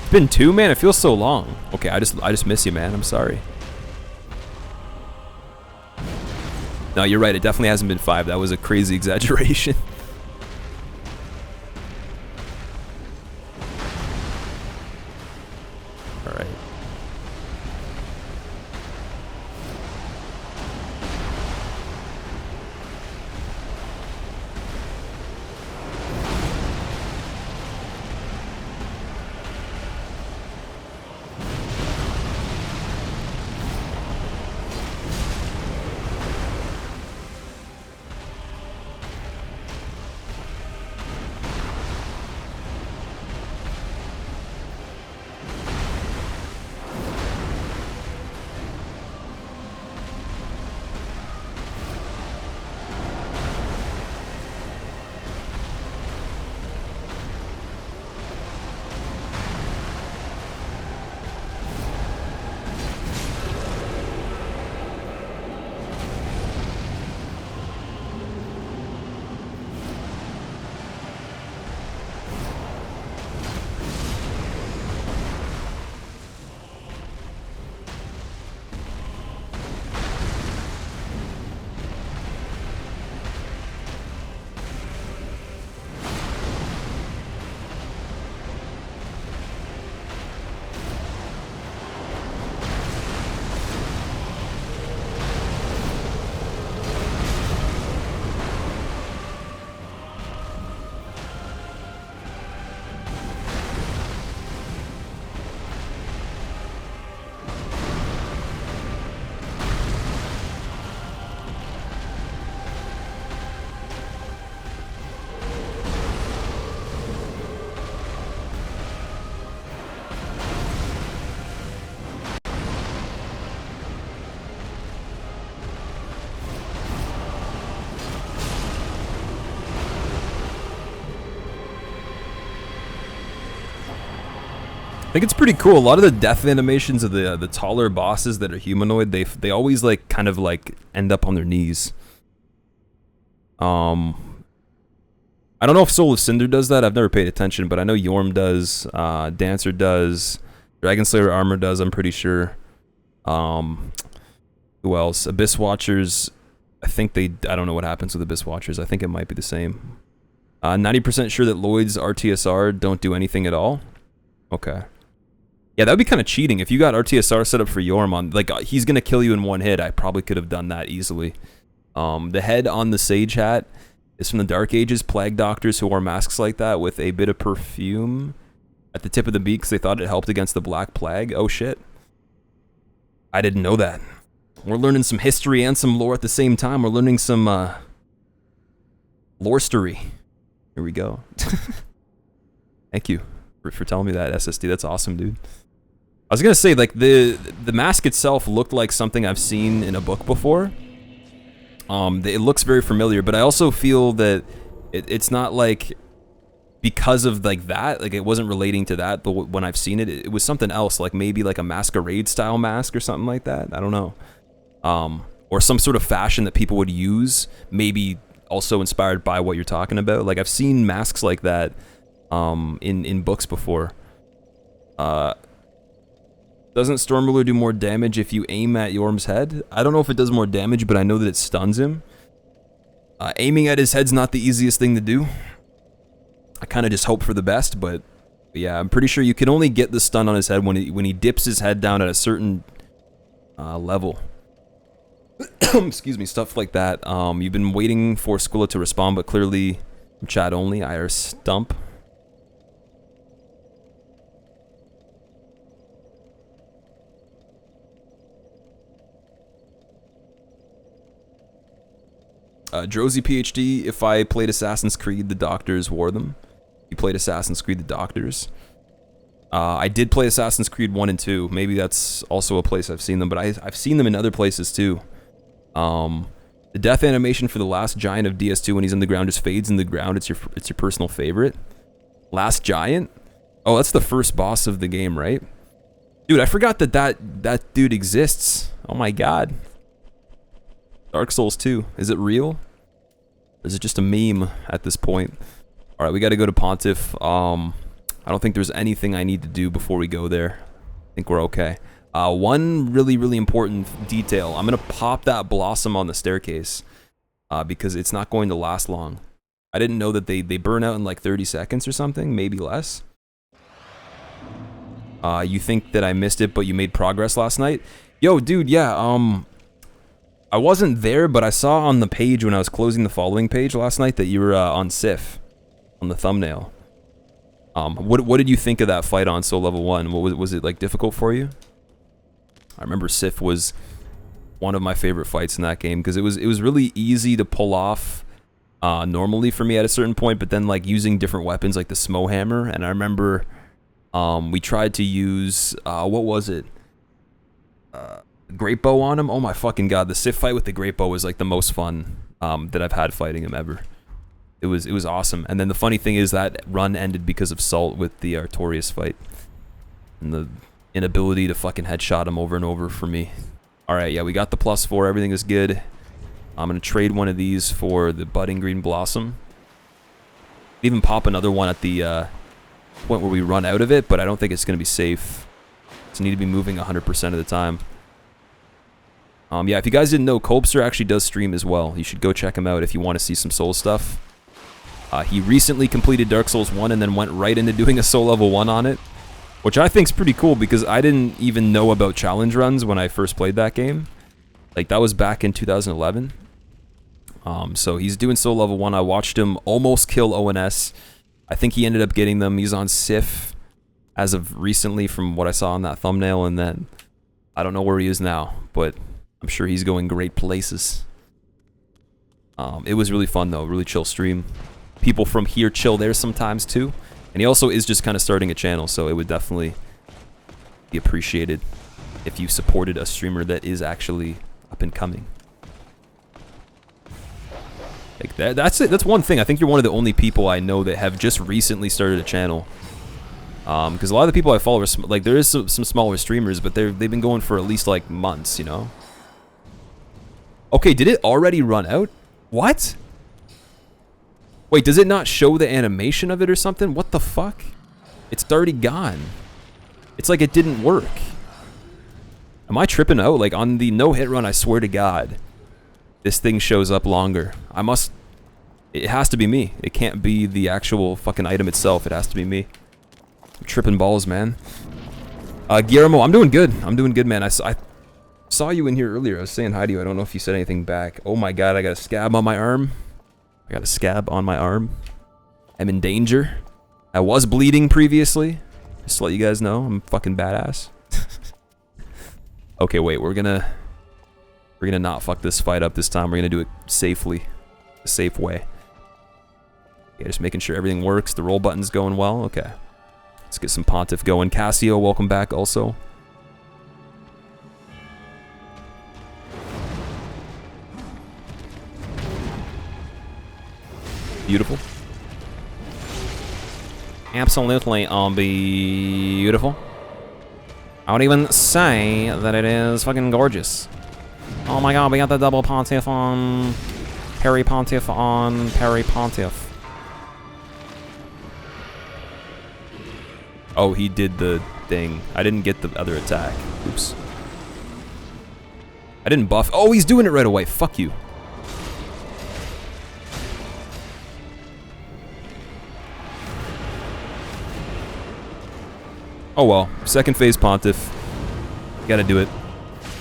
It's been 2, man. It feels so long. Okay, I just miss you, man. I'm sorry. No, you're right. It definitely hasn't been 5. That was a crazy exaggeration. All right. I think it's pretty cool. A lot of the death animations of the taller bosses that are humanoid, they always like kind of like end up on their knees. I don't know if Soul of Cinder does that. I've never paid attention, but I know Yorm does. Dancer does. Dragon Slayer Armor does. I'm pretty sure. Who else? Abyss Watchers. I think they. I don't know what happens with Abyss Watchers. I think it might be the same. 90% sure that Lloyd's RTSR don't do anything at all. Okay. Yeah, that would be kind of cheating. If you got RTSR set up for Yorm on, like, he's going to kill you in one hit, I probably could have done that easily. The head on the Sage hat is from the Dark Ages, plague doctors who wore masks like that with a bit of perfume at the tip of the beak because they thought it helped against the Black Plague. Oh, shit. I didn't know that. We're learning some history and some lore at the same time. We're learning some, lore-story. Here we go. Thank you for telling me that, SSD. That's awesome, dude. I was gonna say, like, the mask itself looked like something I've seen in a book before. It looks very familiar, but I also feel that it's not like because of like that, like it wasn't relating to that, but when I've seen it, it was something else, like maybe like a masquerade style mask or something like that. I don't know. Or some sort of fashion that people would use, maybe also inspired by what you're talking about. Like I've seen masks like that in books before. Doesn't Stormruler do more damage if you aim at Yorm's head? I don't know if it does more damage, but I know that it stuns him. Aiming at his head's not the easiest thing to do. I kind of just hope for the best, but yeah, I'm pretty sure you can only get the stun on his head when he dips his head down at a certain level. Excuse me, stuff like that. You've been waiting for Squilla to respond, but clearly chat only. IR stump. Drowsy PhD, if I played Assassin's Creed, the Doctors wore them. You played Assassin's Creed, the Doctors. I did play Assassin's Creed 1 and 2. Maybe that's also a place I've seen them, but I've seen them in other places too. The death animation for the last giant of DS2 when he's in the ground just fades in the ground. It's your personal favorite. Last giant? Oh, that's the first boss of the game, right? Dude, I forgot that dude exists. Oh my god. Dark Souls 2. Is it real? Or is it just a meme at this point? Alright, we gotta go to Pontiff. I don't think there's anything I need to do before we go there. I think we're okay. One really important detail. I'm gonna pop that blossom on the staircase. Because it's not going to last long. I didn't know that they burn out in like 30 seconds or something, maybe less. You think that I missed it, but you made progress last night? Yo, dude, yeah, I wasn't there, but I saw on the page when I was closing the following page last night that you were on Sif on the thumbnail. What did you think of that fight on Soul Level 1? Was it like difficult for you? I remember Sif was one of my favorite fights in that game because it was really easy to pull off normally for me at a certain point, but then like using different weapons like the Smo Hammer, and I remember we tried to use what was it? Great Bow on him. Oh my fucking god, the Sif fight with the Great Bow was like the most fun that I've had fighting him ever. It was awesome. And then the funny thing is that run ended because of Salt with the Artorias fight and the inability to fucking headshot him over and over for me. All right, yeah, we got the +4. Everything is good. I'm gonna trade one of these for the Budding Green Blossom. Even pop another one at the point where we run out of it, but I don't think it's gonna be safe. So need to be moving 100% of the time. Yeah, if you guys didn't know, Copster actually does stream as well. You should go check him out if you want to see some Soul stuff. He recently completed Dark Souls 1 and then went right into doing a Soul Level 1 on it, which I think is pretty cool because I didn't even know about challenge runs when I first played that game. Like, that was back in 2011. So he's doing Soul Level 1. I watched him almost kill ONS. I think he ended up getting them. He's on Sif as of recently from what I saw on that thumbnail, and then I don't know where he is now, but I'm sure he's going great places. It was really fun though, really chill stream. People from here chill there sometimes too. And he also is just kind of starting a channel, so it would definitely be appreciated if you supported a streamer that is actually up and coming. Like that's it. That's one thing. I think you're one of the only people I know that have just recently started a channel. Because a lot of the people I follow are like, there is some smaller streamers, but they've been going for at least like months, you know. Okay, did it already run out? What? Wait, does it not show the animation of it or something? What the fuck? It's already gone. It's like it didn't work. Am I tripping out? Like on the no-hit run, I swear to God, this thing shows up longer. It has to be me. It can't be the actual fucking item itself. It has to be me. I'm tripping balls, man. Guillermo, I'm doing good. I'm doing good, man. I saw you in here earlier. I was saying hi to you. I don't know if you said anything back. Oh my God, I got a scab on my arm. I'm in danger. I was bleeding previously. Just to let you guys know, I'm fucking badass. Okay, wait, we're gonna not fuck this fight up this time. We're gonna do it safely, the safe way. Yeah, just making sure everything works. The roll button's going well. Okay, let's get some Pontiff going. Cassio, welcome back also. Beautiful. Absolutely beautiful. I would even say that it is fucking gorgeous. Oh my God, we got the double Pontiff on Parry Pontiff on Parry Pontiff. Oh, he did the thing. I didn't get the other attack. Oops. I didn't buff. Oh, he's doing it right away. Fuck you. Oh well, second phase Pontiff. Gotta do it.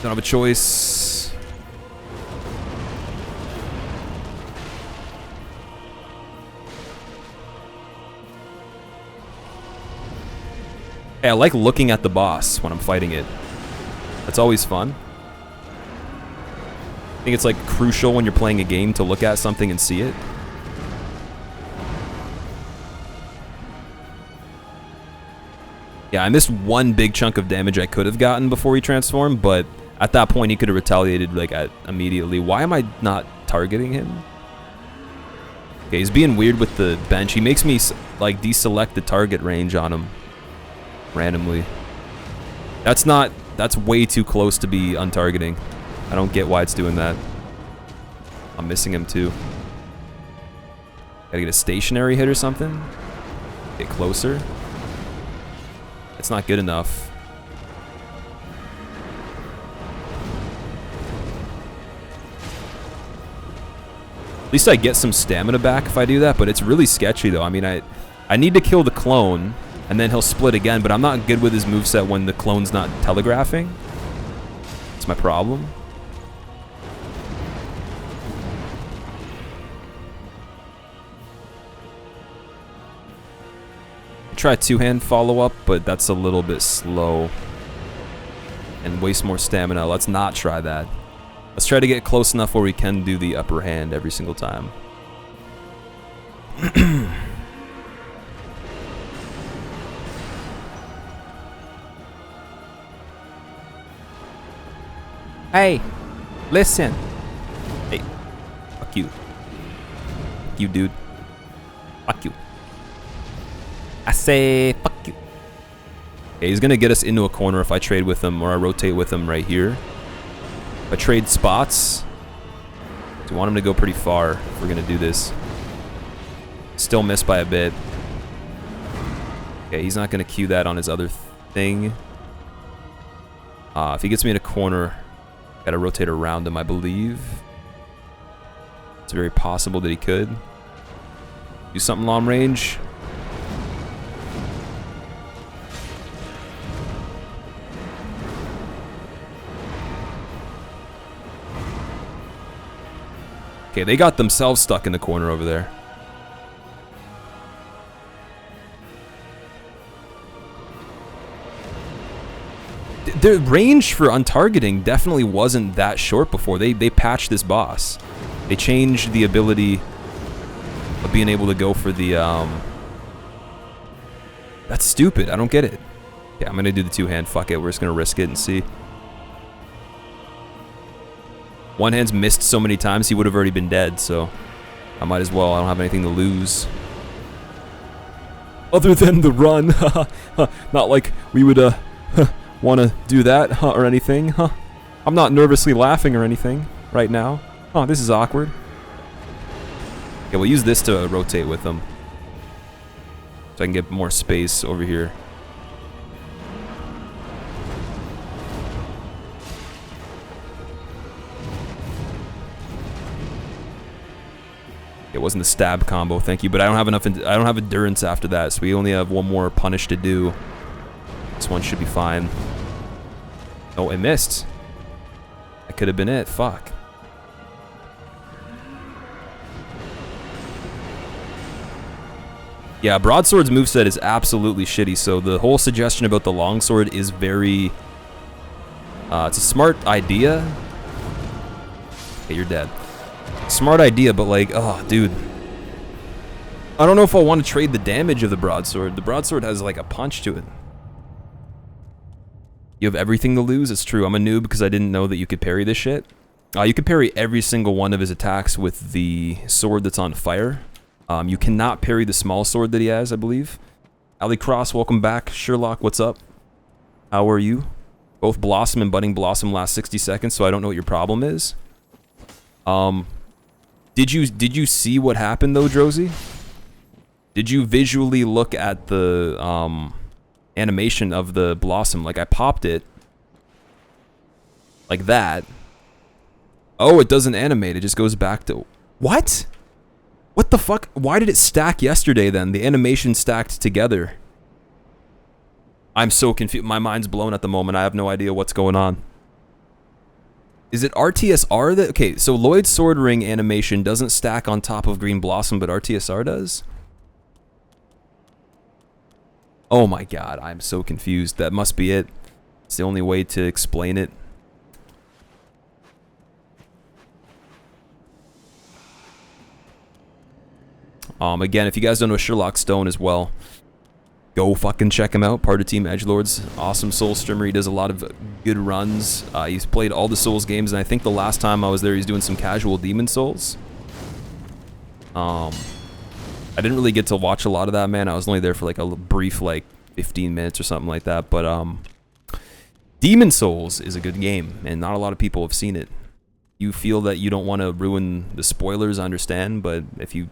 Don't have a choice. Hey, I like looking at the boss when I'm fighting it. That's always fun. I think it's like crucial when you're playing a game to look at something and see it. Yeah, I missed one big chunk of damage I could have gotten before he transformed, but at that point he could have retaliated like immediately. Why am I not targeting him? Okay, he's being weird with the bench. He makes me like deselect the target range on him randomly. That's way too close to be untargeting. I don't get why it's doing that. I'm missing him too. Gotta get a stationary hit or something. Get closer. It's not good enough. At least I get some stamina back if I do that, but it's really sketchy though. I mean, I need to kill the clone, and then he'll split again, but I'm not good with his moveset when the clone's not telegraphing. That's my problem. Try two-hand follow-up, but that's a little bit slow and waste more stamina. Let's not try that. Let's try to get close enough where we can do the upper hand every single time. Hey, listen. Hey, fuck you. Fuck you, dude. Fuck you. I say, fuck you. Okay, he's gonna get us into a corner if I trade with him, or I rotate with him right here. If I trade spots, I want him to go pretty far if we're gonna do this. Still miss by a bit. Okay, he's not gonna cue that on his other thing. If he gets me in a corner, gotta rotate around him, I believe. It's very possible that he could. Do something long range. Okay, they got themselves stuck in the corner over there. The range for untargeting definitely wasn't that short before. They patched this boss. They changed the ability of being able to go for the That's stupid. I don't get it. Yeah, I'm gonna do the two-hand. Fuck it. We're just gonna risk it and see. One hand's missed so many times he would have already been dead, so I might as well. I don't have anything to lose. Other than the run, not like we would want to do that or anything. I'm not nervously laughing or anything right now. Oh, this is awkward. Yeah, we'll use this to rotate with them, so I can get more space over here. It wasn't the stab combo, thank you, but I don't have enough. I don't have endurance after that, so we only have one more punish to do. This one should be fine. Oh, it missed. That could have been it. Fuck. Yeah, broadsword's moveset is absolutely shitty, so the whole suggestion about the longsword is very... it's a smart idea. Okay, you're dead. Smart idea, but like, oh, dude. I don't know if I want to trade the damage of the broadsword. The broadsword has like a punch to it. You have everything to lose? It's true. I'm a noob because I didn't know that you could parry this shit. You can parry every single one of his attacks with the sword that's on fire. You cannot parry the small sword that he has, I believe. Ali Cross, welcome back. Sherlock, what's up? How are you? Both Blossom and Budding Blossom last 60 seconds, so I don't know what your problem is. Did you see what happened though, Drosy? Did you visually look at the animation of the Blossom? Like I popped it like that. Oh, it doesn't animate. It just goes back to... What? What the fuck? Why did it stack yesterday then? The animation stacked together. I'm so confused. My mind's blown at the moment. I have no idea what's going on. Is it RTSR that... Okay, so Lloyd's Sword Ring animation doesn't stack on top of Green Blossom, but RTSR does? Oh my god, I'm so confused. That must be it. It's the only way to explain it. Again, if you guys don't know Sherlock Stone as well, go fucking check him out. Part of Team Edgelords. Awesome Soul streamer. He does a lot of good runs. He's played all the Souls games, and I think the last time I was there, he's doing some casual Demon Souls. I didn't really get to watch a lot of that, man. I was only there for like a brief, like 15 minutes or something like that. But Demon Souls is a good game, and not a lot of people have seen it. You feel that you don't want to ruin the spoilers, I understand, but if you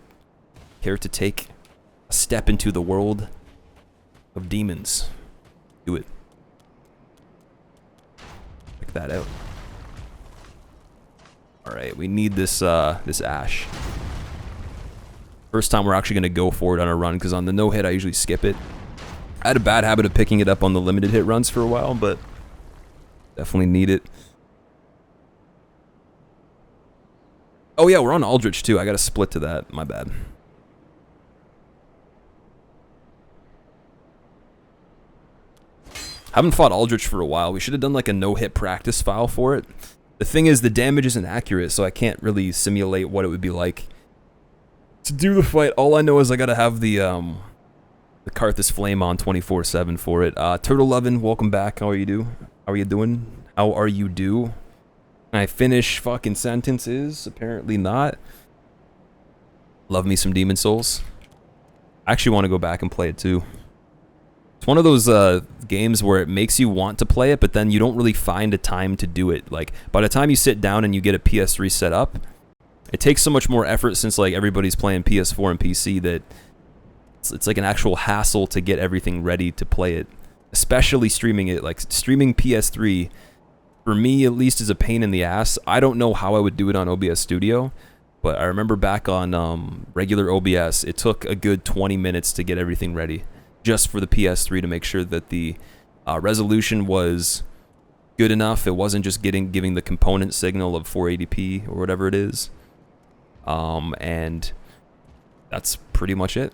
care to take a step into the world of demons, do it. Check that out. Alright, we need this this Ash. First time we're actually going to go for it on a run, because on the no-hit I usually skip it. I had a bad habit of picking it up on the limited hit runs for a while, but definitely need it. Oh yeah, we're on Aldrich too. I got to split to that. My bad. Haven't fought Aldrich for a while. We should have done like a no-hit practice file for it. The thing is, the damage isn't accurate, so I can't really simulate what it would be like to do the fight. All I know is I gotta have the Karthus Flame on 24/7 for it. Turtle Lovin', welcome back. How are you doing? How are you doing? How are you do? Can I finish fucking sentences? Apparently not. Love me some Demon Souls. I actually want to go back and play it too. It's one of those games where it makes you want to play it, but then you don't really find a time to do it. Like, by the time you sit down and you get a PS3 set up, it takes so much more effort since like everybody's playing PS4 and PC that it's like an actual hassle to get everything ready to play it. Especially streaming it. Like, streaming PS3, for me at least, is a pain in the ass. I don't know how I would do it on OBS Studio, but I remember back on regular OBS, it took a good 20 minutes to get everything ready. Just for the PS3 to make sure that the resolution was good enough. It wasn't just giving the component signal of 480p or whatever it is. And that's pretty much it.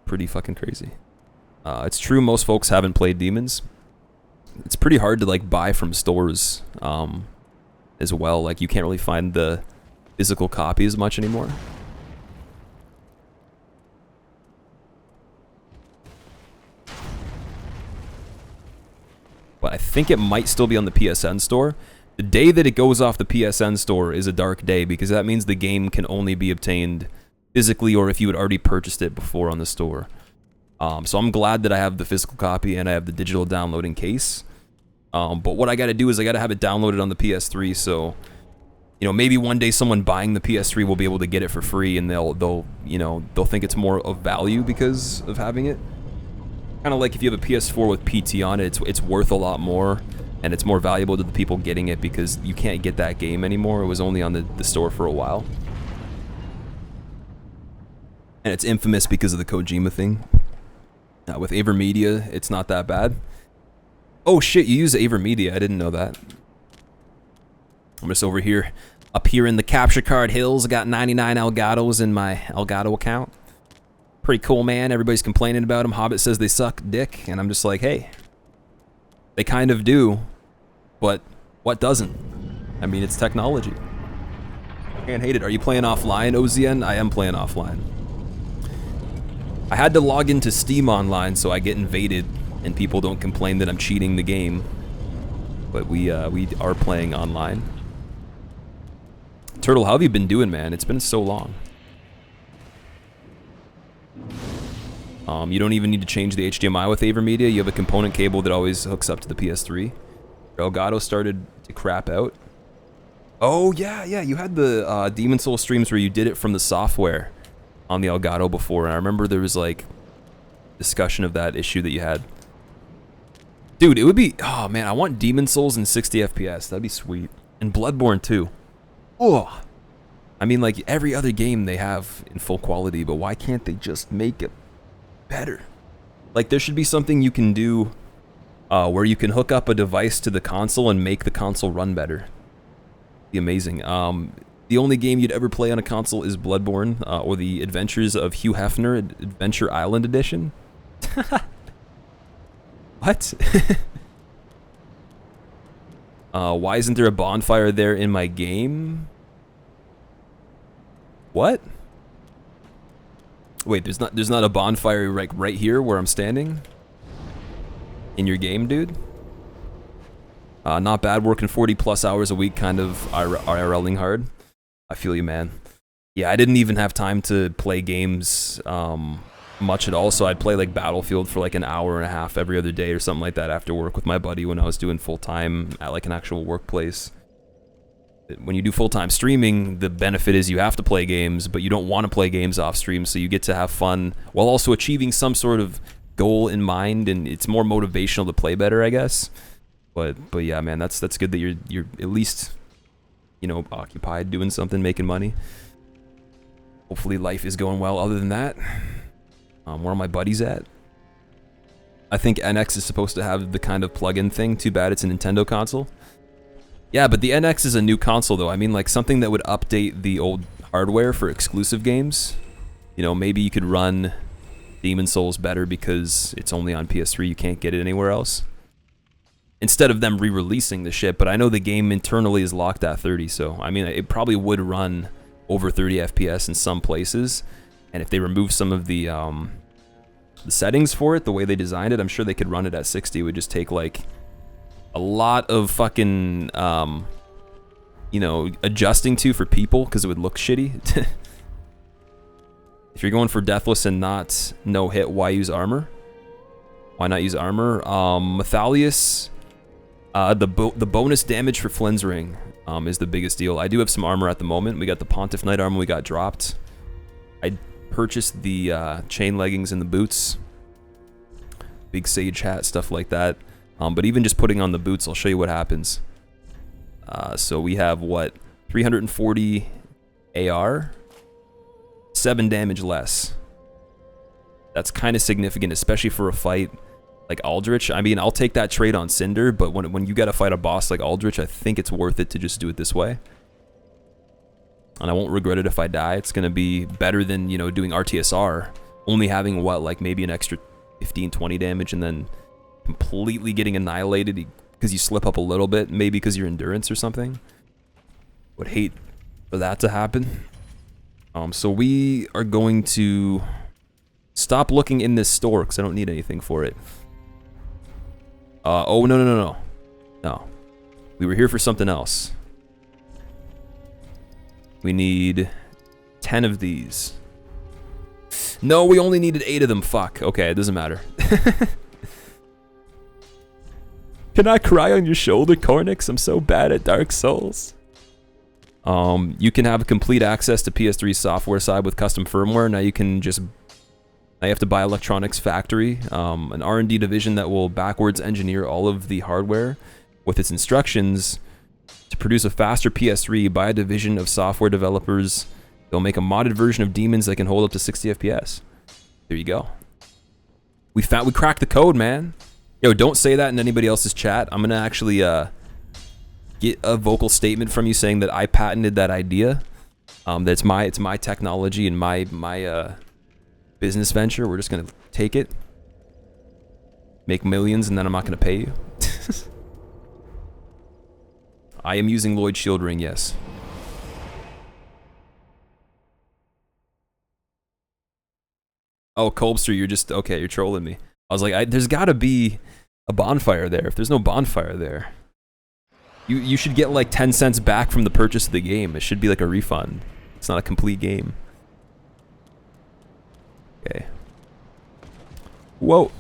Pretty fucking crazy. It's true most folks haven't played Demons. It's pretty hard to like buy from stores as well. Like you can't really find the physical copies much anymore. But I think it might still be on the PSN store. The day that it goes off the PSN store is a dark day, because that means the game can only be obtained physically or if you had already purchased it before on the store. So I'm glad that I have the physical copy and I have the digital downloading case. But what I got to do is I got to have it downloaded on the PS3. So, you know, maybe one day someone buying the PS3 will be able to get it for free, and they'll think it's more of value because of having it. Kind of like if you have a PS4 with PT on it, it's worth a lot more, and it's more valuable to the people getting it because you can't get that game anymore. It was only on the store for a while. And it's infamous because of the Kojima thing. With AverMedia, it's not that bad. Oh shit, you use AverMedia. I didn't know that. I'm just over here, up here in the Capture Card Hills. I got 99 Elgatos in my Elgato account. Pretty cool, man. Everybody's complaining about them. Hobbit says they suck dick, and I'm just like, hey, they kind of do, but what doesn't? I mean, it's technology. Can't hate it. Are you playing offline, OZN? I am playing offline. I had to log into Steam Online so I get invaded and people don't complain that I'm cheating the game. But we are playing online. Turtle, how have you been doing, man? It's been so long. You don't even need to change the HDMI with AverMedia. You have a component cable that always hooks up to the PS3. Your Elgato started to crap out. Oh, yeah, you had the Demon Soul streams where you did it from the software on the Elgato before, and I remember there was like discussion of that issue that you had. Dude, it would be, oh man, I want Demon Souls in 60 FPS. That'd be sweet. And Bloodborne too. Oh, I mean, like every other game they have in full quality, but why can't they just make it better? Like there should be something you can do where you can hook up a device to the console and make the console run better. Be amazing. The only game you'd ever play on a console is Bloodborne, or the Adventures of Hugh Hefner Adventure Island Edition. What? Why isn't there a bonfire there in my game? What? Wait, there's not a bonfire like right here where I'm standing? In your game, dude? Not bad, working 40 plus hours a week, kind of IRLing hard. I feel you, man. Yeah, I didn't even have time to play games much at all, so I'd play like Battlefield for like an hour and a half every other day or something like that after work with my buddy when I was doing full-time at like an actual workplace. When you do full-time streaming, the benefit is you have to play games, but you don't want to play games off stream, so you get to have fun while also achieving some sort of goal in mind, and it's more motivational to play better, I guess. But yeah, man, that's good that you're at least, you know, occupied doing something, making money. Hopefully life is going well other than that. Where are my buddies at? I think NX is supposed to have the kind of plug-in thing. Too bad it's a Nintendo console. Yeah, but the NX is a new console though. I mean, like something that would update the old hardware for exclusive games. You know, maybe you could run Demon Souls better because it's only on PS3. You can't get it anywhere else. Instead of them re-releasing the shit, but I know the game internally is locked at 30, so I mean, it probably would run over 30 FPS in some places, and if they remove some of the settings for it, the way they designed it, I'm sure they could run it at 60. It would just take like a lot of fucking, you know, adjusting to for people, because it would look shitty. If you're going for Deathless and not no hit, why use armor? Why not use armor? Mathalius, the bonus damage for Flynn's Ring is the biggest deal. I do have some armor at the moment. We got the Pontiff Knight armor we got dropped. I purchased the chain leggings and the boots. Big sage hat, stuff like that. But even just putting on the boots, I'll show you what happens. So we have, what, 340 AR? 7 damage less. That's kind of significant, especially for a fight like Aldrich. I mean, I'll take that trade on Cinder, but when you gotta fight a boss like Aldrich, I think it's worth it to just do it this way. And I won't regret it if I die. It's gonna be better than, you know, doing RTSR, only having, what, like maybe an extra 15, 20 damage, and then completely getting annihilated because you slip up a little bit, maybe because your endurance or something. Would hate for that to happen. So we are going to stop looking in this store because I don't need anything for it. Oh, no. We were here for something else. We need 10 of these. No, we only needed 8 of them. Fuck. Okay, it doesn't matter. Can I cry on your shoulder, Cornix? I'm so bad at Dark Souls. You can have complete access to PS3 software side with custom firmware. Now you can just... Now you have to buy Electronics Factory, an R&D division that will backwards engineer all of the hardware with its instructions to produce a faster PS3 by a division of software developers. They'll make a modded version of Demons that can hold up to 60 FPS. There you go. We cracked the code, man. Yo, don't say that in anybody else's chat. I'm gonna actually get a vocal statement from you saying that I patented that idea. That's it's my technology and my business venture. We're just gonna take it, make millions, and then I'm not gonna pay you. I am using Lloyd Shield Ring, yes. Oh, Colbster, you're just... Okay, you're trolling me. I was like, there's gotta be a bonfire there. If there's no bonfire there, you should get like 10 cents back from the purchase of the game. It should be like a refund. It's not a complete game. Okay. Whoa.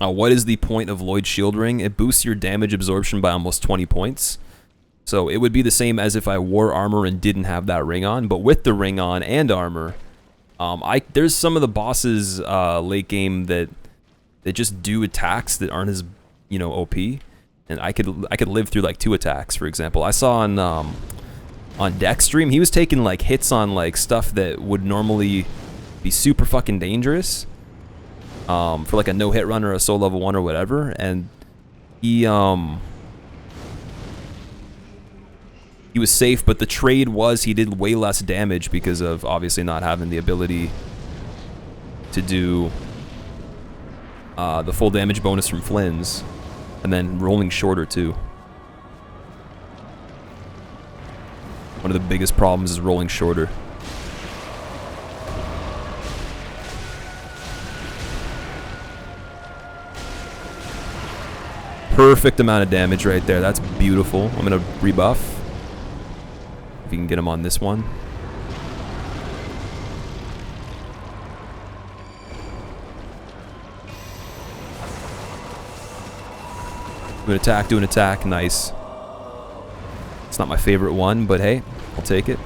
What is the point of Lloyd Shield Ring? It boosts your damage absorption by almost 20 points. So it would be the same as if I wore armor and didn't have that ring on, but with the ring on and armor, there's some of the bosses late game that just do attacks that aren't as, you know, OP, and I could live through like 2 attacks, for example. I saw on Deck's stream, he was taking like hits on like stuff that would normally be super fucking dangerous. For like a no-hit run or a soul level 1 or whatever, and he was safe, but the trade was he did way less damage because of obviously not having the ability to do the full damage bonus from Flynn's, and then rolling shorter too. One of the biggest problems is rolling shorter. Perfect amount of damage right there. That's beautiful. I'm gonna rebuff. If you can get him on this one. Do an attack. Nice. It's not my favorite one, but hey, I'll take it.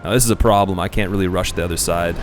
Now this is a problem. I can't really rush the other side.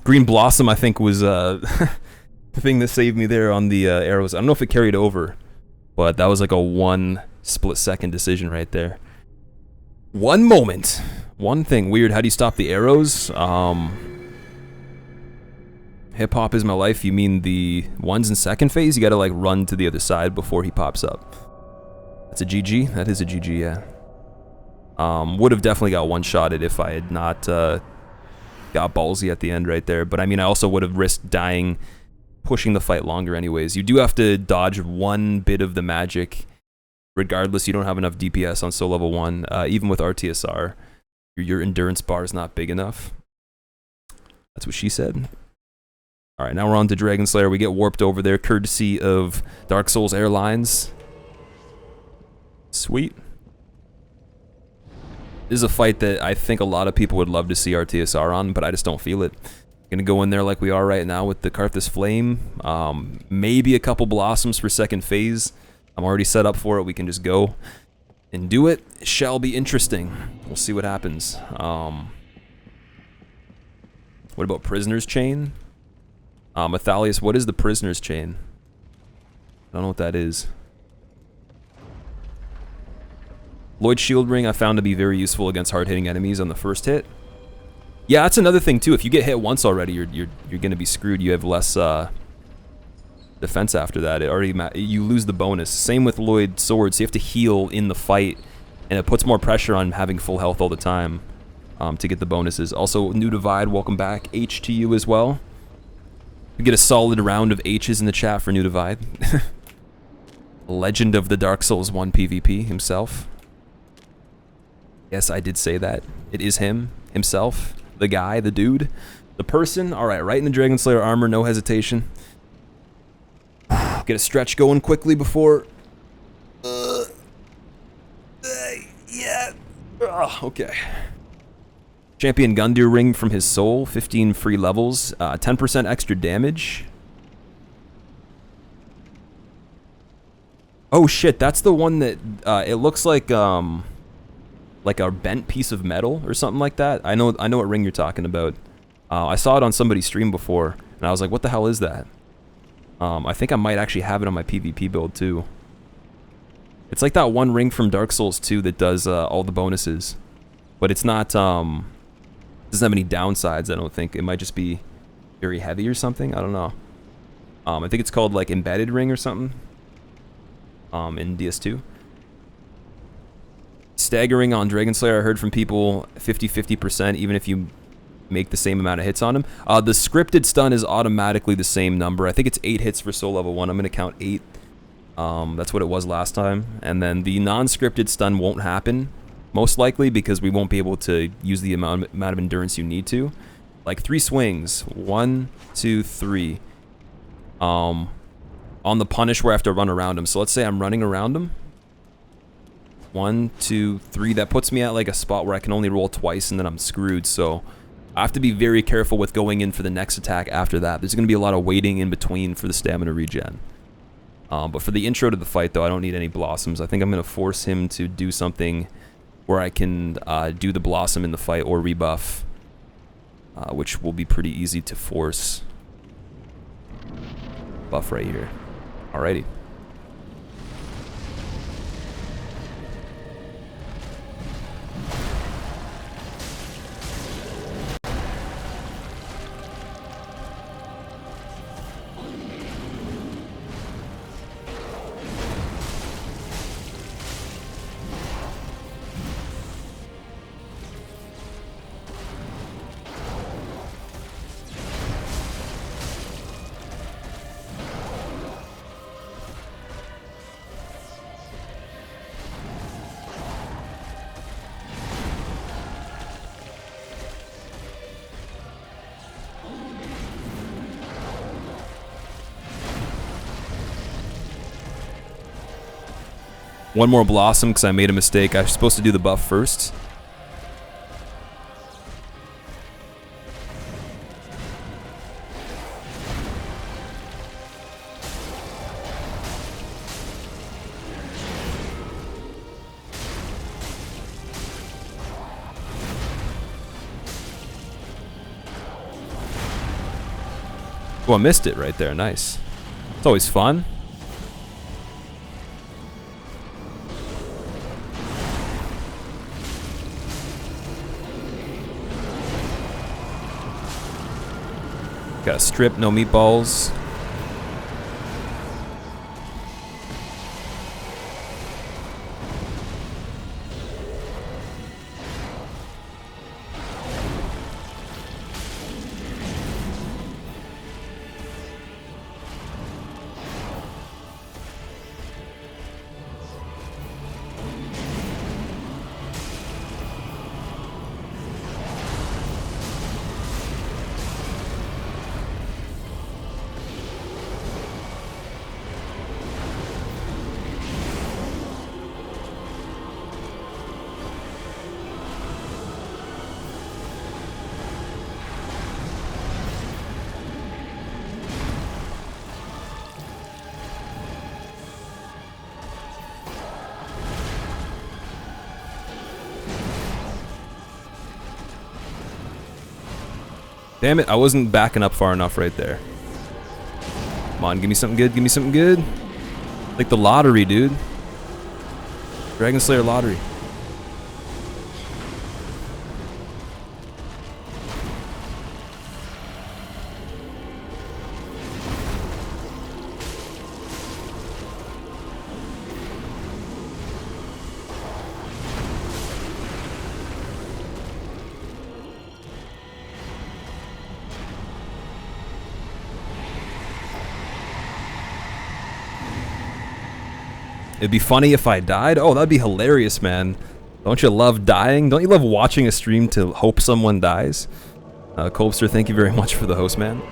Green Blossom, I think, was the thing that saved me there on the arrows. I don't know if it carried over, but that was like a 1 split-second decision right there. One moment. One thing. Weird. How do you stop the arrows? Hip-hop is my life. You mean the ones in second phase? You gotta like run to the other side before he pops up. That's a GG? That is a GG, yeah. Would have definitely got one-shotted if I had not... got ballsy at the end right there, but I mean I also would have risked dying pushing the fight longer anyways. You do have to dodge one bit of the magic regardless. You don't have enough DPS on soul level 1, even with RTSR. Your endurance bar is not big enough. That's what she said. Alright, now we're on to Dragon Slayer. We get warped over there courtesy of Dark Souls Airlines. Sweet. This is a fight that I think a lot of people would love to see RTSR on, but I just don't feel it. Gonna go in there like we are right now with the Karthus Flame. Maybe a couple Blossoms for second phase. I'm already set up for it. We can just go and do it. It shall be interesting. We'll see what happens. What about Prisoner's Chain? Mathalius, what is the Prisoner's Chain? I don't know what that is. Lloyd Shield Ring I found to be very useful against hard-hitting enemies on the first hit. Yeah, that's another thing too. If you get hit once already, you're gonna be screwed. You have less defense after that. It already you lose the bonus. Same with Lloyd Swords. So you have to heal in the fight, and it puts more pressure on having full health all the time to get the bonuses. Also, New Divide, welcome back. H to you as well. We get a solid round of H's in the chat for New Divide. Legend of the Dark Souls 1 PvP himself. Yes, I did say that. It is him, himself, the guy, the dude, the person. All right, right in the Dragon Slayer armor, no hesitation. Get a stretch going quickly before... yeah. Okay. Champion Gundyr Ring from his soul, 15 free levels, 10% extra damage. Oh shit, that's the one that it looks like a bent piece of metal or something like that. I know what ring you're talking about. I saw it on somebody's stream before, and I was like, what the hell is that? I think I might actually have it on my PvP build too. It's like that one ring from Dark Souls 2 that does all the bonuses, but it's not doesn't have any downsides. I don't think. It might just be very heavy or something. I don't know. I think it's called like Embedded Ring or something. In DS2. Staggering on Dragon Slayer, I heard from people 50% even if you make the same amount of hits on him. The scripted stun is automatically the same number. I think it's 8 hits for soul level 1. I'm going to count 8. That's what it was last time. And then the non-scripted stun won't happen, most likely, because we won't be able to use the amount of endurance you need to. Like 3 swings. 1, 2, 3. On the punish where I have to run around him. So let's say I'm running around him. 1, 2, 3. That puts me at like a spot where I can only roll twice and then I'm screwed. So I have to be very careful with going in for the next attack after that. There's going to be a lot of waiting in between for the stamina regen. But for the intro to the fight, though, I don't need any blossoms. I think I'm going to force him to do something where I can do the blossom in the fight or rebuff, which will be pretty easy to force. Buff right here. Alrighty. One more blossom because I made a mistake. I was supposed to do the buff first. Oh, I missed it right there. Nice. It's always fun. Got a strip, no meatballs. Damn it, I wasn't backing up far enough right there. Come on, give me something good, give me something good. Like the lottery, dude. Dragon Slayer lottery. It'd be funny if I died. Oh, that'd be hilarious, man. Don't you love dying? Don't you love watching a stream to hope someone dies? Colbster, thank you very much for the host, man.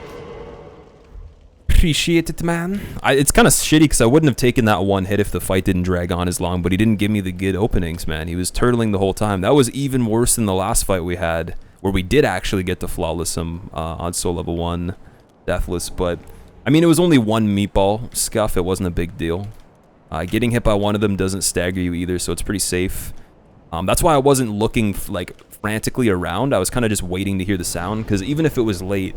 Appreciate it, man. It's kind of shitty because I wouldn't have taken that one hit if the fight didn't drag on as long, but he didn't give me the good openings, man. He was turtling the whole time. That was even worse than the last fight we had, where we did actually get to flawless him on Soul Level 1 Deathless, but I mean, it was only one meatball scuff. It wasn't a big deal. Getting hit by one of them doesn't stagger you either, so it's pretty safe. That's why I wasn't looking like frantically around. I was kind of just waiting to hear the sound, because even if it was late,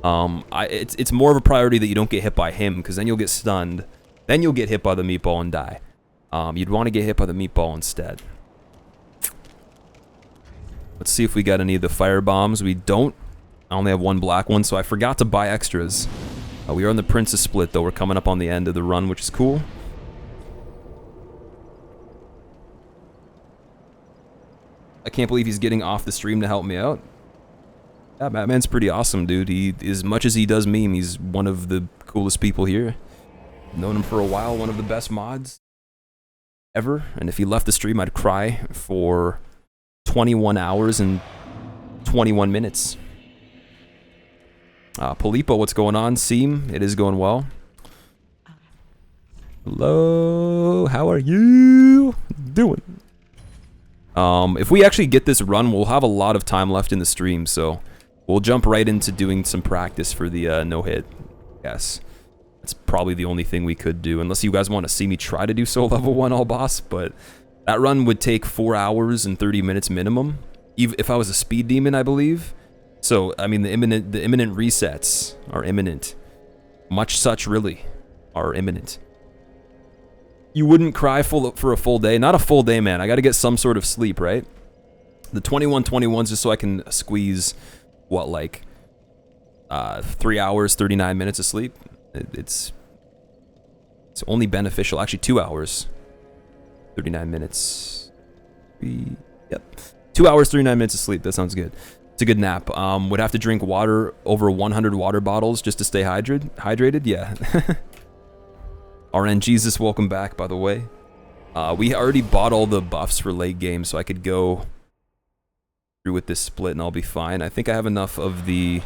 it's more of a priority that you don't get hit by him, because then you'll get stunned. Then you'll get hit by the meatball and die. You'd want to get hit by the meatball instead. Let's see if we got any of the fire bombs. We don't. I only have one black one, so I forgot to buy extras. We are on the Princess Split, though. We're coming up on the end of the run, which is cool. I can't believe he's getting off the stream to help me out. Yeah, Batman's pretty awesome, dude. He, as much as he does meme, he's one of the coolest people here. Known him for a while, one of the best mods ever. And if he left the stream, I'd cry for 21 hours and 21 minutes. Polipo, what's going on? Seam, it is going well. Hello, how are you doing? If we actually get this run, we'll have a lot of time left in the stream, so we'll jump right into doing some practice for the no-hit. Yes. That's probably the only thing we could do, unless you guys want to see me try to do Soul Level 1 all boss, but that run would take 4 hours and 30 minutes minimum, even if I was a speed demon, I believe. So, I mean, the imminent resets are imminent. Much such, really, are imminent. You wouldn't cry for a full day. Not a full day, man. I got to get some sort of sleep, right? The 21-21's just so I can squeeze, what, like, 3 hours, 39 minutes of sleep? It's only beneficial. Actually, 2 hours, 39 minutes. Yep. 2 hours, 39 minutes of sleep. That sounds good. It's a good nap. Would have to drink water, over 100 water bottles just to stay hydrated? Yeah. RN Jesus, welcome back, by the way. We already bought all the buffs for late game, so I could go through with this split and I'll be fine. I think I have enough of the...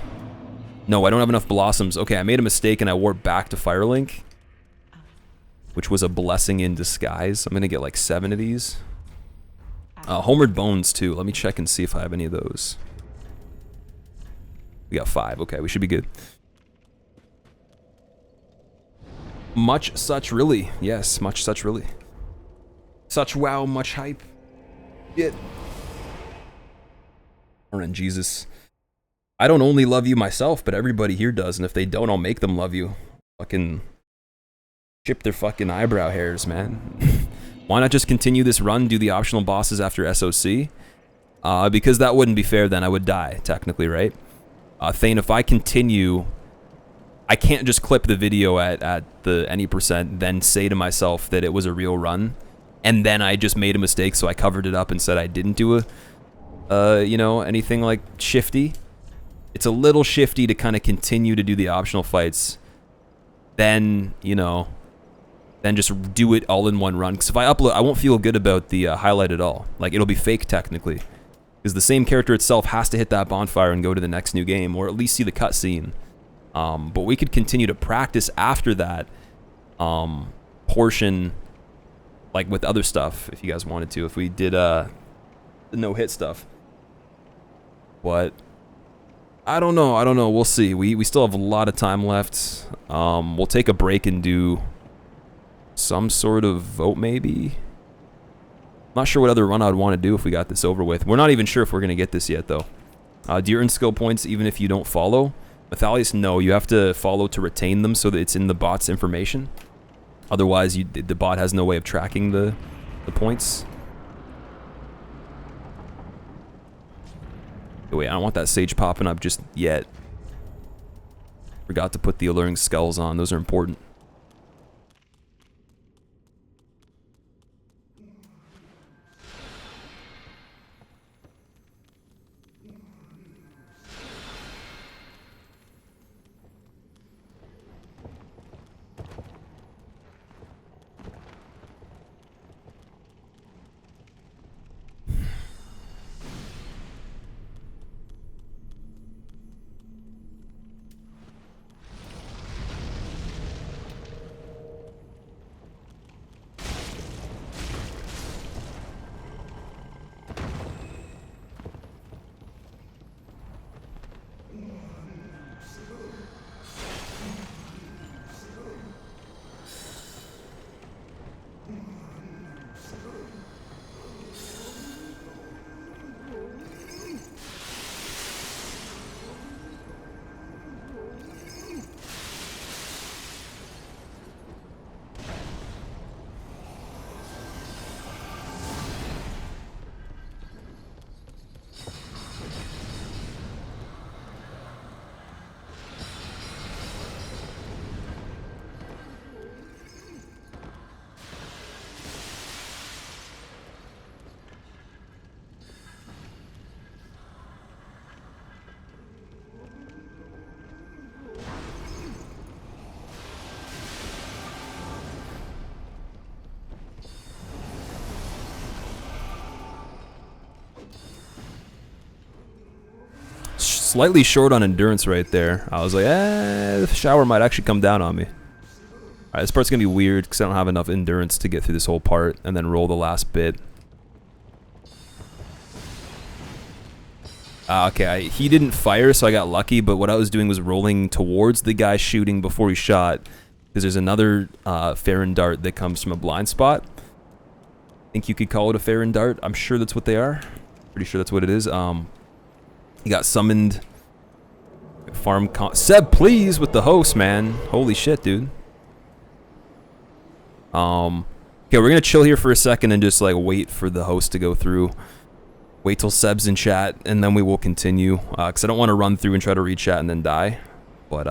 No, I don't have enough blossoms. Okay, I made a mistake and I warped back to Firelink, which was a blessing in disguise. I'm gonna get like 7 of these. Homered Bones, too. Let me check and see if I have any of those. We got 5. Okay, we should be good. Much such really. Yes, much such really. Such wow, much hype. It. RN Jesus. I don't only love you myself, but everybody here does, and if they don't, I'll make them love you. Fucking chip their fucking eyebrow hairs, man. Why not just continue this run, do the optional bosses after SOC? Because that wouldn't be fair, then I would die, technically, right? Thane, if I continue... I can't just clip the video at the any percent, then say to myself that it was a real run, and then I just made a mistake, so I covered it up and said I didn't do you know, anything like shifty. It's a little shifty to kind of continue to do the optional fights, then, you know, then just do it all in one run. Because if I upload, I won't feel good about the highlight at all. Like, it'll be fake technically, because the same character itself has to hit that bonfire and go to the next new game, or at least see the cutscene. But we could continue to practice after that portion, like with other stuff, if you guys wanted to, if we did the no-hit stuff. But I don't know, we'll see. We still have a lot of time left. We'll take a break and do some sort of vote, maybe. Not sure what other run I'd want to do if we got this over with. We're not even sure if we're going to get this yet, though. Do you earn skill points even if you don't follow? Mathalius, no. You have to follow to retain them so that it's in the bot's information. Otherwise, the bot has no way of tracking the points. Oh, wait, I don't want that sage popping up just yet. Forgot to put the alluring skulls on. Those are important. Slightly short on endurance right there. I was like, the shower might actually come down on me. Alright, this part's gonna be weird because I don't have enough endurance to get through this whole part and then roll the last bit. Okay, he didn't fire, so I got lucky, but what I was doing was rolling towards the guy shooting before he shot, because there's another Farron dart that comes from a blind spot. I think you could call it a Farron dart. I'm sure that's what they are. Pretty sure that's what it is. He got summoned. Seb, please, with the host, man. Holy shit, dude. Okay, we're gonna chill here for a second and just like wait for the host to go through. Wait till Seb's in chat, and then we will continue. Cause I don't want to run through and try to read chat and then die. But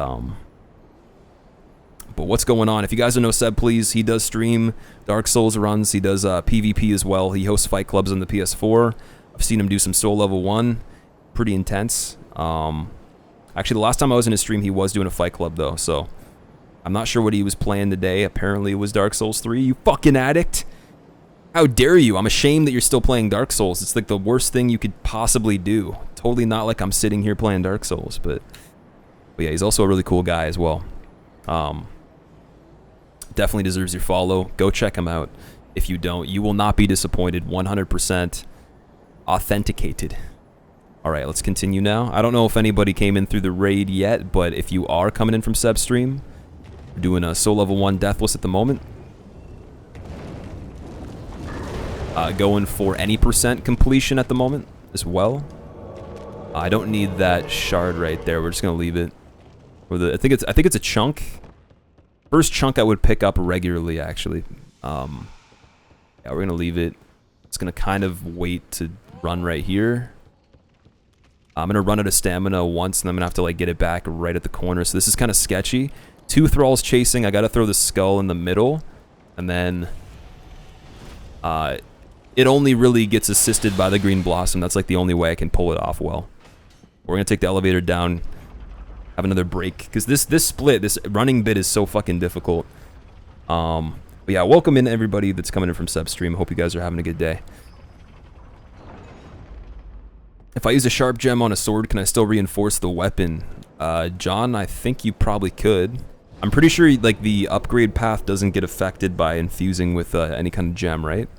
what's going on? If you guys don't know Seb, please, he does stream Dark Souls runs. He does PvP as well. He hosts fight clubs on the PS4. I've seen him do some Soul Level 1. Pretty intense. Actually, the last time I was in his stream, he was doing a fight club, though, so I'm not sure what he was playing today. Apparently, it was Dark Souls 3. You fucking addict! How dare you? I'm ashamed that you're still playing Dark Souls. It's like the worst thing you could possibly do. Totally not like I'm sitting here playing Dark Souls, but yeah, he's also a really cool guy as well. Definitely deserves your follow. Go check him out. If you don't, you will not be disappointed. 100% authenticated. Alright, let's continue now. I don't know if anybody came in through the raid yet, but if you are coming in from Seb's stream, we're doing a Soul Level 1 Deathless at the moment. Going for any % completion at the moment as well. I don't need that shard right there. We're just gonna leave it. I think it's a chunk. First chunk I would pick up regularly, actually. Yeah, we're gonna leave it. It's gonna kind of wait to run right here. I'm gonna run out of stamina once, and I'm gonna have to like get it back right at the corner. So this is kind of sketchy. 2 thralls chasing. I gotta throw the skull in the middle, and then it only really gets assisted by the green blossom. That's like the only way I can pull it off well. We're gonna take the elevator down, have another break, because this split, this running bit is so fucking difficult. But yeah, welcome in everybody that's coming in from Seb's stream. Hope you guys are having a good day. If I use a sharp gem on a sword, can I still reinforce the weapon? John, I think you probably could. I'm pretty sure like the upgrade path doesn't get affected by infusing with any kind of gem, right?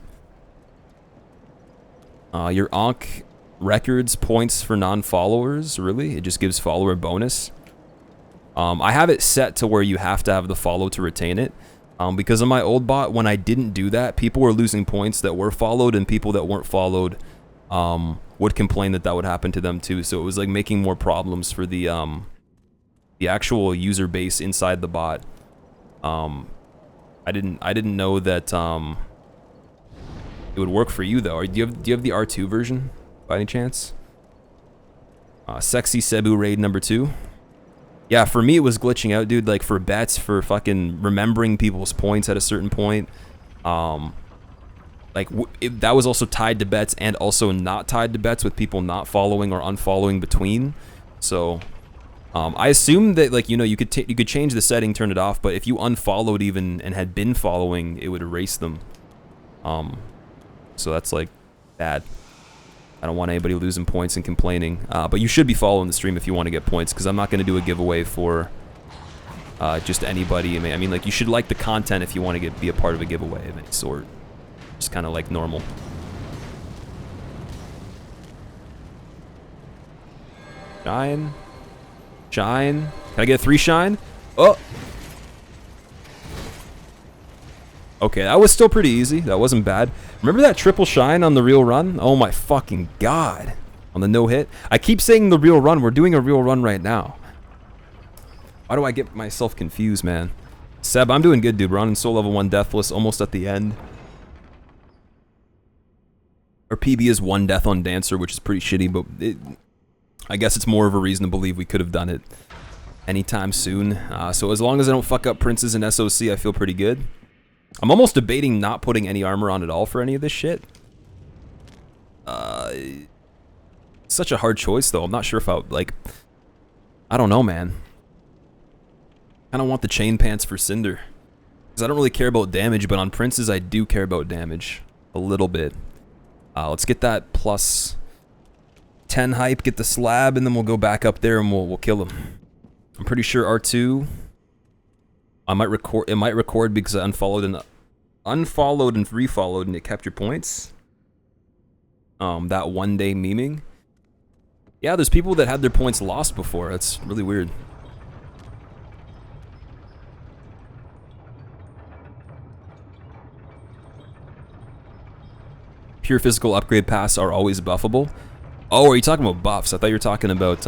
Your Ankh records points for non-followers, really? It just gives follower bonus. I have it set to where you have to have the follow to retain it. Because of my old bot, when I didn't do that, people were losing points that were followed, and people that weren't followed would complain that that would happen to them too. So it was like making more problems for the actual user base inside the bot. I didn't know that it would work for you though. Do you have the R2 version by any chance? Sexy Cebu raid number 2. Yeah, for me it was glitching out, dude. Like for bets, for fucking remembering people's points at a certain point. Like that was also tied to bets and also not tied to bets with people not following or unfollowing between. So I assumed that, like, you know, you could change the setting, turn it off, but if you unfollowed even and had been following, it would erase them. So that's like bad. I don't want anybody losing points and complaining. But you should be following the stream if you want to get points, because I'm not going to do a giveaway for just anybody. I mean, like, you should like the content if you want to be a part of a giveaway of any sort. Just kind of like normal. Shine. Shine. Can I get a 3 shine? Oh! Okay, that was still pretty easy. That wasn't bad. Remember that triple shine on the real run? Oh my fucking god. On the no hit? I keep saying the real run. We're doing a real run right now. Why do I get myself confused, man? Seb, I'm doing good, dude. We're on soul level 1 Deathless, almost at the end. Our PB is 1 death on Dancer, which is pretty shitty, but I guess it's more of a reason to believe we could have done it anytime soon. So as long as I don't fuck up Princes and SOC, I feel pretty good. I'm almost debating not putting any armor on at all for any of this shit. Such a hard choice, though. I'm not sure if I would, like... I don't know, man. I don't want the chain pants for Cinder. Because I don't really care about damage, but on Princes, I do care about damage. A little bit. Let's get that plus 10 hype, get the slab, and then we'll go back up there and we'll kill him. I'm pretty sure R2... It might record because I unfollowed and refollowed and it kept your points. That 1 day memeing. Yeah, there's people that had their points lost before. That's really weird. Pure physical upgrade paths are always buffable. Oh, are you talking about buffs? I thought you were talking about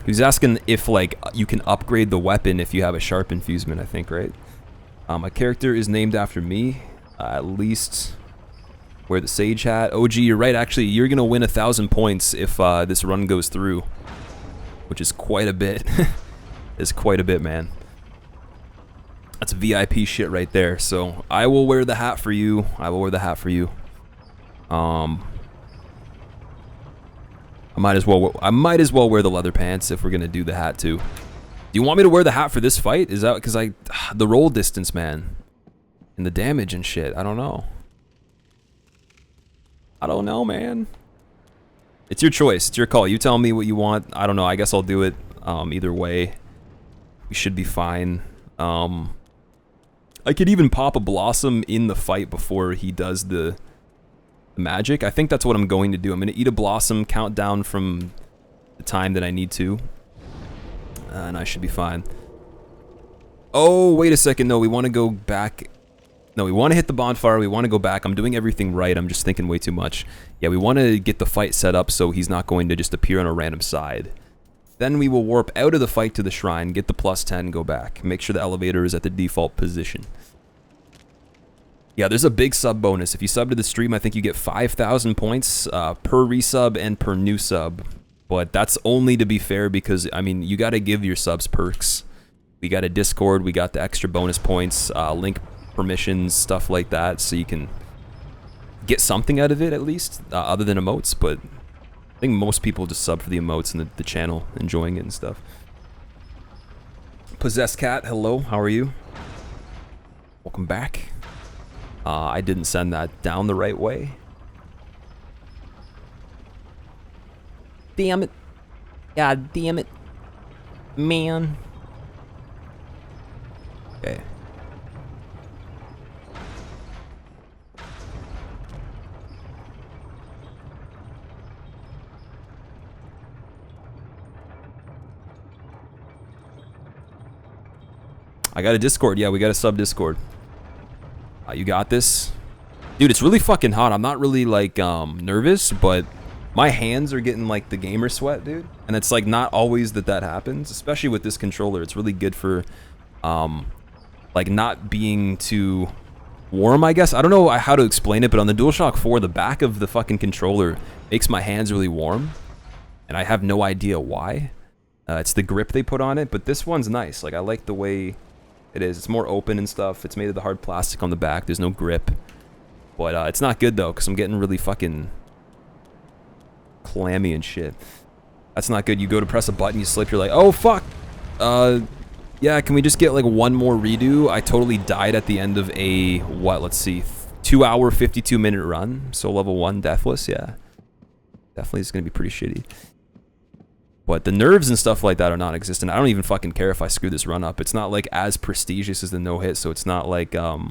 he was asking if, like, you can upgrade the weapon if you have a sharp infusement, I think, right? My character is named after me, at least. Wear the sage hat. OG, you're right, actually, you're gonna win 1,000 points if this run goes through. Which is quite a bit. It's quite a bit, man. That's VIP shit right there, so I will wear the hat for you. I will wear the hat for you. I might as well wear the leather pants if we're gonna do the hat too. Do you want me to wear the hat for this fight? Is that because the roll distance, man, and the damage and shit? I don't know. I don't know, man. It's your choice. It's your call. You tell me what you want. I don't know. I guess I'll do it. Either way, we should be fine. I could even pop a blossom in the fight before he does the magic. I think that's what I'm going to do. I'm going to eat a blossom, count down from the time that I need to, and I should be fine. Oh, wait a second. No, we want to go back. No, we want to hit the bonfire. We want to go back. I'm doing everything right. I'm just thinking way too much. Yeah, we want to get the fight set up so he's not going to just appear on a random side. Then we will warp out of the fight to the shrine, get the plus 10, go back. Make sure the elevator is at the default position. Yeah, there's a big sub bonus. If you sub to the stream, I think you get 5,000 points per resub and per new sub. But that's only to be fair because, I mean, you got to give your subs perks. We got a Discord, we got the extra bonus points, link permissions, stuff like that, so you can get something out of it at least, other than emotes. But I think most people just sub for the emotes and the channel, enjoying it and stuff. Possessed Cat, hello, how are you? Welcome back. I didn't send that down the right way. Damn it. God damn it. Man. Okay. I got a Discord. Yeah, we got a sub Discord. You got this. Dude, it's really fucking hot. I'm not really like nervous, but my hands are getting like the gamer sweat, dude. And it's like not always that happens, especially with this controller. It's really good for like not being too warm, I guess. I don't know how to explain it, but on the DualShock 4, the back of the fucking controller makes my hands really warm, and I have no idea why. It's the grip they put on it, but this one's nice. Like, I like the way it is. It's more open and stuff. It's made of the hard plastic on the back. There's no grip. But it's not good, though, because I'm getting really fucking clammy and shit. That's not good. You go to press a button, you slip, you're like, oh, fuck! Yeah, can we just get, like, one more redo? I totally died at the end of a, what, let's see, 2-hour, 52-minute run. So level 1, Deathless, yeah. Definitely is going to be pretty shitty. But the nerves and stuff like that are non-existent. I don't even fucking care if I screw this run up. It's not, like, as prestigious as the no-hit, so it's not like, I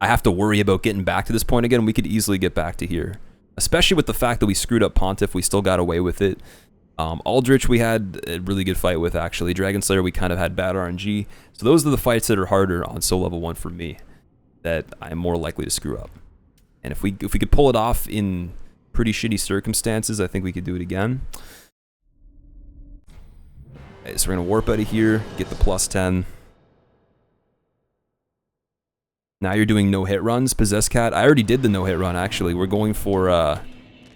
have to worry about getting back to this point again. We could easily get back to here. Especially with the fact that we screwed up Pontiff, we still got away with it. Aldrich we had a really good fight with, actually. Dragon Slayer we kind of had bad RNG. So those are the fights that are harder on Soul Level 1 for me, that I'm more likely to screw up. And if we could pull it off in pretty shitty circumstances, I think we could do it again. Okay, so we're going to warp out of here, get the +10. Now you're doing no-hit runs, Possessed Cat. I already did the no-hit run, actually. We're going for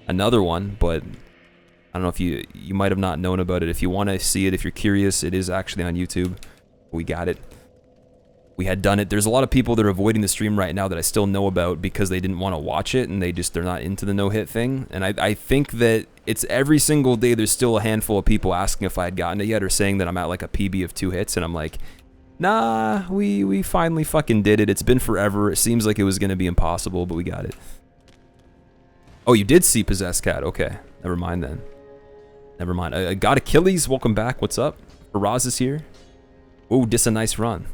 another one, but I don't know if you might have not known about it. If you want to see it, if you're curious, it is actually on YouTube. We got it. We had done it. There's a lot of people that are avoiding the stream right now that I still know about because they didn't want to watch it and they're not into the no-hit thing. And I think that it's every single day there's still a handful of people asking if I had gotten it yet or saying that I'm at like a PB of 2 hits, and I'm like, nah, we finally fucking did it. It's been forever. It seems like it was going to be impossible, but we got it. Oh, you did see Possessed Cat. Okay, never mind then. Never mind. I got Achilles. Welcome back. What's up? Faraz is here. Oh, this a nice run.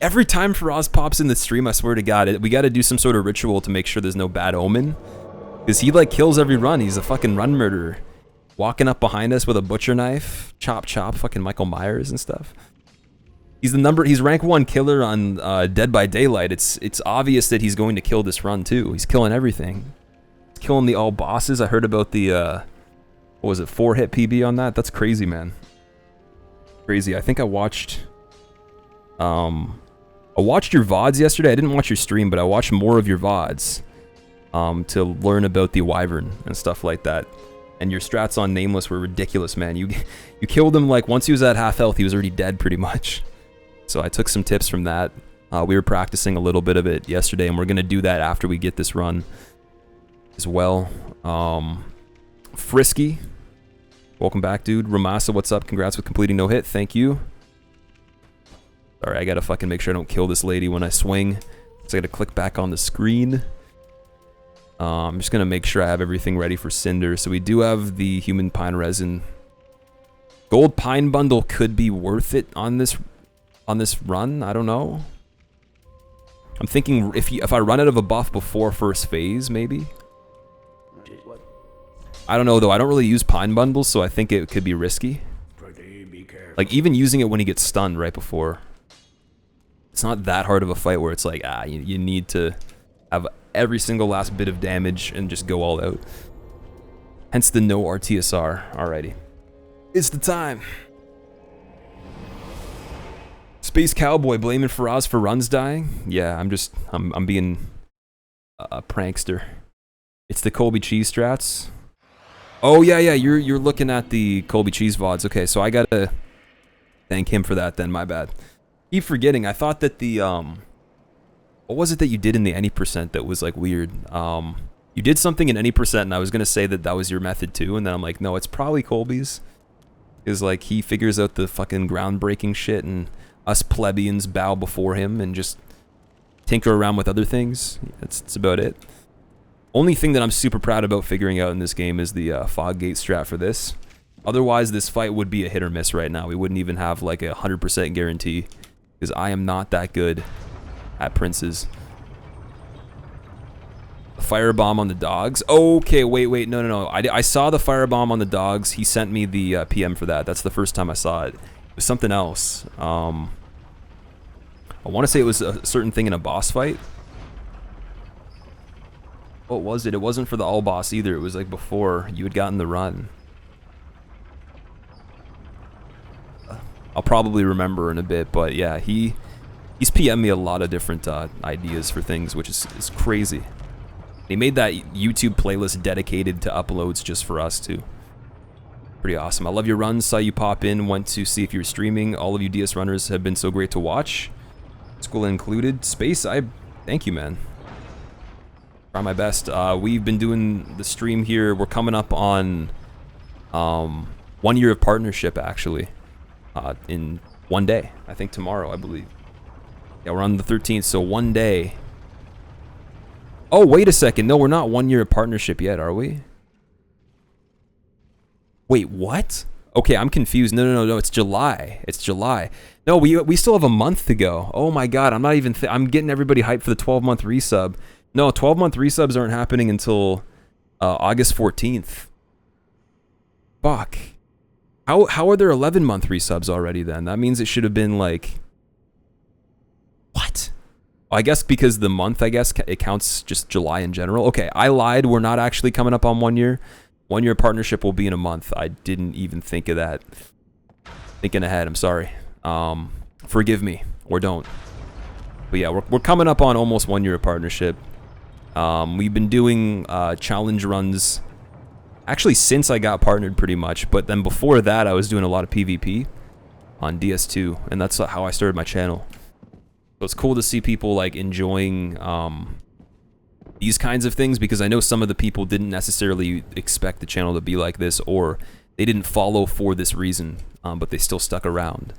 Every time Faraz pops in the stream, I swear to God, we got to do some sort of ritual to make sure there's no bad omen. Because he, like, kills every run. He's a fucking run murderer. Walking up behind us with a butcher knife. Chop, chop. Fucking Michael Myers and stuff. He's rank 1 killer on Dead by Daylight. It's obvious that he's going to kill this run, too. He's killing everything. He's killing the all bosses. I heard about the, what was it, 4-hit PB on that? That's crazy, man. Crazy. I think I watched your VODs yesterday. I didn't watch your stream, but I watched more of your VODs to learn about the Wyvern and stuff like that. And your strats on Nameless were ridiculous, man. You killed him, like, once he was at half health, he was already dead pretty much. So I took some tips from that. We were practicing a little bit of it yesterday, and we're going to do that after we get this run as well. Frisky, welcome back, dude. Ramasa, what's up? Congrats with completing no hit. Thank you. Sorry, I got to fucking make sure I don't kill this lady when I swing. So I got to click back on the screen. I'm just going to make sure I have everything ready for Cinder. So we do have the Human Pine Resin. Gold Pine Bundle could be worth it on this run. I don't know. I'm thinking if I run out of a buff before first phase, maybe. I don't know though. I don't really use Pine Bundles, so I think it could be risky. Like even using it when he gets stunned right before. It's not that hard of a fight where it's like, you need to have every single last bit of damage and just go all out. Hence the no RTSR. Alrighty. It's the time. Space Cowboy blaming Faraz for runs dying? Yeah, I'm being a prankster. It's the Colby Cheese strats. Oh yeah, you're looking at the Colby Cheese VODs. Okay, so I gotta thank him for that then, my bad. Keep forgetting, I thought that the, what was it that you did in the any percent that was like weird? You did something in any percent and I was gonna say that was your method too, and then I'm like, no, it's probably Colby's. Is like he figures out the fucking groundbreaking shit and us plebeians bow before him and just tinker around with other things. That's about it. Only thing that I'm super proud about figuring out in this game is the fog gate strat for this. Otherwise, this fight would be a hit or miss right now. We wouldn't even have like a 100% guarantee because I am not that good at princes. The firebomb on the dogs. Okay, wait, no. I saw the firebomb on the dogs. He sent me the PM for that. That's the first time I saw it. It was something else. I want to say it was a certain thing in a boss fight. What was it? It wasn't for the all boss either. It was like before you had gotten the run. I'll probably remember in a bit, but yeah, he's PM'd me a lot of different ideas for things, which is crazy. He made that YouTube playlist dedicated to uploads just for us too. Pretty awesome. I love your runs. Saw you pop in. Went to see if you were streaming. All of you DS runners have been so great to watch. School included. Space, I thank you, man. Try my best. We've been doing the stream here. We're coming up on 1 year of partnership, actually. In 1 day. I think tomorrow, I believe. Yeah, we're on the 13th, so 1 day. Oh, wait a second. No, we're not 1 year of partnership yet, are we? Wait, what? Okay, I'm confused. No, it's July. It's July. No, we still have a month to go. Oh my god, I'm not even I'm getting everybody hyped for the 12-month resub. No, 12-month resubs aren't happening until August 14th. Fuck. How are there 11-month resubs already then? That means it should have been like... What? I guess because the month, I guess, it counts just July in general. Okay, I lied. We're not actually coming up on 1 year. 1 year partnership will be in a month. I didn't even think of that. Thinking ahead, I'm sorry. Forgive me, or don't. But yeah, we're coming up on almost 1 year of partnership. We've been doing challenge runs actually since I got partnered pretty much, but then before that I was doing a lot of PvP on DS2, and that's how I started my channel. So it's cool to see people like enjoying these kinds of things, because I know some of the people didn't necessarily expect the channel to be like this, or they didn't follow for this reason, but they still stuck around.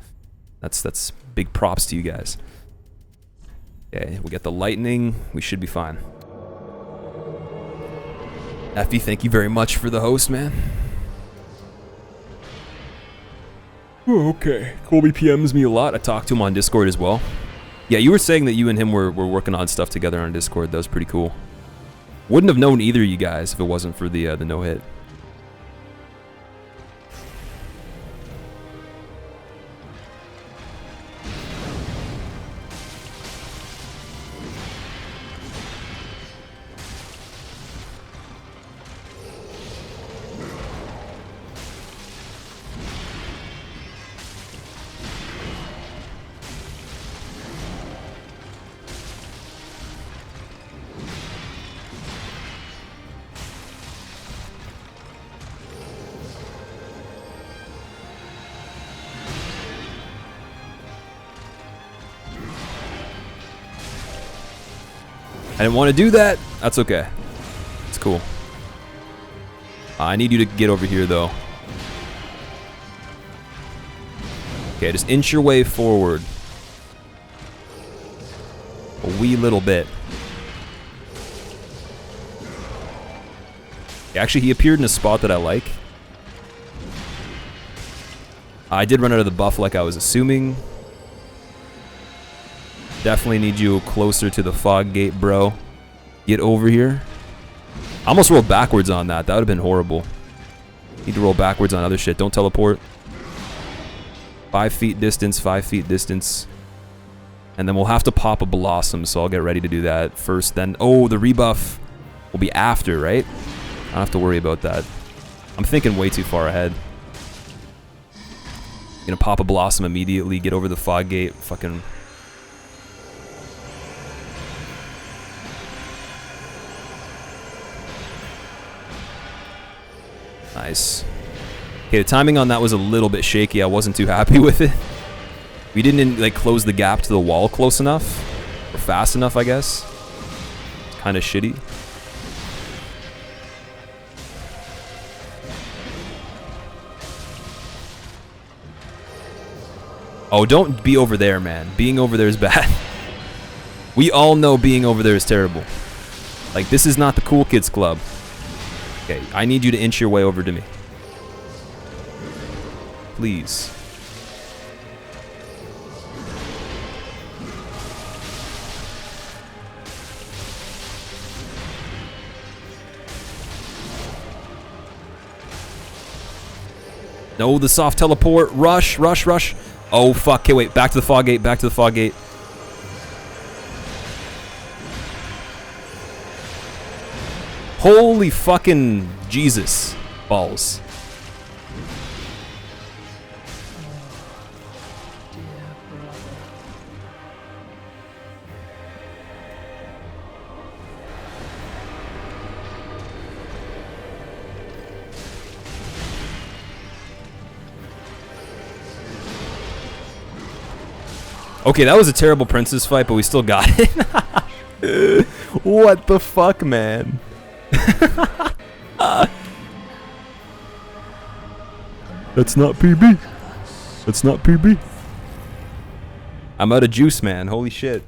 That's big props to you guys. Okay, we got the lightning. We should be fine. Effie, thank you very much for the host, man. Oh, okay. Colby PMs me a lot. I talked to him on Discord as well. Yeah, you were saying that you and him were working on stuff together on Discord. That was pretty cool. Wouldn't have known either of you guys if it wasn't for the no-hit. I didn't want to do that. That's okay. It's cool. I need you to get over here, though. Okay, just inch your way forward. A wee little bit. Actually, he appeared in a spot that I like. I did run out of the buff like I was assuming. Definitely need you closer to the fog gate, bro. Get over here. I almost rolled backwards on that. That would have been horrible. Need to roll backwards on other shit. Don't teleport. 5 feet distance, 5 feet distance. And then we'll have to pop a Blossom, so I'll get ready to do that first. Then, oh, the rebuff will be after, right? I don't have to worry about that. I'm thinking way too far ahead. Gonna pop a Blossom immediately, get over the fog gate, fucking... Nice. Okay, the timing on that was a little bit shaky. I wasn't too happy with it. We didn't like close the gap to the wall close enough, or fast enough, I guess. It's kind of shitty. Oh, don't be over there, man. Being over there is bad. We all know being over there is terrible. Like, this is not the cool kids club. Okay, I need you to inch your way over to me. Please. No, the soft teleport. Rush, rush, rush. Oh, fuck. Okay, wait. Back to the fog gate. Back to the fog gate. Holy fucking Jesus balls. Okay, that was a terrible princess fight, but we still got it. What the fuck, man? That's not PB. That's not PB. I'm out of juice, man. Holy shit.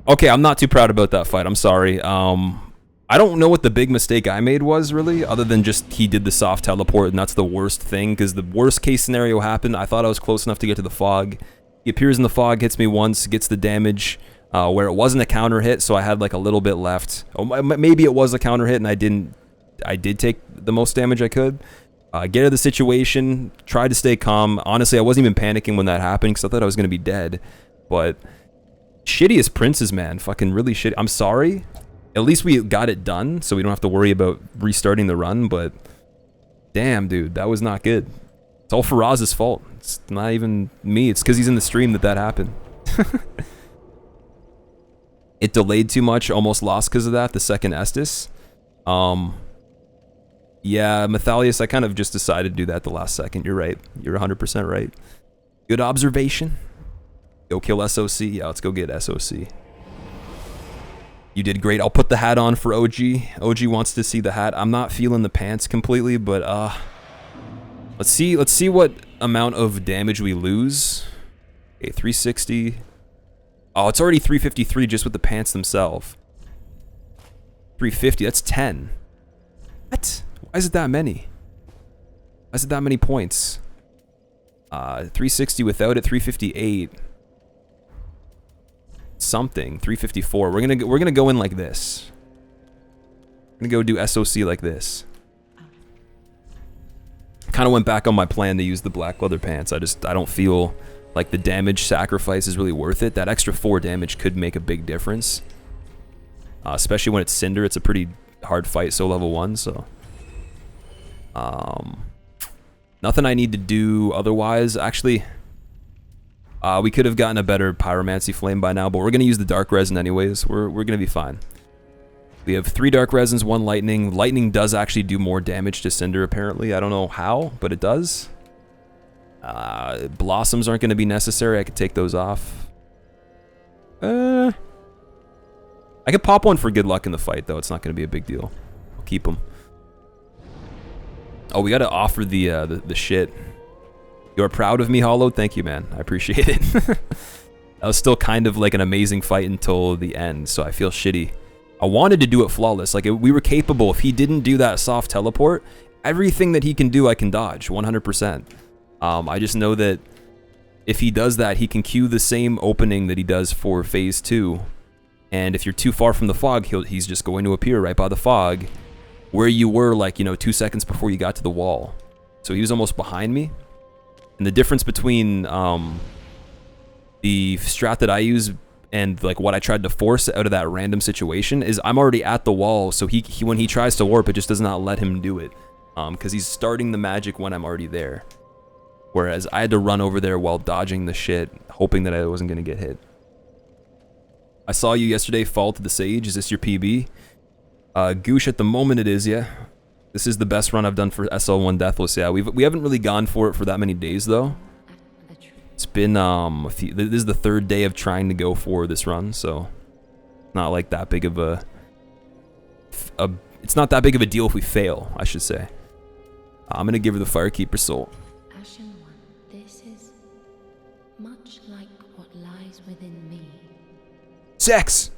Okay, I'm not too proud about that fight. I'm sorry. I don't know what the big mistake I made was, really, other than just he did the soft teleport, and that's the worst thing, because the worst case scenario happened. I thought I was close enough to get to the fog. He appears in the fog, hits me once, gets the damage where it wasn't a counter hit, so I had like a little bit left. Oh, maybe it was a counter hit, and I did take the most damage I could. Get out of the situation, tried to stay calm. Honestly, I wasn't even panicking when that happened because I thought I was going to be dead. But shittiest princes, man. Fucking really shitty. I'm sorry. At least we got it done, so we don't have to worry about restarting the run, but damn, dude, that was not good. It's all Faraz's fault. It's not even me. It's because he's in the stream that happened. It delayed too much. Almost lost because of that. The second Estus. Yeah, Mathalius, I kind of just decided to do that the last second. You're right. You're 100% right. Good observation. Go kill SOC. Yeah, let's go get SOC. You did great. I'll put the hat on for OG. OG wants to see the hat. I'm not feeling the pants completely, but let's see what amount of damage we lose. Okay, 360. Oh, it's already 353 just with the pants themselves. 350, that's 10. What? Why is it that many? Why is it that many points? 360 without it, 358. Something, 354. We're gonna go in like this. We're gonna go do SOC like this. Kind of went back on my plan to use the black leather pants. I don't feel like the damage sacrifice is really worth it. That extra 4 damage could make a big difference. Especially when it's Cinder. It's a pretty hard fight, so level 1, so. Nothing I need to do otherwise. Actually, we could have gotten a better Pyromancy Flame by now, but we're going to use the Dark Resin anyways. We're going to be fine. We have 3 Dark Resins, 1 Lightning. Lightning does actually do more damage to Cinder, apparently. I don't know how, but it does. Blossoms aren't going to be necessary. I could take those off. I could pop one for good luck in the fight, though. It's not going to be a big deal. I'll keep them. Oh, we got to offer the shit. You're proud of me, Hollow? Thank you, man. I appreciate it. That was still kind of like an amazing fight until the end, so I feel shitty. I wanted to do it flawless. Like, we were capable. If he didn't do that soft teleport, everything that he can do, I can dodge, 100%. I just know that if he does that, he can cue the same opening that he does for Phase 2. And if you're too far from the fog, he's just going to appear right by the fog where you were, like, 2 seconds before you got to the wall. So he was almost behind me. And the difference between the strat that I use and like what I tried to force out of that random situation is I'm already at the wall, so he when he tries to warp, it just does not let him do it, because he's starting the magic when I'm already there. Whereas I had to run over there while dodging the shit, hoping that I wasn't gonna get hit. I saw you yesterday fall to the Sage. Is this your PB? Goosh, at the moment it is, yeah. This is the best run I've done for SL1 Deathless. Yeah, we haven't really gone for it for that many days though. It's been this is the 3rd day of trying to go for this run, so not like that big of it's not that big of a deal if we fail, I should say. I'm gonna give her the Firekeeper soul. Ashen One, this is much like what lies within me. Sex,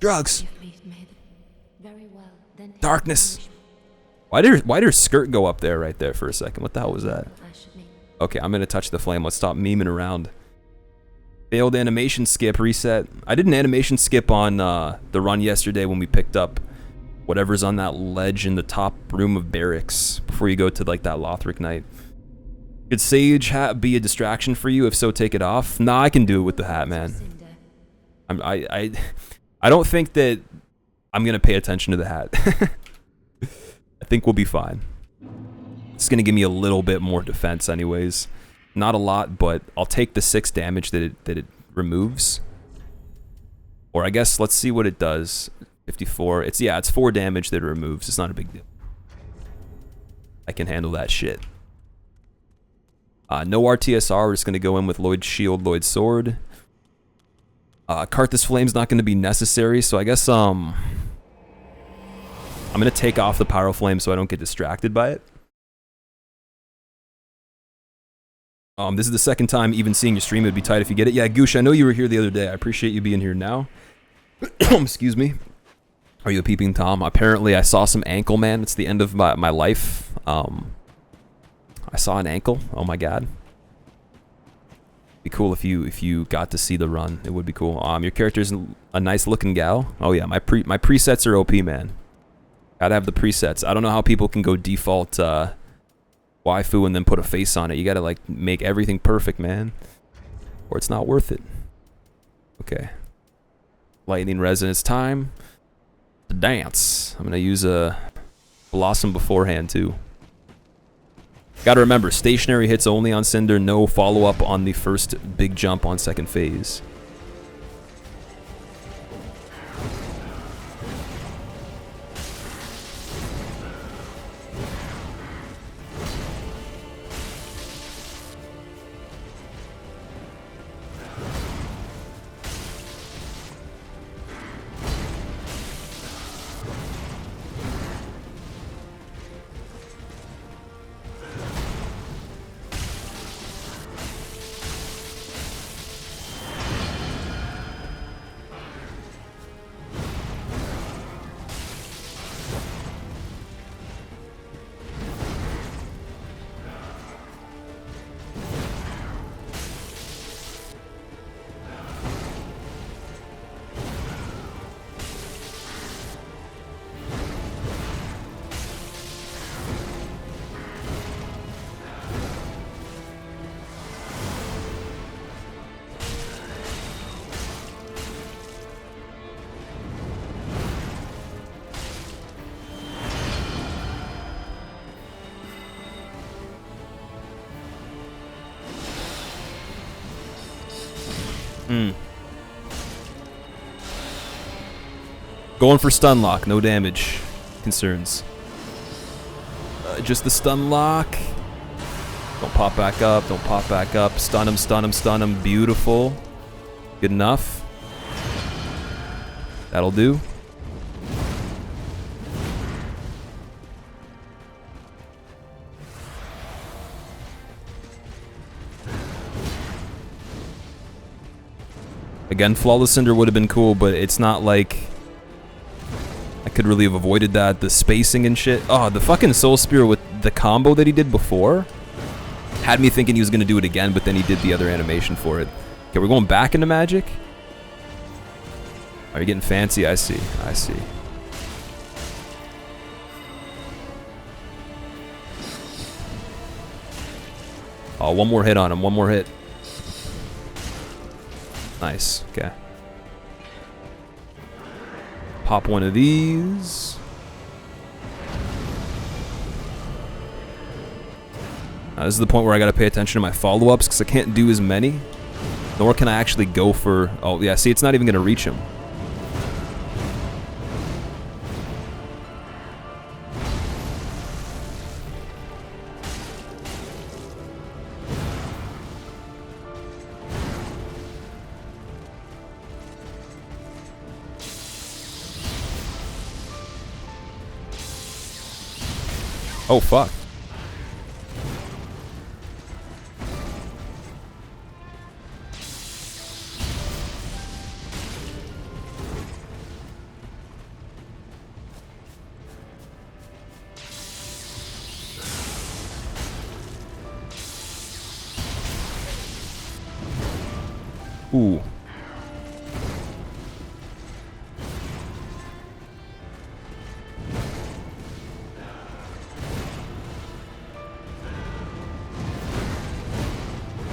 drugs, very well. Then darkness. Why did her skirt go up there right there for a second? What the hell was that? Okay, I'm gonna touch the flame. Let's stop memeing around. Failed animation skip, reset. I did an animation skip on the run yesterday when we picked up whatever's on that ledge in the top room of barracks before you go to like that Lothric night. Could Sage hat be a distraction for you? If so, take it off. Nah, I can do it with the hat, man. I don't think that I'm gonna pay attention to the hat. I think we'll be fine. It's gonna give me a little bit more defense anyways. Not a lot, but I'll take the 6 damage that it removes. Or I guess let's see what it does. 54. It's 4 damage that it removes. It's not a big deal. I can handle that shit. No RTSR. We're just gonna go in with Lloyd's Shield, Lloyd's Sword. Karthus Flame's not gonna be necessary, so I guess I'm gonna take off the Pyro Flame so I don't get distracted by it. This is the second time even seeing your stream. It'd be tight if you get it. Yeah, Goosh, I know you were here the other day. I appreciate you being here now. Excuse me. Are you a peeping Tom? Apparently I saw some ankle, man. It's the end of my life. I saw an ankle. Oh my god. Be cool if you got to see the run. It would be cool. Your character's a nice looking gal. Oh yeah, my presets are OP, man. Gotta have the presets. I don't know how people can go default waifu and then put a face on it. You gotta like make everything perfect, man, or it's not worth it. Okay. Lightning Resonance time to dance. I'm gonna use a Blossom beforehand too. Gotta remember, stationary hits only on Cinder, no follow-up on the first big jump on second phase. Going for stun lock, no damage concerns. Just the stun lock. Don't pop back up, don't pop back up. Stun him, stun him, stun him. Beautiful. Good enough. That'll do. Again, Flawless Cinder would have been cool, but it's not like I could really have avoided that. The spacing and shit. Oh, the fucking Soul Spear with the combo that he did before had me thinking he was going to do it again, but then he did the other animation for it. Okay, we're going back into magic. Are you getting fancy? I see. I see. Oh, one more hit on him. One more hit. Nice. Okay. Pop one of these. Now, this is the point where I gotta pay attention to my follow-ups because I can't do as many. Nor can I actually go for... Oh, yeah, see, it's not even gonna reach him. Oh, fuck. Ooh.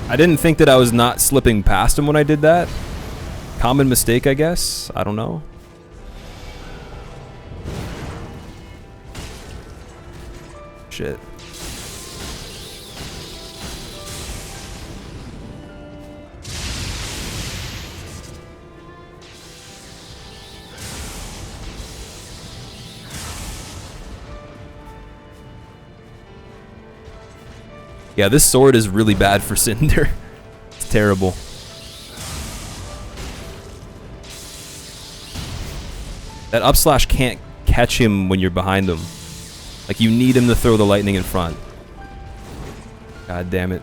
I didn't think that I was not slipping past him when I did that. Common mistake, I guess. I don't know. shit. Yeah, this sword is really bad for Cinder. It's terrible. That up slash can't catch him when you're behind him. Like, you need him to throw the lightning in front. God damn it.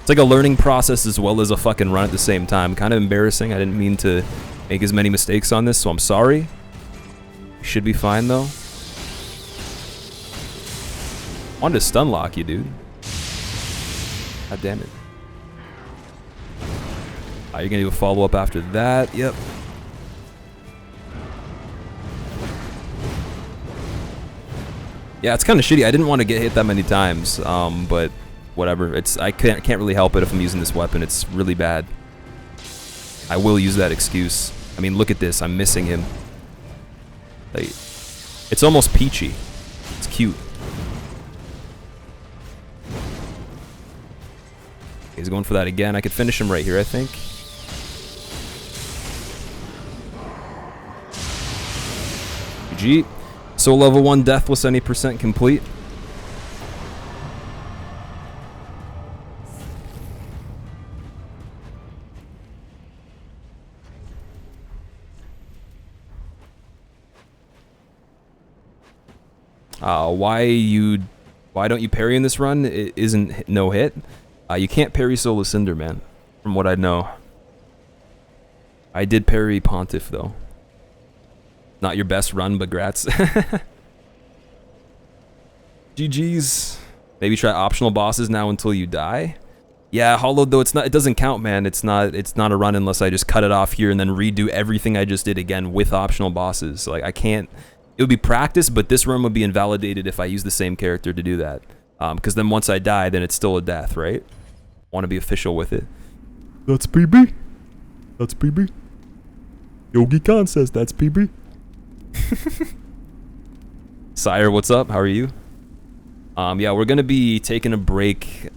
It's like a learning process as well as a fucking run at the same time. Kind of embarrassing. I didn't mean to make as many mistakes on this, so I'm sorry. You should be fine, though. I wanted to stun lock you, dude. God damn it. You're gonna do a follow-up after that. Yep. Yeah, it's kind of shitty. I didn't want to get hit that many times, but whatever. I can't really help it if I'm using this weapon. It's really bad. I will use that excuse. I mean, look at this. I'm missing him. Like, it's almost peachy. It's cute. He's going for that again. I could finish him right here, I think. GG. So level 1 Deathless, any percent complete. Why don't you parry in this run? It isn't no hit. You can't parry solo Cinder, man, from what I know. I did parry Pontiff, though. Not your best run, but grats. GG's. Maybe try optional bosses now until you die. Yeah, Hollowed, though, it doesn't count, man. It's not a run unless I just cut it off here and then redo everything I just did again with optional bosses. Like, I can't. It would be practice, but this run would be invalidated if I use the same character to do that. Because then once I die, then it's still a death, right? Want to be official with it. That's PB. That's PB. Yogi Khan says that's PB. Sire, what's up? How are you? Yeah, we're gonna be taking a break.